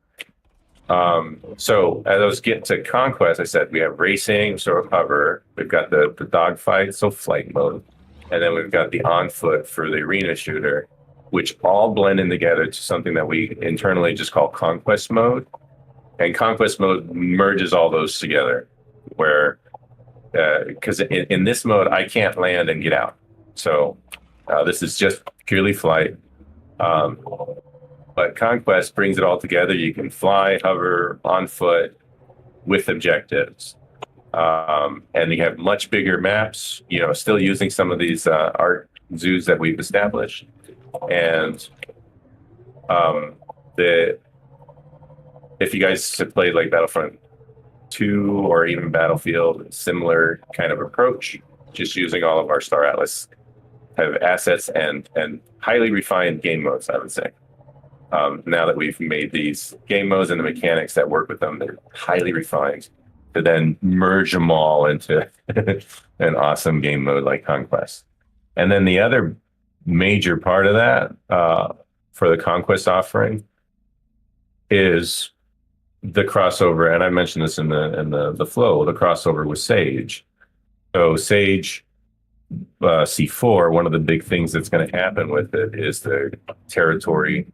So as I was getting to Conquest, I said we have racing, so hover, we've got the dogfight, so flight mode, and then we've got the on foot for the arena shooter, which all blend in together to something that we internally just call Conquest mode. And Conquest mode merges all those together, where because in this mode I can't land and get out. So this is just purely flight. But Conquest brings it all together. You can fly, hover, on foot with objectives. And you have much bigger maps, still using some of these art zoos that we've established. And if you guys have played like Battlefront 2 or even Battlefield, similar kind of approach, just using all of our Star Atlas kind of assets and highly refined game modes, I would say. Now that we've made these game modes and the mechanics that work with them, they're highly refined to then merge them all into an awesome game mode like Conquest. And then the other major part of that for the Conquest offering is the crossover. And I mentioned this in the flow, the crossover with Sage. So Sage C4, one of the big things that's going to happen with it is the territory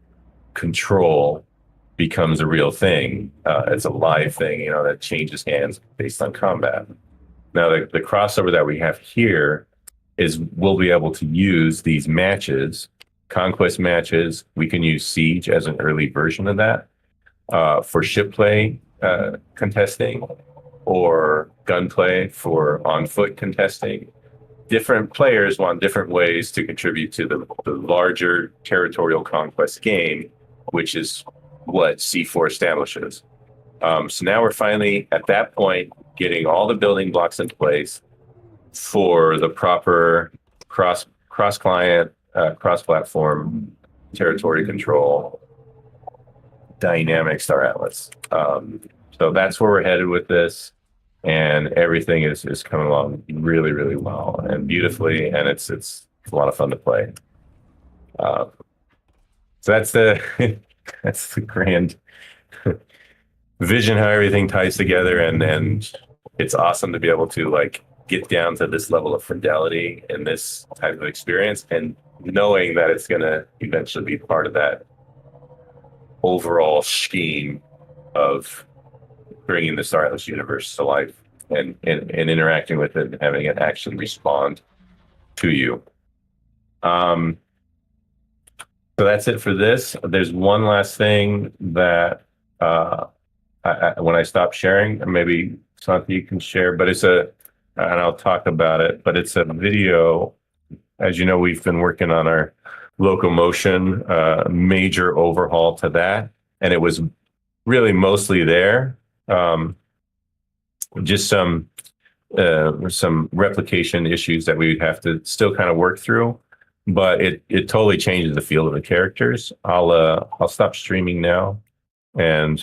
control becomes a real thing. It's a live thing, that changes hands based on combat. Now, the crossover that we have here is we'll be able to use these matches, conquest matches. We can use Siege as an early version of that for ship play contesting or gunplay for on-foot contesting. Different players want different ways to contribute to the larger territorial conquest game, which is what C4 establishes. So now we're finally at that point getting all the building blocks in place for the proper cross-client, cross-platform territory control dynamic Star Atlas. So that's where we're headed with this, and everything is coming along really, really well and beautifully, and it's a lot of fun to play. So that's the that's the grand vision, how everything ties together, and it's awesome to be able to get down to this level of fidelity in this type of experience, and knowing that it's going to eventually be part of that overall scheme of bringing the Star Atlas universe to life and interacting with it and having it actually respond to you. So that's it for this. There's one last thing that when I stop sharing, maybe Santi you can share, but and I'll talk about it, but it's a video. As you know, we've been working on our locomotion, major overhaul to that. And it was really mostly there. Just some replication issues that we would have to still kind of work through, but it totally changes the feel of the characters. I'll stop streaming now, and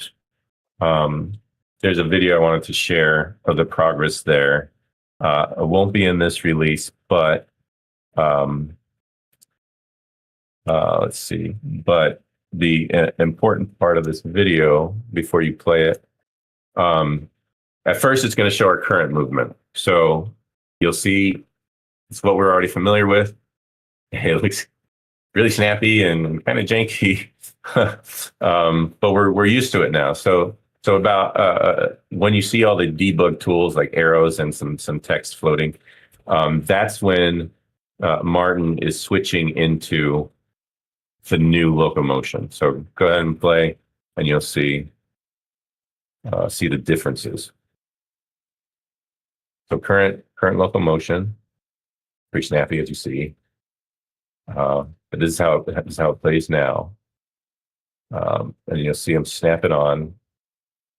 there's a video I wanted to share of the progress there. It won't be in this release, but let's see. But the important part of this video before you play it, at first it's going to show our current movement. So you'll see it's what we're already familiar with. It looks really snappy and kind of janky, but we're used to it now. So about when you see all the debug tools like arrows and some text floating, that's when Martin is switching into the new locomotion. So go ahead and play, and you'll see the differences. So current locomotion, pretty snappy as you see. But this is how it plays now. And you'll see him snap it on,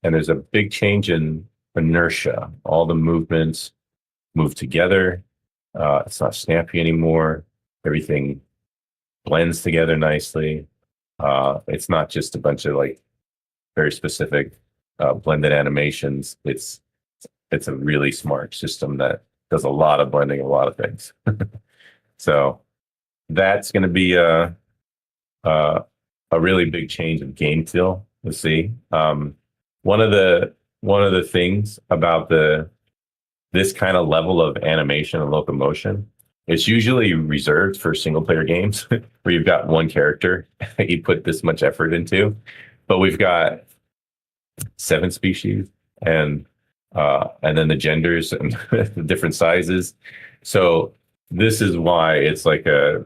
and there's a big change in inertia. All the movements move together. It's not snappy anymore. Everything blends together nicely. It's not just a bunch of like very specific blended animations. It's a really smart system that does a lot of blending, a lot of things. So that's going to be a really big change of game feel. Let's see. One of the things about this kind of level of animation and locomotion, it's usually reserved for single player games where you've got one character that you put this much effort into, but we've got 7 species and then the genders and the different sizes. So this is why it's like a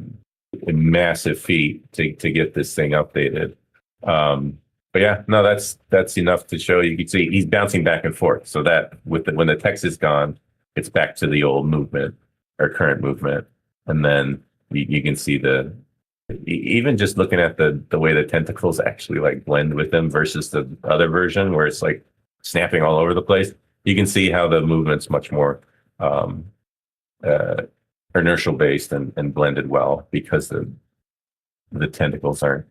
massive feat to get this thing updated. But yeah, no, that's enough to show. You can see he's bouncing back and forth. So that when the text is gone, it's back to the old movement or current movement, and then you can see even just looking at the way the tentacles actually like blend with them versus the other version where it's like snapping all over the place. You can see how the movement's much more inertial based and blended well because the tentacles aren't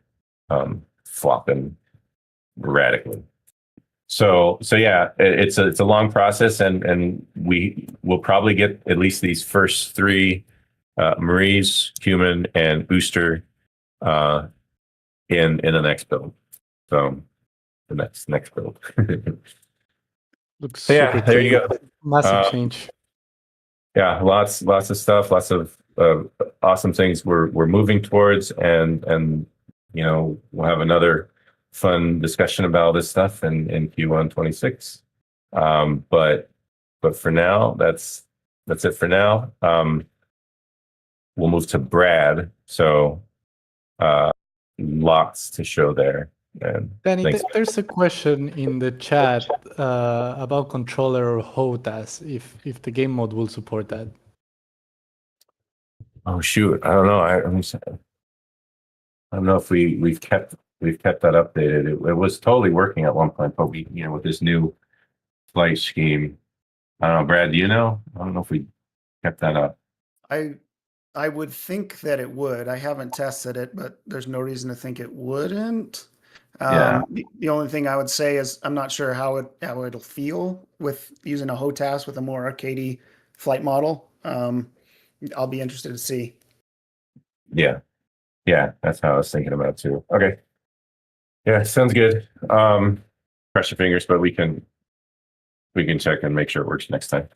flopping radically. So yeah, it's a long process, and we will probably get at least these first 3 Maries, Human, and Booster in the next build. So the next build. Looks So yeah, super there you go. Massive change. Yeah, lots of stuff, lots of awesome things we're moving towards, and you know, we'll have another fun discussion about this stuff in Q1 26. But for now, that's it for now. We'll move to Brad. So lots to show there. And Danny, thanks. there's a question in the chat about controller or HOTAS, if the game mode will support that. Oh shoot, I don't know. I don't know if we've kept that updated. It was totally working at one point, but we, you know, with this new flight scheme, I don't know. Brad, do you know? I don't know if we kept that up. I would think that it would. I haven't tested it, but there's no reason to think it wouldn't. Yeah. The only thing I would say is I'm not sure how it'll feel with using a HOTAS with a more arcadey flight model. I'll be interested to see. Yeah, that's how I was thinking about it too. Okay. Yeah, sounds good. Cross your fingers, but we can check and make sure it works next time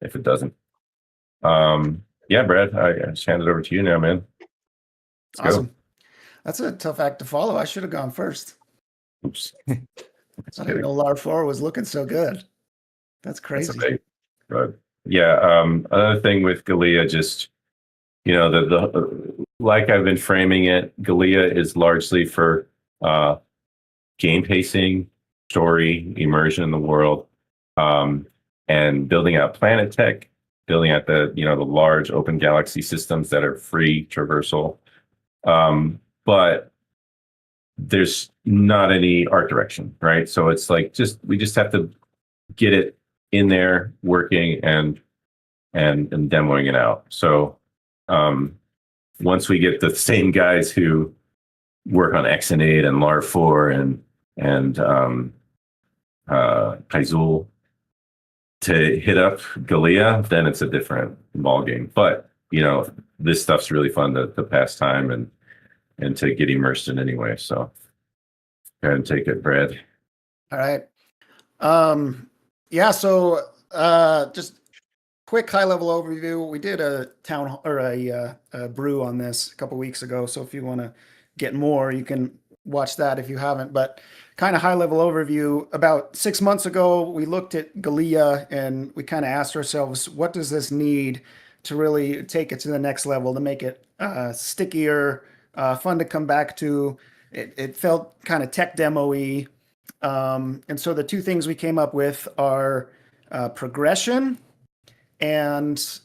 if it doesn't. Yeah, Brad, I just hand it over to you now, man. Let's Awesome. go. That's a tough act to follow. I should have gone first. Oops. I didn't know LAR4 was looking so good. That's crazy. Okay. Right. Yeah. Another thing with Galea, just, you know, the like I've been framing it, Galea is largely for game pacing, story, immersion in the world, and building out planet tech, building out the large open galaxy systems that are free traversal. But there's not any art direction, right? So it's like we just have to get it in there working and demoing it out. So once we get the same guys who work on Exonate and LAR4 and Kaizul to hit up Galea, then it's a different ballgame. But this stuff's really fun to pass time and to get immersed in anyway. So go ahead and take it, Brad. All right. Yeah. So just quick high level overview. We did a town hall or a brew on this a couple weeks ago. So if you want to get more, you can watch that if you haven't. But kind of high level overview. About 6 months ago, we looked at Galea and we kind of asked ourselves, what does this need to really take it to the next level, to make it stickier, fun to come back to. It felt kind of tech demo-y. And so the two things we came up with are progression and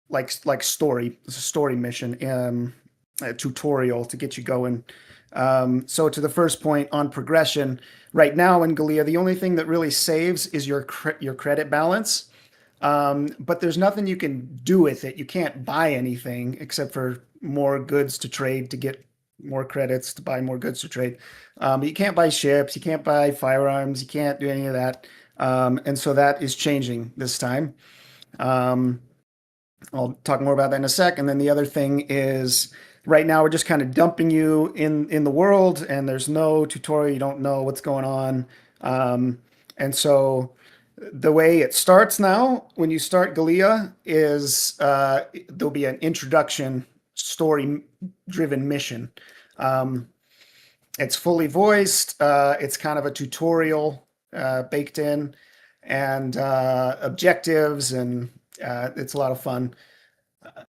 like story mission, a tutorial to get you going. So to the first point on progression, right now in Galea, the only thing that really saves is your credit balance. But there's nothing you can do with it. You can't buy anything except for more goods to trade to get more credits to buy more goods to trade. But you can't buy ships, you can't buy firearms, you can't do any of that. And so that is changing this time. I'll talk more about that in a sec. And then the other thing is right now we're just kind of dumping you in the world and there's no tutorial. You don't know what's going on. And so the way it starts now, when you start Galea, is there'll be an introduction story-driven mission. It's fully voiced. It's kind of a tutorial baked in, and objectives, and it's a lot of fun.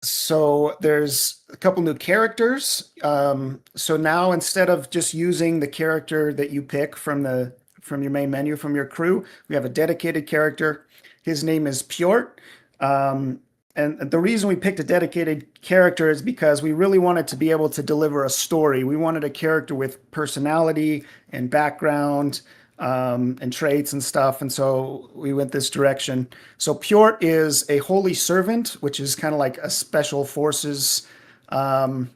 So there's a couple new characters. So now instead of just using the character that you pick from your main menu, from your crew, we have a dedicated character. His name is Pjort. And the reason we picked a dedicated character is because we really wanted to be able to deliver a story. We wanted a character with personality and background and traits and stuff. And so we went this direction. So Pjort is a holy servant, which is kind of like a special forces, kind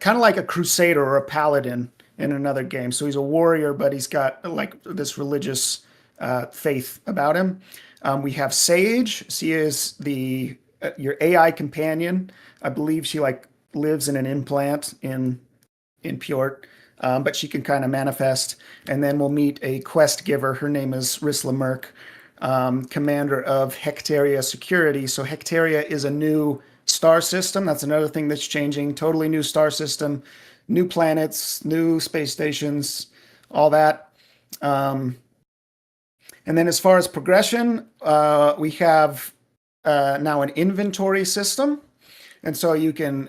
of like a crusader or a paladin in another game. So he's a warrior, but he's got like this religious faith about him. We have Sage. She is your AI companion. I believe she lives in an implant in Pjort, but she can kind of manifest. And then we'll meet a quest giver. Her name is Risla Merk, commander of Hectaria Security. So Hectaria is a new star system. That's another thing that's changing. Totally new star system, new planets, new space stations, all that. And then as far as progression, we have now an inventory system. And so you can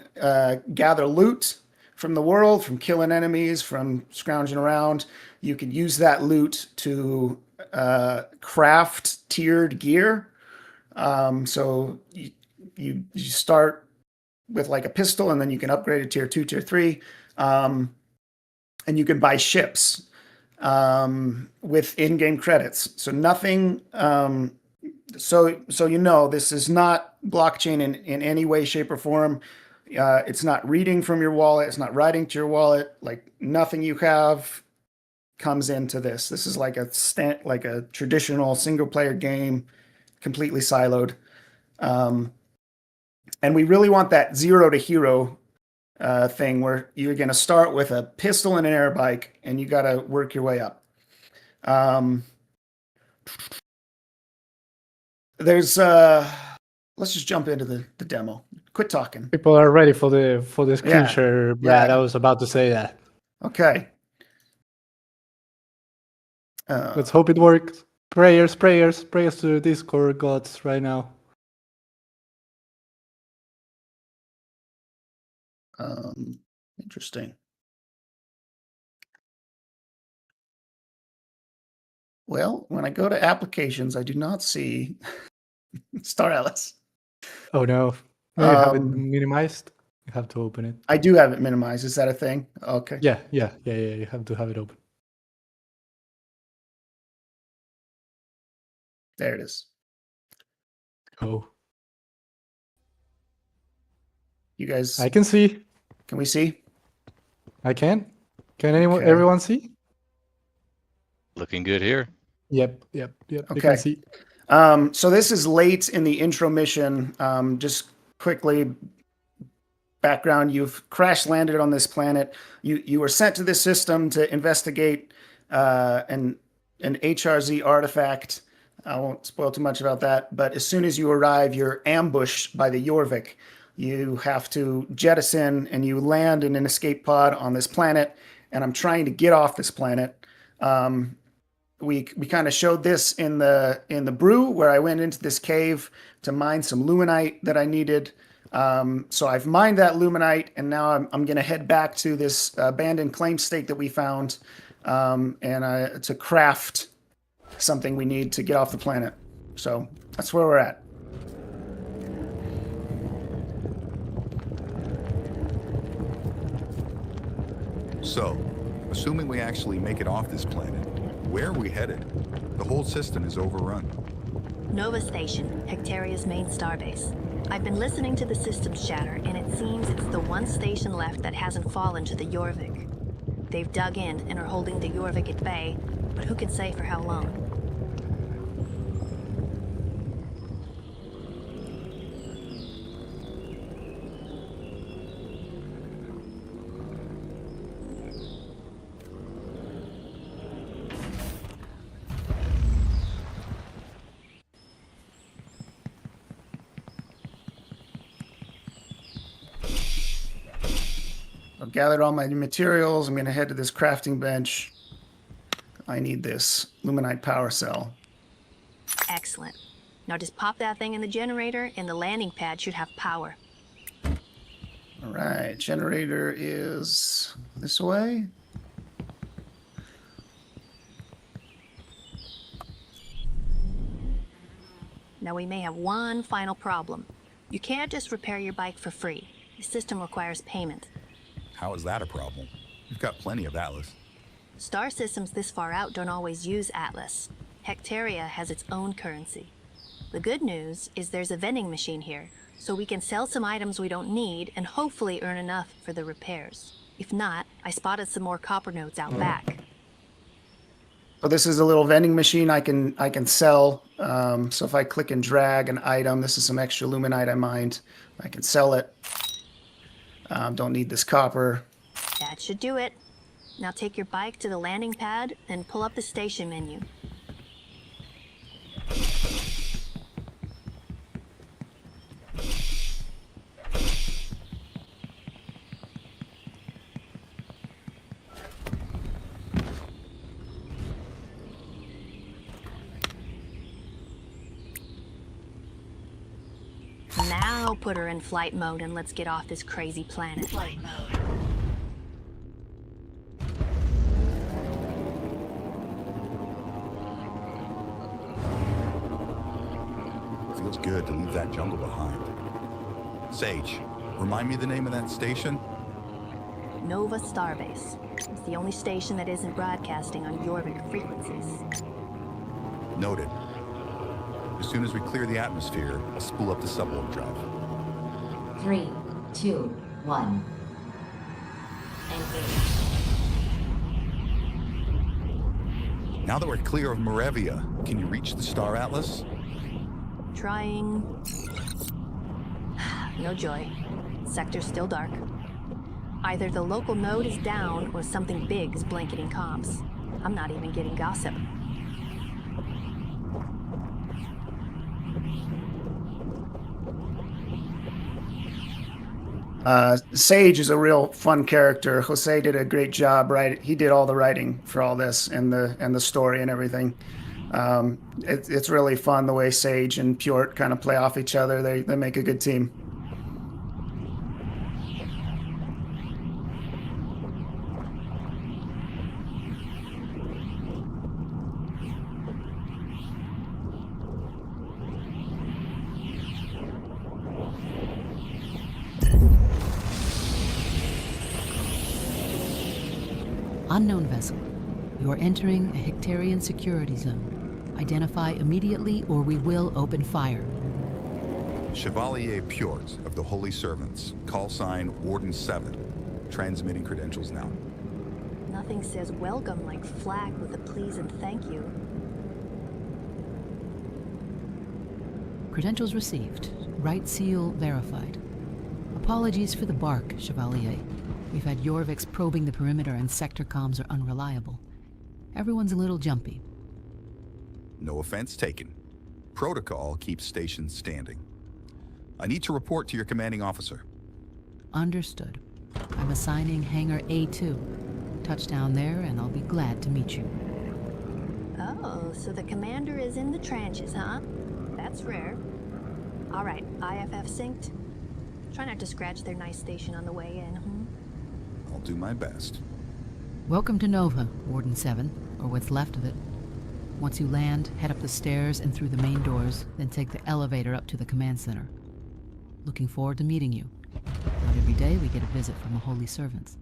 gather loot from the world, from killing enemies, from scrounging around. You can use that loot to craft tiered gear. So you start with like a pistol and then you can upgrade it tier 2, tier 3. And you can buy ships with in-game credits. So nothing. So this is not blockchain in any way, shape, or form. It's not reading from your wallet. It's not writing to your wallet. Like nothing you have comes into this. This is like a traditional single-player game, completely siloed. And we really want that zero to hero thing where you're going to start with a pistol and an air bike and you got to work your way up. Let's just jump into the demo. Quit talking. People are ready for the screen share, Brad. Yeah. I was about to say that. Okay. Let's hope it works. Prayers to the Discord gods right now. Interesting. Well, when I go to applications, I do not see Star Atlas. Oh no. No, you have it Um, minimized. You have to open it. I do have it minimized. Is that a thing? Okay. Yeah. You have to have it open. There it is. Oh, You guys, I can see. can we see? I can. Can anyone? Okay. Everyone see? Looking good here. Yep. You Okay. can see. So this is late in the intro mission. Just quickly, background: you've crash landed on this planet. You were sent to this system to investigate an HRZ artifact. I won't spoil too much about that. But as soon as you arrive, you're ambushed by the Jorvik. You have to jettison, and you land in an escape pod on this planet. And I'm trying to get off this planet. We kind of showed this in the brew, where I went into this cave to mine some luminite that I needed. So I've mined that luminite, and now I'm going to head back to this abandoned claim stake that we found, and to craft something we need to get off the planet. So that's where we're at. So, assuming we actually make it off this planet, where are we headed? The whole system is overrun. Nova Station, Hectaria's main starbase. I've been listening to the systems chatter, and it seems it's the one station left that hasn't fallen to the Jorvik. They've dug in and are holding the Jorvik at bay, but who can say for how long? I've gathered all my materials. I'm going to head to this crafting bench. I need this luminite power cell. Excellent. Now just pop that thing in the generator, and the landing pad should have power. All right, generator is this way. Now we may have one final problem. You can't just repair your bike for free. The system requires payment. How is that a problem? We've got plenty of Atlas. Star systems this far out don't always use Atlas. Hectaria has its own currency. The good news is there's a vending machine here, so we can sell some items we don't need and hopefully earn enough for the repairs. If not, I spotted some more copper notes out back. So this is a little vending machine I can sell. So if I click and drag an item, this is some extra luminite I mined. I can sell it. Don't need this copper. That should do it. Now take your bike to the landing pad and pull up the station menu. Now put her in flight mode and let's get off this crazy planet. Flight mode. Feels good to leave that jungle behind. Sage, remind me the name of that station? Nova Starbase. It's the only station that isn't broadcasting on Jorvik frequencies. Noted. As soon as we clear the atmosphere, I'll spool up the subwarp drive. 3, 2, 1. Engage. Now that we're clear of Marevia, can you reach the Star Atlas? Trying. No joy. Sector's still dark. Either the local node is down or something big is blanketing comms. I'm not even getting gossip. Sage is a real fun character. Jose did a great job, right? He did all the writing for all this and the story and everything. It's really fun the way Sage and Pjort kind of play off each other. They make a good team. Unknown vessel. You are entering a Hectarian security zone. Identify immediately or we will open fire. Chevalier Pjort of the Holy Servants, call sign Warden 7. Transmitting credentials now. Nothing says welcome like flag with a please and thank you. Credentials received. Right seal verified. Apologies for the bark, Chevalier. We've had Jorviks probing the perimeter and sector comms are unreliable. Everyone's a little jumpy. No offense taken. Protocol keeps stations standing. I need to report to your commanding officer. Understood. I'm assigning Hangar A2. Touchdown there and I'll be glad to meet you. Oh, so the commander is in the trenches, huh? That's rare. All right, IFF synced. Try not to scratch their nice station on the way in, I'll do my best. Welcome to Nova, Warden 7, or what's left of it. Once you land, head up the stairs and through the main doors, then take the elevator up to the command center. Looking forward to meeting you. Not every day we get a visit from a holy servant.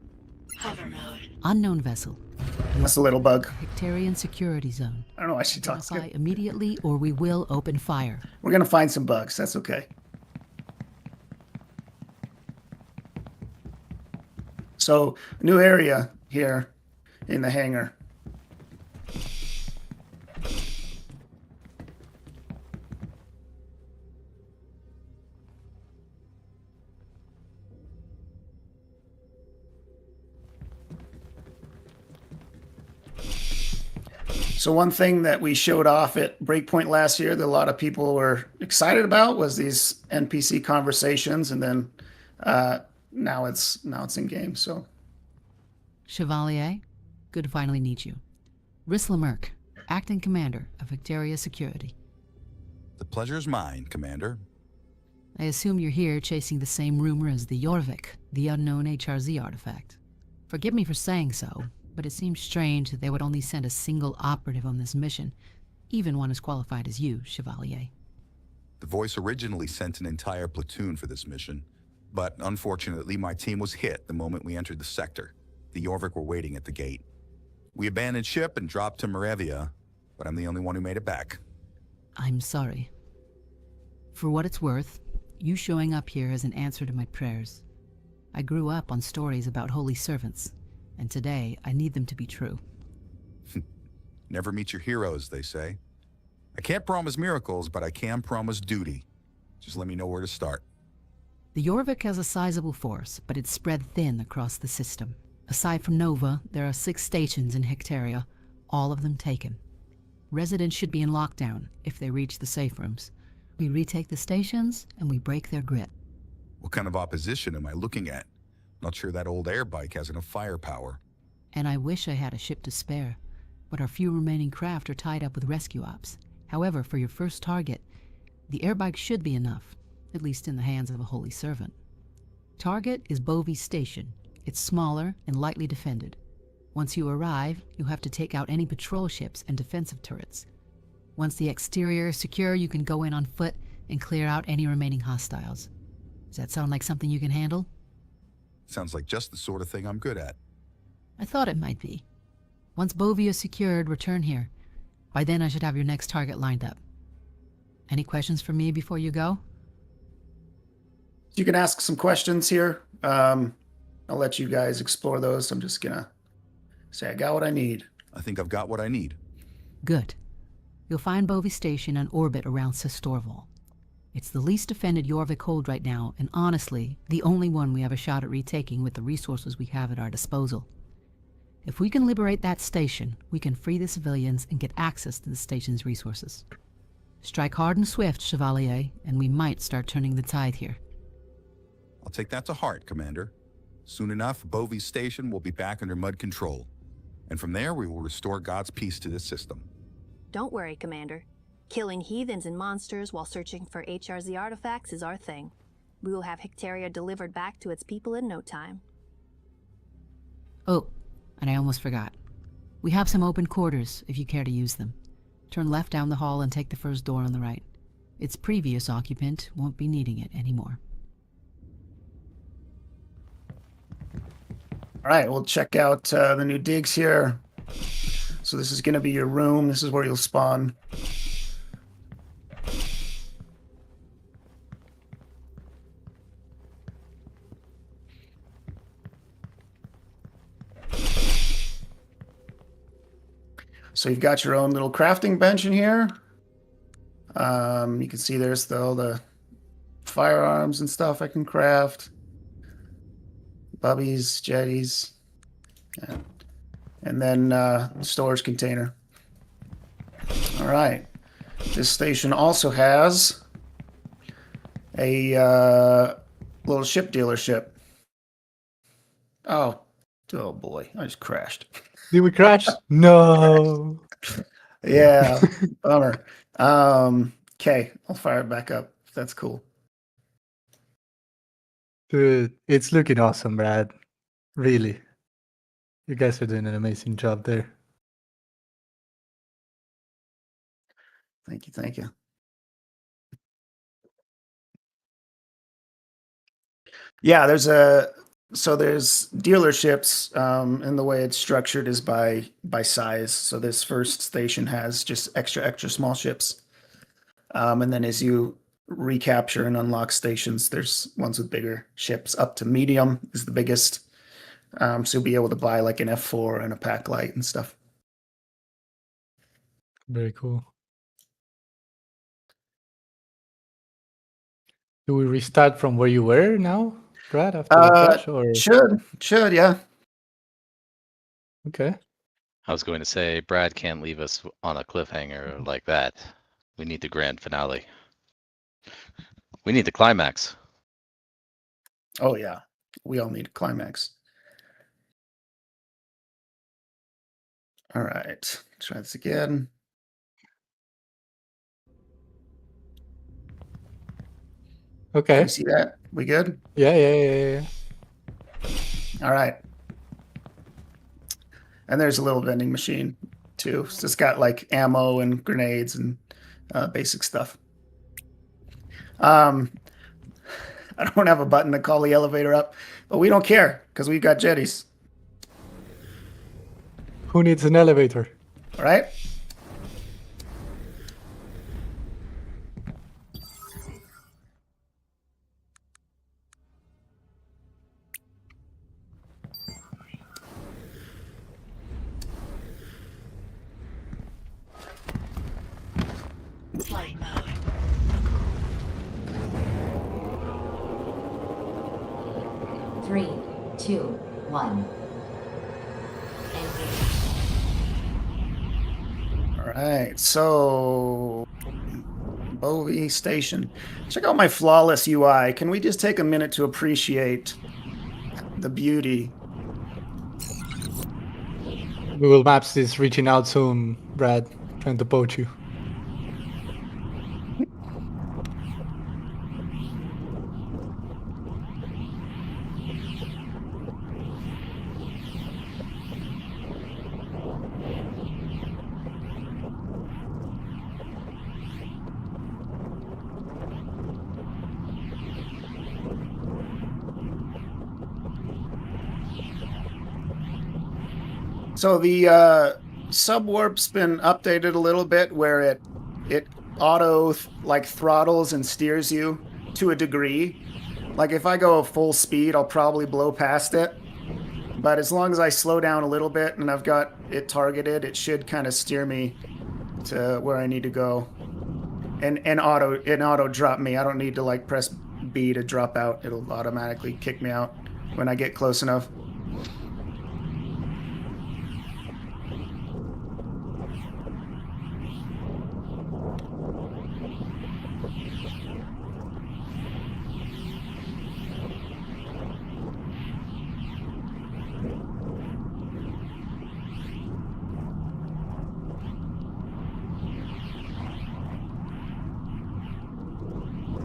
Hover mode. Unknown vessel. That's a little bug. Hectarian security zone. I don't know why she talks Identify good. immediately or we will open fire. We're gonna find some bugs. That's okay. So, new area here in the hangar. So one thing that we showed off at Breakpoint last year that a lot of people were excited about was these NPC conversations, and then now it's in game. So Chevalier, good to finally meet you. Risla Merck, acting commander of Victoria Security. The pleasure's mine, Commander. I assume you're here chasing the same rumor as the Jorvik, the unknown HRZ artifact. Forgive me for saying so, but it seems strange that they would only send a single operative on this mission, even one as qualified as you, Chevalier. The Voice originally sent an entire platoon for this mission, but unfortunately my team was hit the moment we entered the sector. The Jorvik were waiting at the gate. We abandoned ship and dropped to Moravia, but I'm the only one who made it back. I'm sorry. For what it's worth, you showing up here is an answer to my prayers. I grew up on stories about holy servants, and today I need them to be true. Never meet your heroes, they say. I can't promise miracles, but I can promise duty. Just let me know where to start. The Jorvik has a sizable force, but it's spread thin across the system. Aside from Nova, there are 6 stations in Hectaria, all of them taken. Residents should be in lockdown if they reach the safe rooms. We retake the stations, and we break their grip. What kind of opposition am I looking at? Not sure that old air bike has enough firepower. And I wish I had a ship to spare, but our few remaining craft are tied up with rescue ops. However, for your first target, the airbike should be enough, at least in the hands of a holy servant. Target is Bovey Station. It's smaller and lightly defended. Once you arrive, you have to take out any patrol ships and defensive turrets. Once the exterior is secure, you can go in on foot and clear out any remaining hostiles. Does that sound like something you can handle? Sounds like just the sort of thing I'm good at. I thought it might be. Once Bovey is secured, return here. By then I should have your next target lined up. Any questions for me before you go? you can ask some questions here. I'll let you guys explore those. I'm just gonna say I got what I need. I think I've got what I need. Good. You'll find Bovey Station in orbit around Sistorval. It's the least defended Jorvik hold right now, and honestly, the only one we have a shot at retaking with the resources we have at our disposal. If we can liberate that station, we can free the civilians and get access to the station's resources. Strike hard and swift, Chevalier, and we might start turning the tide here. I'll take that to heart, Commander. Soon enough, Bovey Station will be back under Mud control. And from there, we will restore God's peace to this system. Don't worry, Commander. Killing heathens and monsters while searching for HRZ artifacts is our thing. We will have Hectaria delivered back to its people in no time. Oh, and I almost forgot. We have some open quarters, if you care to use them. Turn left down the hall and take the first door on the right. Its previous occupant won't be needing it anymore. All right, we'll check out the new digs here. So this is going to be your room. This is where you'll spawn. So you've got your own little crafting bench in here. You can see there's all the firearms and stuff I can craft. Bubbies, jetties, and then storage container. All right. This station also has a little ship dealership. Oh boy, I just crashed. Did we crash? No. Yeah, bummer. Okay, I'll fire it back up. That's cool. Dude, it's looking awesome, Brad. Really. You guys are doing an amazing job there. Thank you, thank you. Yeah, there's dealerships, and the way it's structured is by size. So this first station has just extra small ships, and then as you recapture and unlock stations, there's ones with bigger ships. Up to medium is the biggest. So you'll be able to buy like an F4 and a pack light and stuff. Very cool. Do we restart from where you were now, Brad, after the crash? Or... Should, yeah. Okay. I was going to say, Brad can't leave us on a cliffhanger like that. We need the grand finale. We need the climax. Oh yeah, we all need a climax. All right, try this again. Okay. You see that? We good? Yeah. All right. And there's a little vending machine too. So it's got like ammo and grenades and basic stuff. I don't have a button to call the elevator up, but we don't care because we've got jetties. Who needs an elevator? All right. Flight mode. Three, two, one. All right. So, Bovie Station. Check out my flawless UI. Can we just take a minute to appreciate the beauty? Google Maps is reaching out soon, Brad, trying to poach you. So the subwarp's been updated a little bit, where it auto like throttles and steers you to a degree. Like if I go full speed, I'll probably blow past it. But as long as I slow down a little bit and I've got it targeted, it should kind of steer me to where I need to go. And auto drop me. I don't need to like press B to drop out. It'll automatically kick me out when I get close enough.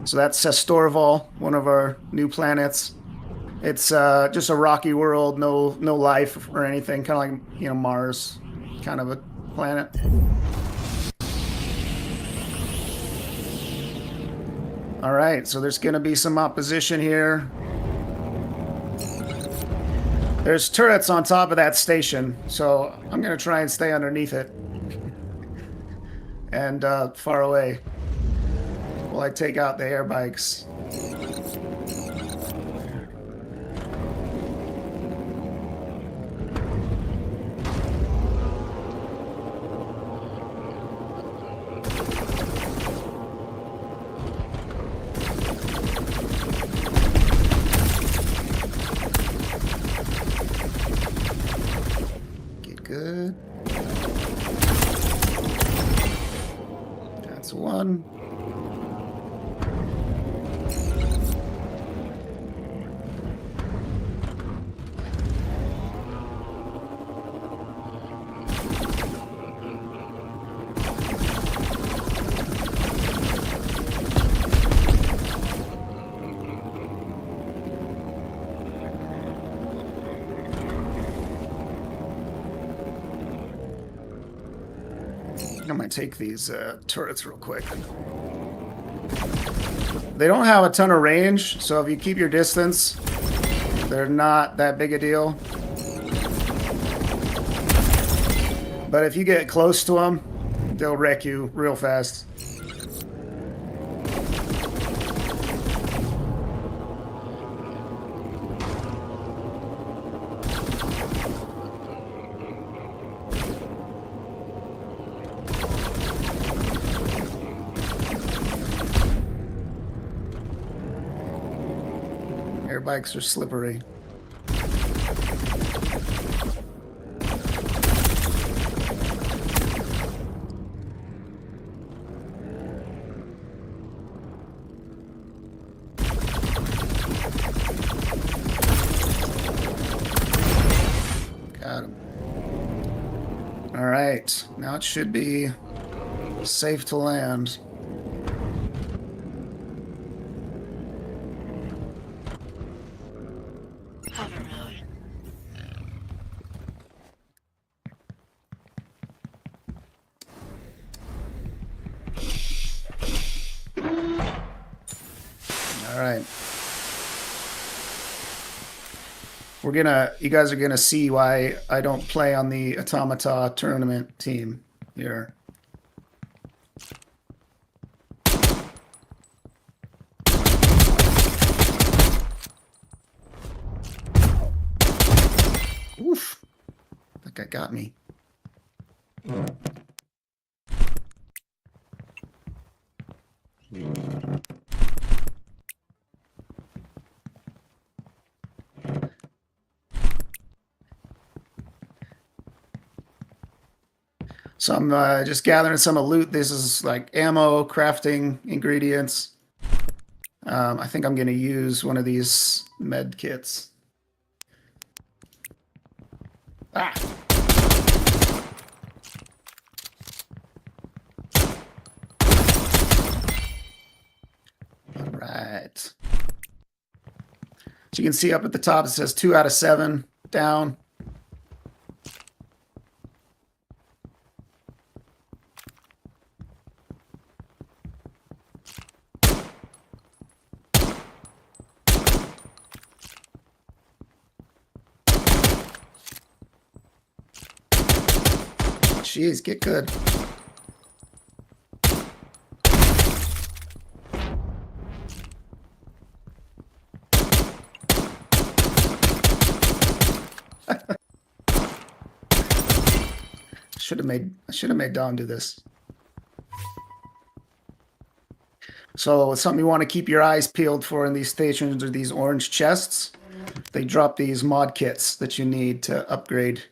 So that's Sestorval, one of our new planets. It's just a rocky world, no life or anything, kind of like Mars, kind of a planet. All right, so there's going to be some opposition here. There's turrets on top of that station, so I'm gonna try and stay underneath it. And far away. While I take out the air bikes. Get good. That's one. I'm gonna take these turrets real quick. They don't have a ton of range, so if you keep your distance, they're not that big a deal. But if you get close to them, they'll wreck you real fast. Air bikes are slippery. Got him. All right, now it should be safe to land. All right. You guys are gonna see why I don't play on the Automata tournament team here. Oof. That guy got me. So I'm just gathering some loot. This is like ammo, crafting ingredients. I think I'm going to use one of these med kits. Ah! All right. So you can see up at the top, it says 2 out of 7 down. Jeez, get good. I should have made Dom do this. So something you want to keep your eyes peeled for in these stations are these orange chests. They drop these mod kits that you need to upgrade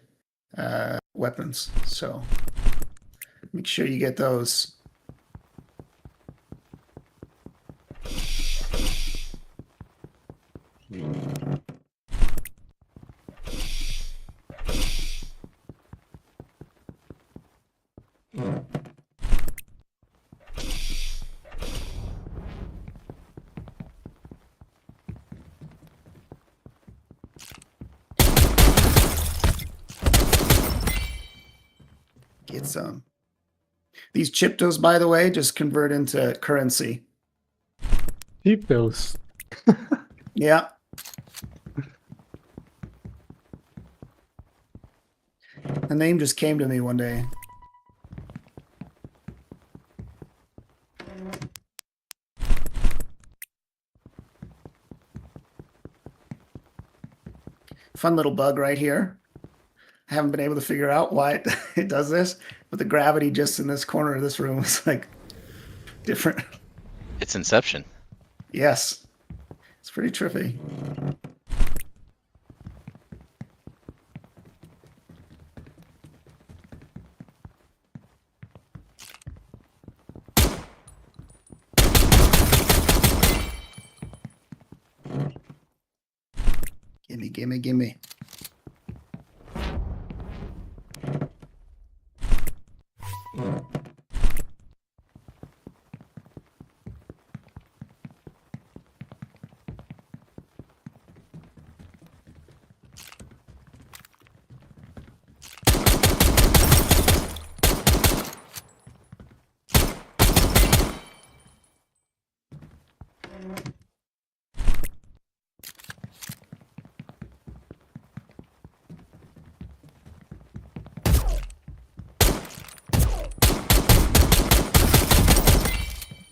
weapons. So make sure you get those. Get some. These chiptos, by the way, just convert into currency. Keep those. Yeah. The name just came to me one day. Fun little bug right here. I haven't been able to figure out why it does this, but the gravity just in this corner of this room is like different. It's Inception. Yes. It's pretty trippy. Gimme, gimme, gimme.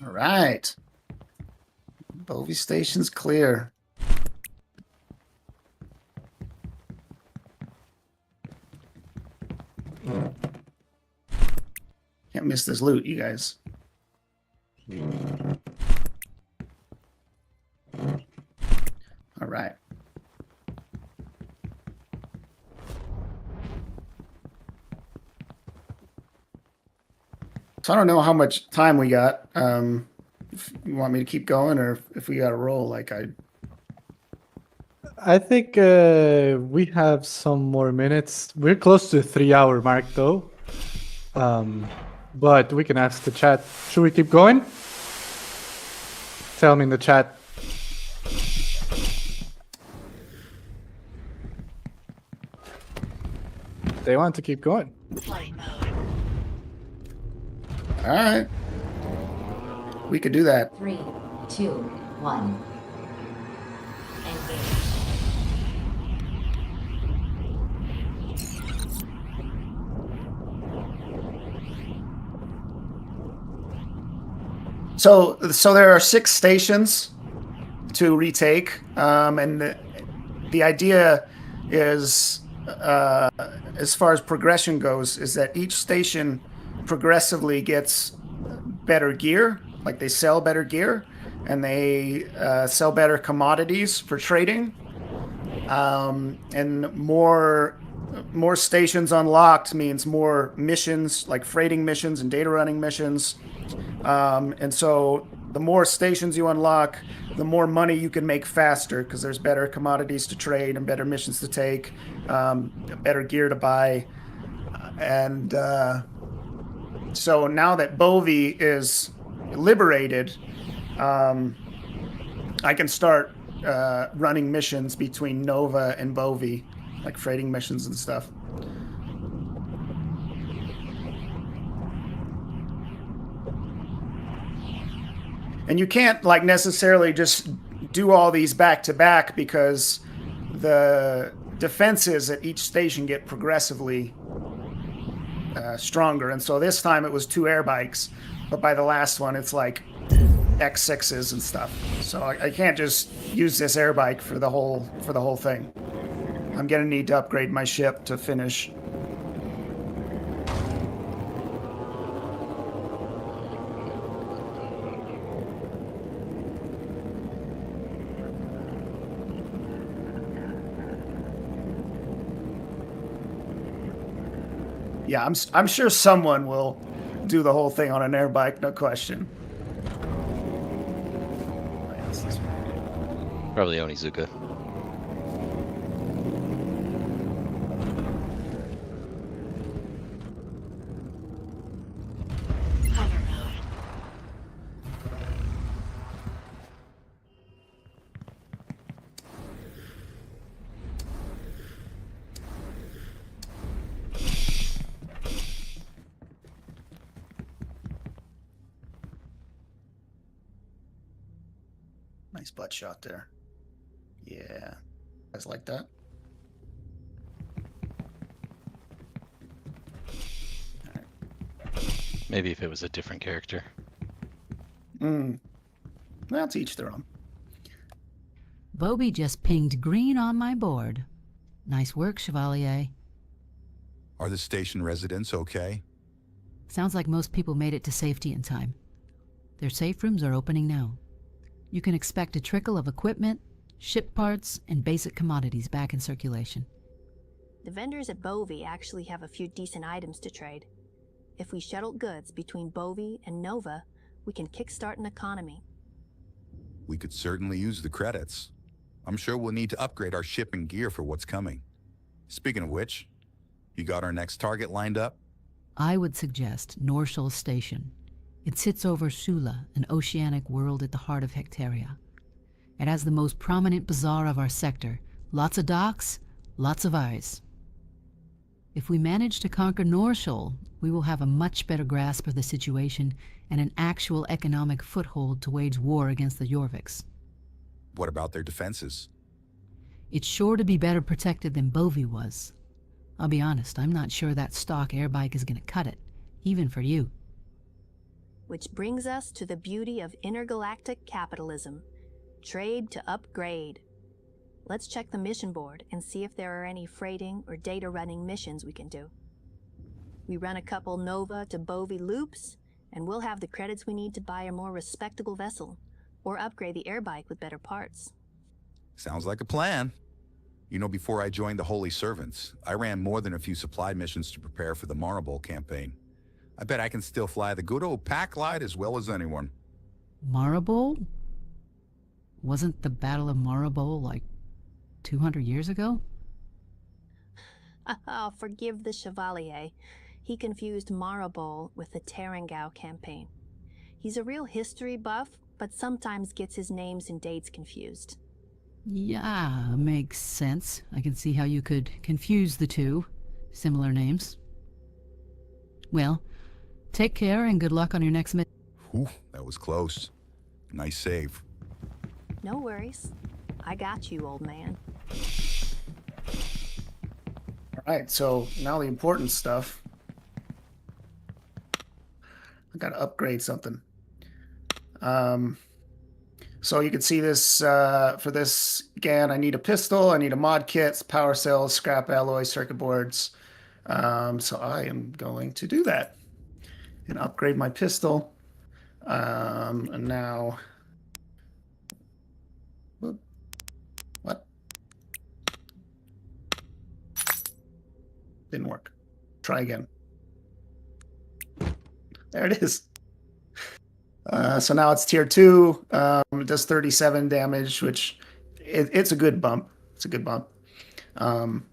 All right. Bovie Station's clear. Can't miss this loot, you guys. All right. So I don't know how much time we got. If you want me to keep going, or if we got to roll, like I think we have some more minutes. We're close to the 3-hour mark, though. But we can ask the chat. Should we keep going? Tell me in the chat. They want to keep going. all right. We could do that. 3, 2, 1. Engage. So there are 6 stations to retake, and the idea is, as far as progression goes, is that each station progressively gets better gear, like they sell better gear, and they sell better commodities for trading, and more stations unlocked means more missions, like freighting missions and data running missions. And so the more stations you unlock, the more money you can make faster, because there's better commodities to trade and better missions to take, better gear to buy. And so now that Bovie is liberated, I can start running missions between Nova and Bovie, like freighting missions and stuff. And you can't like necessarily just do all these back to back, because the defenses at each station get progressively stronger. And so this time it was 2 air bikes, but by the last one it's like X6s and stuff. So I can't just use this air bike for the whole thing. I'm gonna need to upgrade my ship to finish. Yeah, I'm sure someone will do the whole thing on an air bike, no question. Probably Onizuka. Nice butt shot there. Yeah. Guys like that? Maybe if it was a different character. Well, to each their own. Bobby just pinged green on my board. Nice work, Chevalier. Are the station residents okay? Sounds like most people made it to safety in time. Their safe rooms are opening now. You can expect a trickle of equipment, ship parts, and basic commodities back in circulation. The vendors at Bovie actually have a few decent items to trade. If we shuttle goods between Bovie and Nova, we can kickstart an economy. We could certainly use the credits. I'm sure we'll need to upgrade our shipping gear for what's coming. Speaking of which, you got our next target lined up? I would suggest Norshall Station. It sits over Sula, an oceanic world at the heart of Hectaria. It has the most prominent bazaar of our sector. Lots of docks, lots of eyes. If we manage to conquer Norshall, we will have a much better grasp of the situation and an actual economic foothold to wage war against the Jorviks. What about their defenses? It's sure to be better protected than Bovie was. I'll be honest, I'm not sure that stock airbike is going to cut it, even for you. Which brings us to the beauty of intergalactic capitalism. Trade to upgrade. Let's check the mission board and see if there are any freighting or data running missions we can do. We run a couple Nova to Bovie loops, and we'll have the credits we need to buy a more respectable vessel, or upgrade the airbike with better parts. Sounds like a plan. You know, before I joined the Holy Servants, I ran more than a few supply missions to prepare for the Marable campaign. I bet I can still fly the good old pack glide as well as anyone. Marable? Wasn't the Battle of Marable like 200 years ago? Forgive the Chevalier. He confused Marable with the Tarangau campaign. He's a real history buff, but sometimes gets his names and dates confused. Yeah, makes sense. I can see how you could confuse the two. Similar names. Well, take care and good luck on your next mission. Whew, that was close. Nice save. No worries. I got you, old man. All right, so now the important stuff. I got to upgrade something. So you can see this for this GAN. I need a pistol. I need a mod kit, power cells, scrap alloy, circuit boards. So I am going to do that and upgrade my pistol. And now, what? Didn't work. Try again. There it is. So now it's tier 2. It does 37 damage, which it's a good bump. It's a good bump. And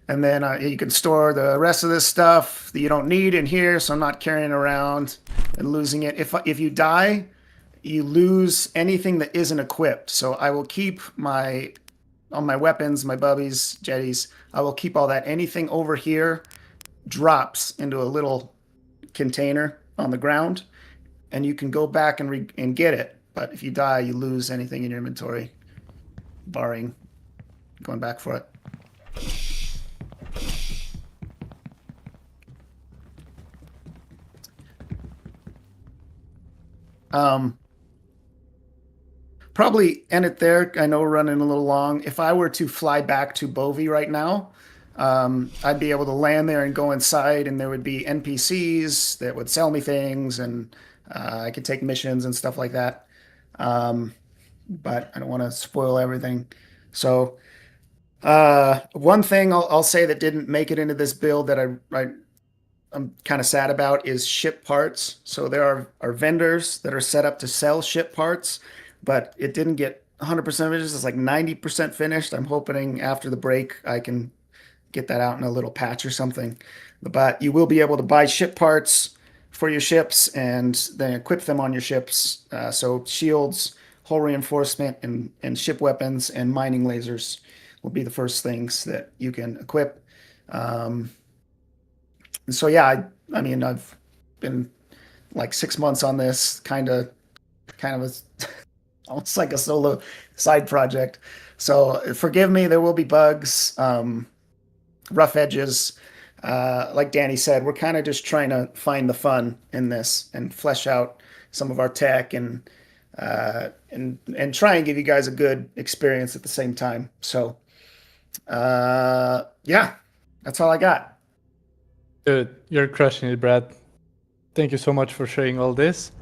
then you can store the rest of this stuff that you don't need in here, so I'm not carrying around and losing it. If you die, you lose anything that isn't equipped. So I will keep all my weapons, my bubbies, jetties. I will keep all that. Anything over here drops into a little container on the ground, and you can go back and get it. But if you die, you lose anything in your inventory, barring going back for it. Probably end it there. I know we're running a little long. If I were to fly back to Bovie right now, I'd be able to land there and go inside, and there would be NPCs that would sell me things, and I could take missions and stuff like that. But I don't want to spoil everything. So one thing I'll say that didn't make it into this build that I'm kind of sad about is ship parts. So there are vendors that are set up to sell ship parts, but it didn't get 100% finished. It's like 90% finished. I'm hoping after the break I can get that out in a little patch or something. But you will be able to buy ship parts for your ships and then equip them on your ships. So shields, hull reinforcement, and ship weapons and mining lasers will be the first things that you can equip. So yeah, I mean, I've been like 6 months on this, kind of almost like a solo side project. So forgive me, there will be bugs, rough edges. like Danny said, we're kind of just trying to find the fun in this and flesh out some of our tech and try and give you guys a good experience at the same time. So, yeah, that's all I got. Dude, you're crushing it, Brad. Thank you so much for sharing all this.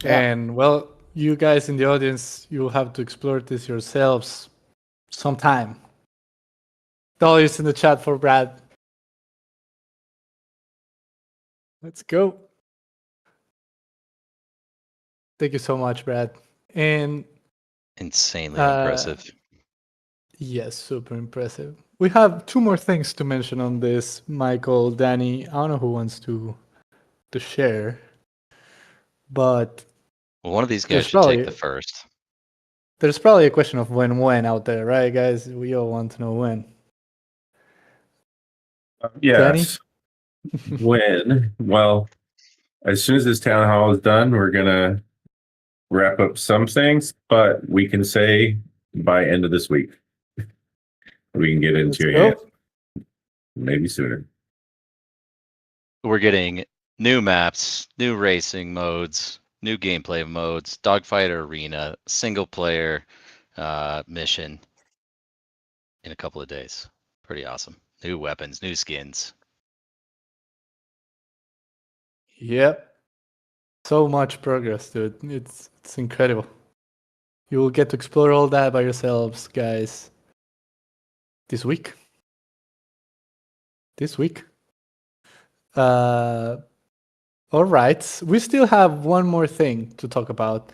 Yeah. And well, you guys in the audience, you'll have to explore this yourselves sometime. $, in the chat for Brad. Let's go. Thank you so much, Brad. And Insanely impressive. yes, super impressive. We have 2 more things to mention on this, Michael, Danny. I don't know who wants to share, but Well, one of these There's guys should take probably- the first. there's probably a question of when out there, right, guys? We all want to know when. Yes. When? Well, as soon as this town hall is done, we're gonna wrap up some things, but we can say by end of this week. We can get into your Let's hands. Maybe sooner. We're getting new maps, new racing modes, new gameplay modes, dogfight arena, single player mission in a couple of days. Pretty awesome. New weapons, new skins. Yep. So much progress, dude. It's incredible. You will get to explore all that by yourselves, guys. This week. All right. We still have one more thing to talk about.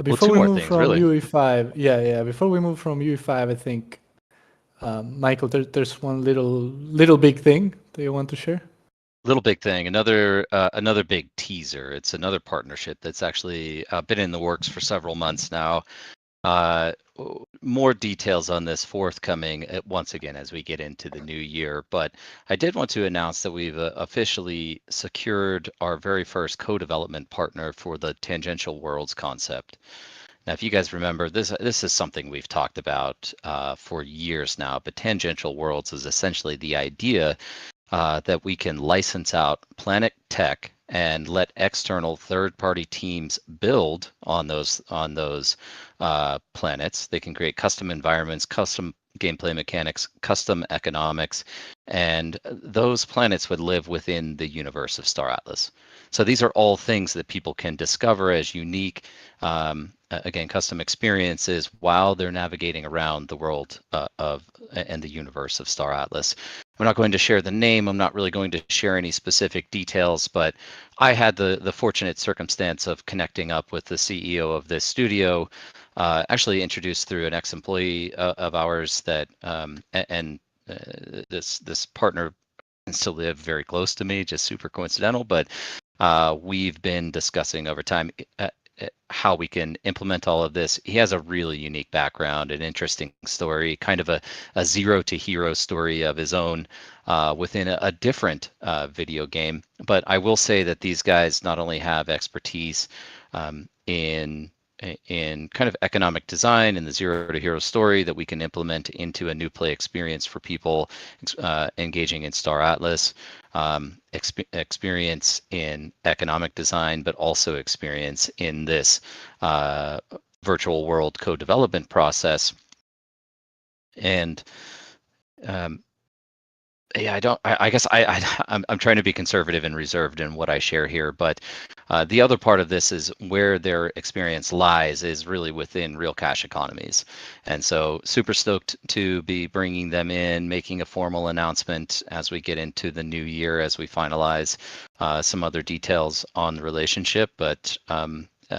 Before 2 we more move things, from really. UE5, yeah. Before we move from UE5, I think, Michael, there's one little big thing that you want to share. Little big thing, another big teaser. It's another partnership that's actually been in the works for several months now. More details on this forthcoming once again as we get into the new year. But I did want to announce that we've officially secured our very first co-development partner for the tangential worlds concept. Now, if you guys remember, this is something we've talked about for years now. But tangential worlds is essentially the idea that we can license out planet tech and let external third-party teams build on those planets. They can create custom environments, custom gameplay mechanics, custom economics, and those planets would live within the universe of Star Atlas. So these are all things that people can discover as unique, again, custom experiences while they're navigating around the world and the universe of Star Atlas. I'm not going to share the name. I'm not really going to share any specific details, but I had the fortunate circumstance of connecting up with the CEO of this studio, actually introduced through an ex-employee of ours that, this partner can still live very close to me, just super coincidental, but we've been discussing over time how we can implement all of this. He has a really unique background, an interesting story, kind of a zero to hero story of his own within a different video game. But I will say that these guys not only have expertise in kind of economic design and the zero to hero story that we can implement into a new play experience for people engaging in Star Atlas, experience in economic design, but also experience in this virtual world co-development process. And yeah, I guess I'm trying to be conservative and reserved in what I share here, but the other part of this is where their experience lies is really within real cash economies. And so super stoked to be bringing them in, making a formal announcement as we get into the new year, as we finalize some other details on the relationship. But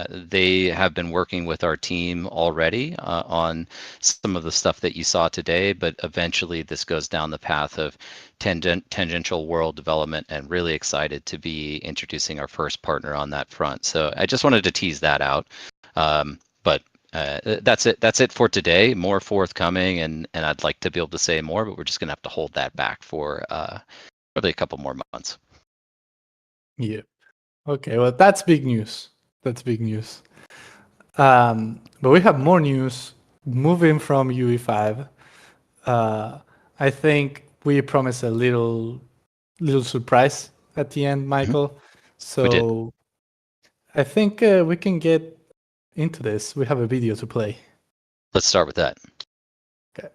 they have been working with our team already on some of the stuff that you saw today, but eventually this goes down the path of tangential world development, and really excited to be introducing our first partner on that front. So I just wanted to tease that out. But that's it for today. More forthcoming, and I'd like to be able to say more, but we're just gonna have to hold that back for probably a couple more months. Yeah. Okay, well, that's big news. But we have more news moving from UE5. I think we promised a little little surprise at the end, Michael. So I think we can get into this. We have a video to play. Let's start with that. Okay.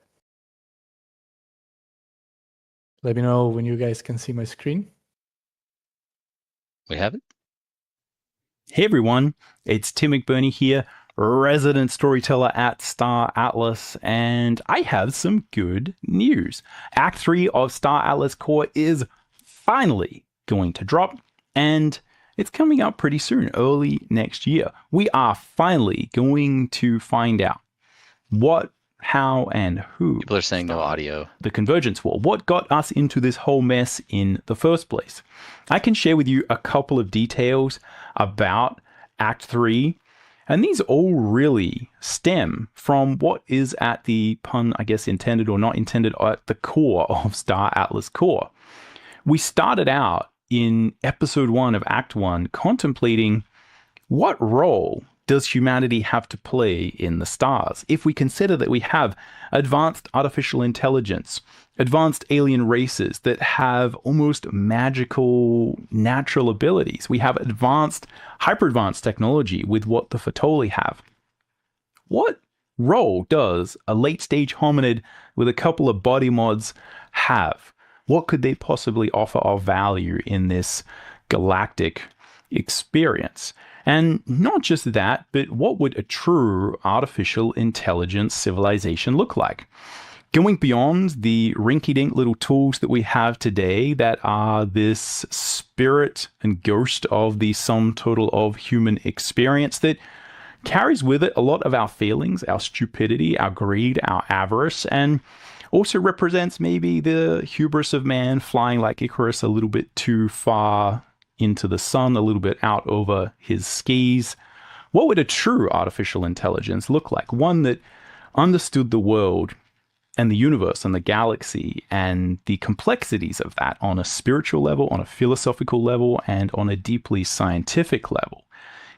Let me know when you guys can see my screen. We have it? Hey everyone, it's Tim McBurney here, resident storyteller at Star Atlas, and I have some good news. Act 3 of Star Atlas Core is finally going to drop, and it's coming out pretty soon, early next year. We are finally going to find out what, how, and who. People are saying no audio. The Convergence War. What got us into this whole mess in the first place? I can share with you a couple of details about Act 3, and these all really stem from what is at the, pun I guess intended or not intended, at the core of Star Atlas Core. We started out in episode 1 of Act 1 contemplating what role does humanity have to play in the stars if we consider that we have advanced artificial intelligence, advanced alien races that have almost magical natural abilities. We have advanced, hyper-advanced technology with what the Fatoli have. What role does a late-stage hominid with a couple of body mods have? What could they possibly offer of value in this galactic experience? And not just that, but what would a true artificial intelligence civilization look like? Going beyond the rinky-dink little tools that we have today that are this spirit and ghost of the sum total of human experience that carries with it a lot of our feelings, our stupidity, our greed, our avarice, and also represents maybe the hubris of man flying like Icarus a little bit too far into the sun, a little bit out over his skis. What would a true artificial intelligence look like? One that understood the world and the universe and the galaxy and the complexities of that on a spiritual level, on a philosophical level, and on a deeply scientific level.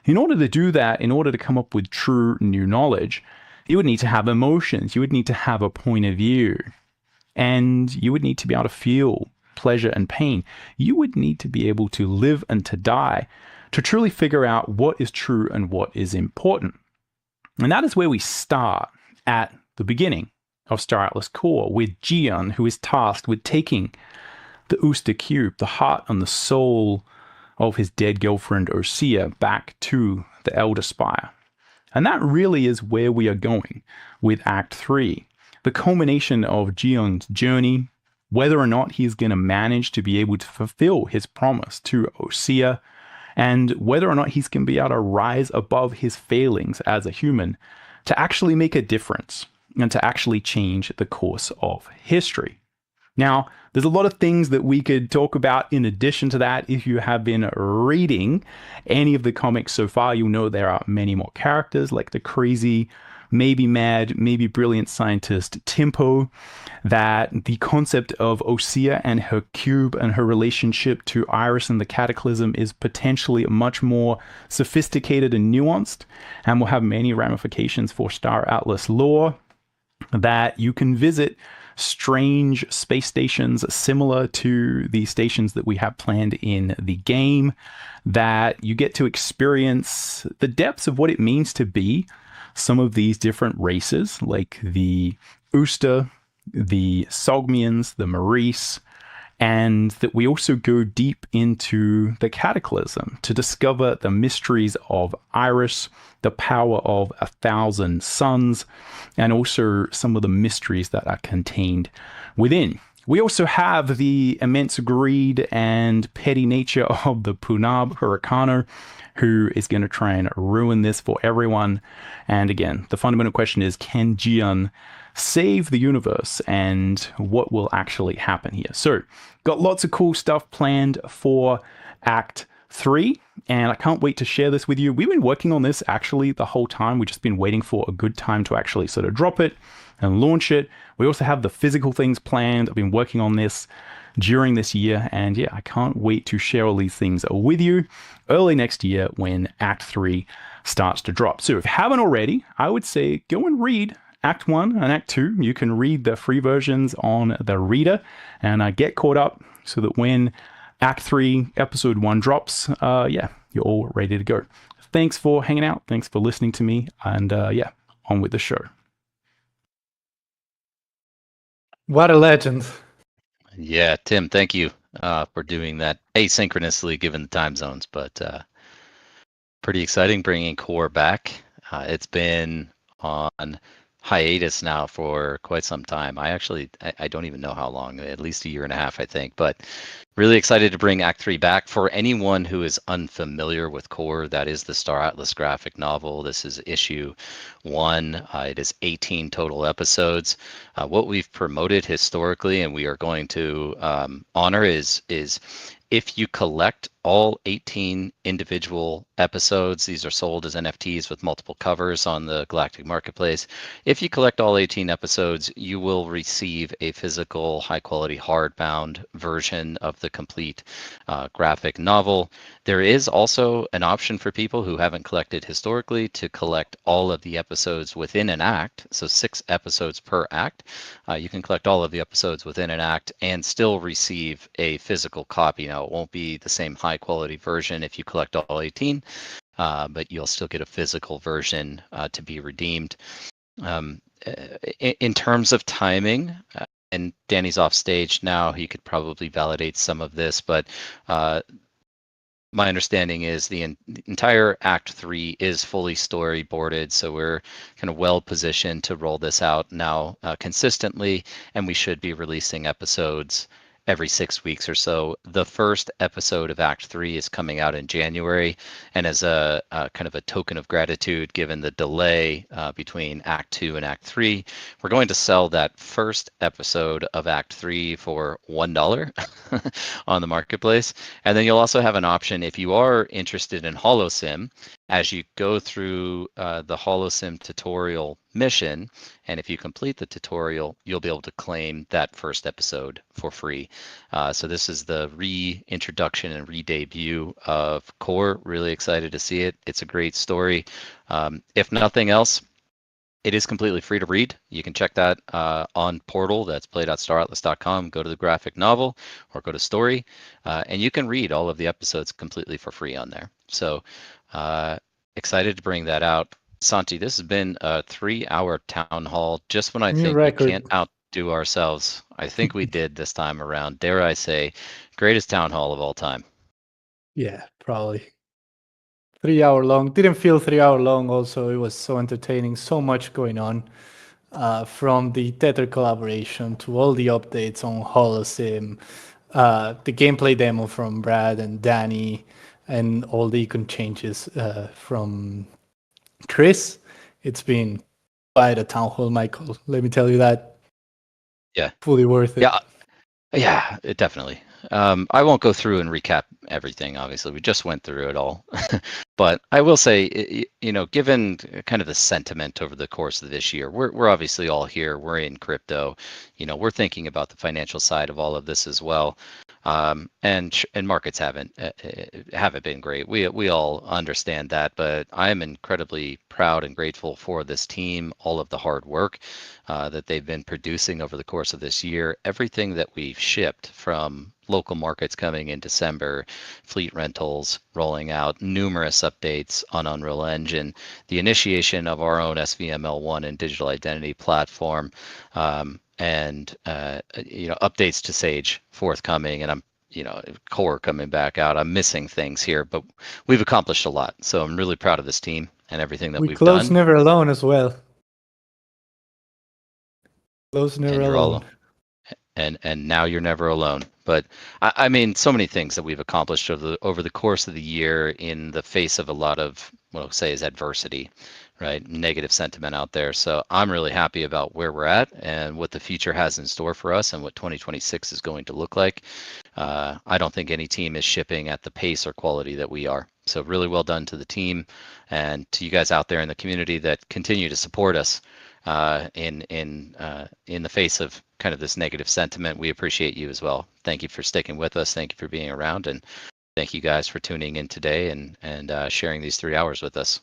In order to do that, in order to come up with true new knowledge, you would need to have emotions, you would need to have a point of view, and you would need to be able to feel pleasure and pain. You would need to be able to live and to die to truly figure out what is true and what is important. And that is where we start at the beginning of Star Atlas Core with Jian, who is tasked with taking the Ooster Cube, the heart and the soul of his dead girlfriend Osea, back to the Elder Spire. And that really is where we are going with Act 3. The culmination of Jian's journey, whether or not he's going to manage to be able to fulfill his promise to Osea, and whether or not he's going to be able to rise above his failings as a human to actually make a difference and to actually change the course of history. Now, there's a lot of things that we could talk about in addition to that. If you have been reading any of the comics so far, you'll know there are many more characters like the crazy, maybe mad, maybe brilliant scientist Timpo, that the concept of Osea and her cube and her relationship to Iris and the Cataclysm is potentially much more sophisticated and nuanced and will have many ramifications for Star Atlas lore, that you can visit strange space stations similar to the stations that we have planned in the game, that you get to experience the depths of what it means to be some of these different races, like the Ooster, the Sogmians, the Maurice, and that we also go deep into the Cataclysm to discover the mysteries of Iris, the power of 1,000 suns, and also some of the mysteries that are contained within. We also have the immense greed and petty nature of the Punab Hurricano, who is going to try and ruin this for everyone. And again, the fundamental question is, can Jian save the universe, and what will actually happen here? So, got lots of cool stuff planned for Act 3, and I can't wait to share this with you. We've been working on this actually the whole time. We've just been waiting for a good time to actually sort of drop it and launch it. We also have the physical things planned. I've been working on this during this year, and yeah, I can't wait to share all these things with you early next year when Act 3 starts to drop. So if you haven't already, I would say go and read Act 1 and Act 2. You can read the free versions on the reader and get caught up so that when Act 3, Episode 1 drops, you're all ready to go. Thanks for hanging out. Thanks for listening to me. And on with the show. What a legend. Yeah, Tim, thank you for doing that asynchronously given the time zones, but pretty exciting bringing Core back. It's been on hiatus now for quite some time. I don't even know how long, at least a year and a half, I think, but really excited to bring Act 3 back. For anyone who is unfamiliar with Core, that is the Star Atlas graphic novel. This is issue 1. It is 18 total episodes. What we've promoted historically, and we are going to honor, is if you collect all 18 individual episodes, these are sold as NFTs with multiple covers on the Galactic Marketplace. If you collect all 18 episodes, you will receive a physical, high-quality, hardbound version of the complete graphic novel. There is also an option for people who haven't collected historically to collect all of the episodes within an act, so 6 episodes per act. You can collect all of the episodes within an act and still receive a physical copy. Now, it won't be the same high quality version if you collect all 18, but you'll still get a physical version to be redeemed. In terms of timing, and Danny's off stage now, he could probably validate some of this, but my understanding is the entire Act 3 is fully storyboarded, so we're kind of well positioned to roll this out now consistently, and we should be releasing episodes every 6 weeks or so. The first episode of Act 3 is coming out in January, and as a kind of a token of gratitude, given the delay between Act 2 and Act 3, we're going to sell that first episode of Act 3 for $1 on the marketplace. And then you'll also have an option if you are interested in HoloSim, as you go through the HoloSim tutorial mission, and if you complete the tutorial, you'll be able to claim that first episode for free. So this is the reintroduction and re-debut of Core. Really excited to see it. It's a great story. If nothing else, it is completely free to read. You can check that on Portal. That's play.staratlas.com. Go to the graphic novel or go to story, and you can read all of the episodes completely for free on there. So excited to bring that out. Santi, this has been a 3-hour town hall. Just when I New think record. we can't outdo ourselves, I think we did this time around. Dare I say, greatest town hall of all time. Yeah, probably. 3 hour long. Didn't feel 3 hour long. Also, it was so entertaining. So much going on. From the Tether collaboration to all the updates on HoloSim, the gameplay demo from Brad and Danny, and all the icon changes from Chris. It's been quite a town hall, Michael. Let me tell you that. Yeah. Fully worth it. Yeah, it definitely. I won't go through and recap everything. Obviously, we just went through it all. But I will say, given kind of the sentiment over the course of this year, we're obviously all here. We're in crypto. We're thinking about the financial side of all of this as well. And markets haven't been great. We all understand that, but I am incredibly proud and grateful for this team, all of the hard work that they've been producing over the course of this year. Everything that we've shipped, from local markets coming in December, fleet rentals rolling out, numerous updates on Unreal Engine, the initiation of our own SVML1 and digital identity platform, and updates to Sage forthcoming, and I'm Core coming back out. I'm missing things here, but we've accomplished a lot. So I'm really proud of this team and everything that we've close done. Never Alone as well. Close Never And Alone. And now you're never alone. But I mean, so many things that we've accomplished over the course of the year in the face of a lot of what I'll say is adversity, right? Negative sentiment out there. So I'm really happy about where we're at and what the future has in store for us and what 2026 is going to look like. I don't think any team is shipping at the pace or quality that we are. So really well done to the team and to you guys out there in the community that continue to support us in the face of kind of this negative sentiment. We appreciate you as well. Thank you for sticking with us. Thank you for being around, and thank you guys for tuning in today and sharing these 3 hours with us.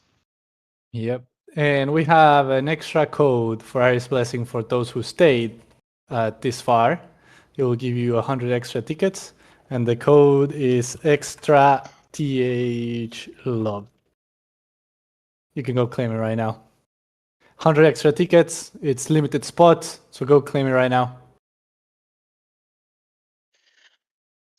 Yep. And we have an extra code for Iris Blessing for those who stayed this far. it will give you 100 extra tickets, and the code is extra THLOG. You can go claim it right now. 100 extra tickets. It's limited spots, so go claim it right now.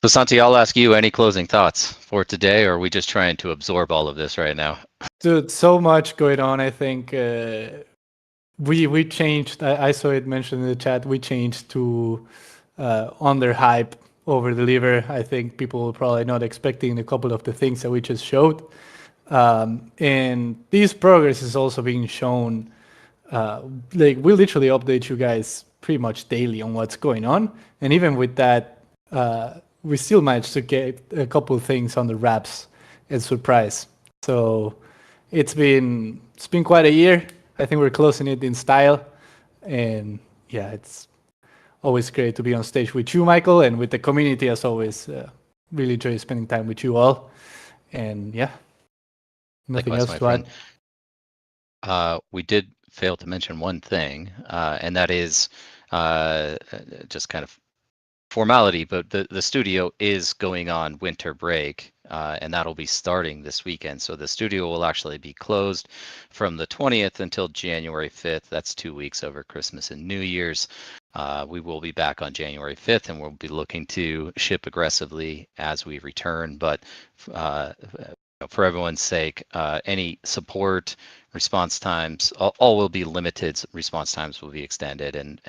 So Santi, I'll ask you, any closing thoughts for today, or are we just trying to absorb all of this right now? Dude, so much going on. I think we changed. I saw it mentioned in the chat. We changed to under hype, over deliver. I think people were probably not expecting a couple of the things that we just showed. And this progress is also being shown. Like we literally update you guys pretty much daily on what's going on, and even with that, we still managed to get a couple of things on the wraps as surprise. So it's been quite a year. I think we're closing it in style, and yeah, it's always great to be on stage with you, Michael, and with the community as always. Really enjoy spending time with you all, and yeah, nothing Likewise, else to add. We did fail to mention one thing, and that is just kind of formality, but the studio is going on winter break, and that'll be starting this weekend. So the studio will actually be closed from the 20th until January 5th. That's 2 weeks over Christmas and New Year's. We will be back on January 5th, and we'll be looking to ship aggressively as we return. But for everyone's sake, any support, response times, all will be limited. Response times will be extended, and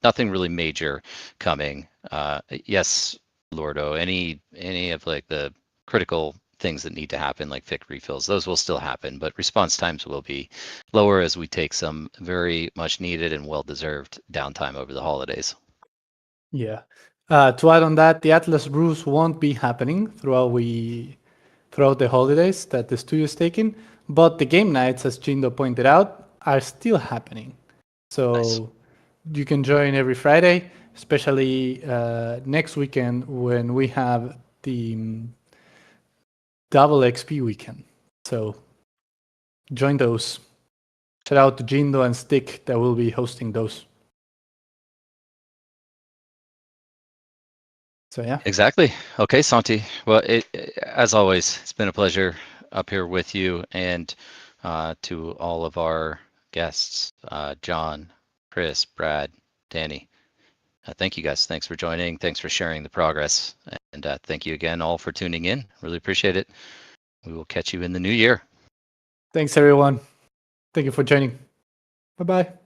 nothing really major coming. Yes, Lordo, any of like the critical things that need to happen, like FIC refills, those will still happen, but response times will be lower as we take some very much needed and well-deserved downtime over the holidays. Yeah. To add on that, the Atlas brews won't be happening throughout the holidays that the studio is taking, but the game nights, as Jindo pointed out, are still happening. So Nice. You can join every Friday, especially next weekend when we have the double XP weekend. So join those. Shout out to Jindo and Stick that will be hosting those. So yeah. Exactly. Okay, Santi. Well, as always, it's been a pleasure up here with you, and to all of our guests, John, Chris, Brad, Danny. Thank you guys. Thanks for joining. Thanks for sharing the progress. And thank you again all for tuning in. Really appreciate it. We will catch you in the new year. Thanks, everyone. Thank you for joining. Bye-bye.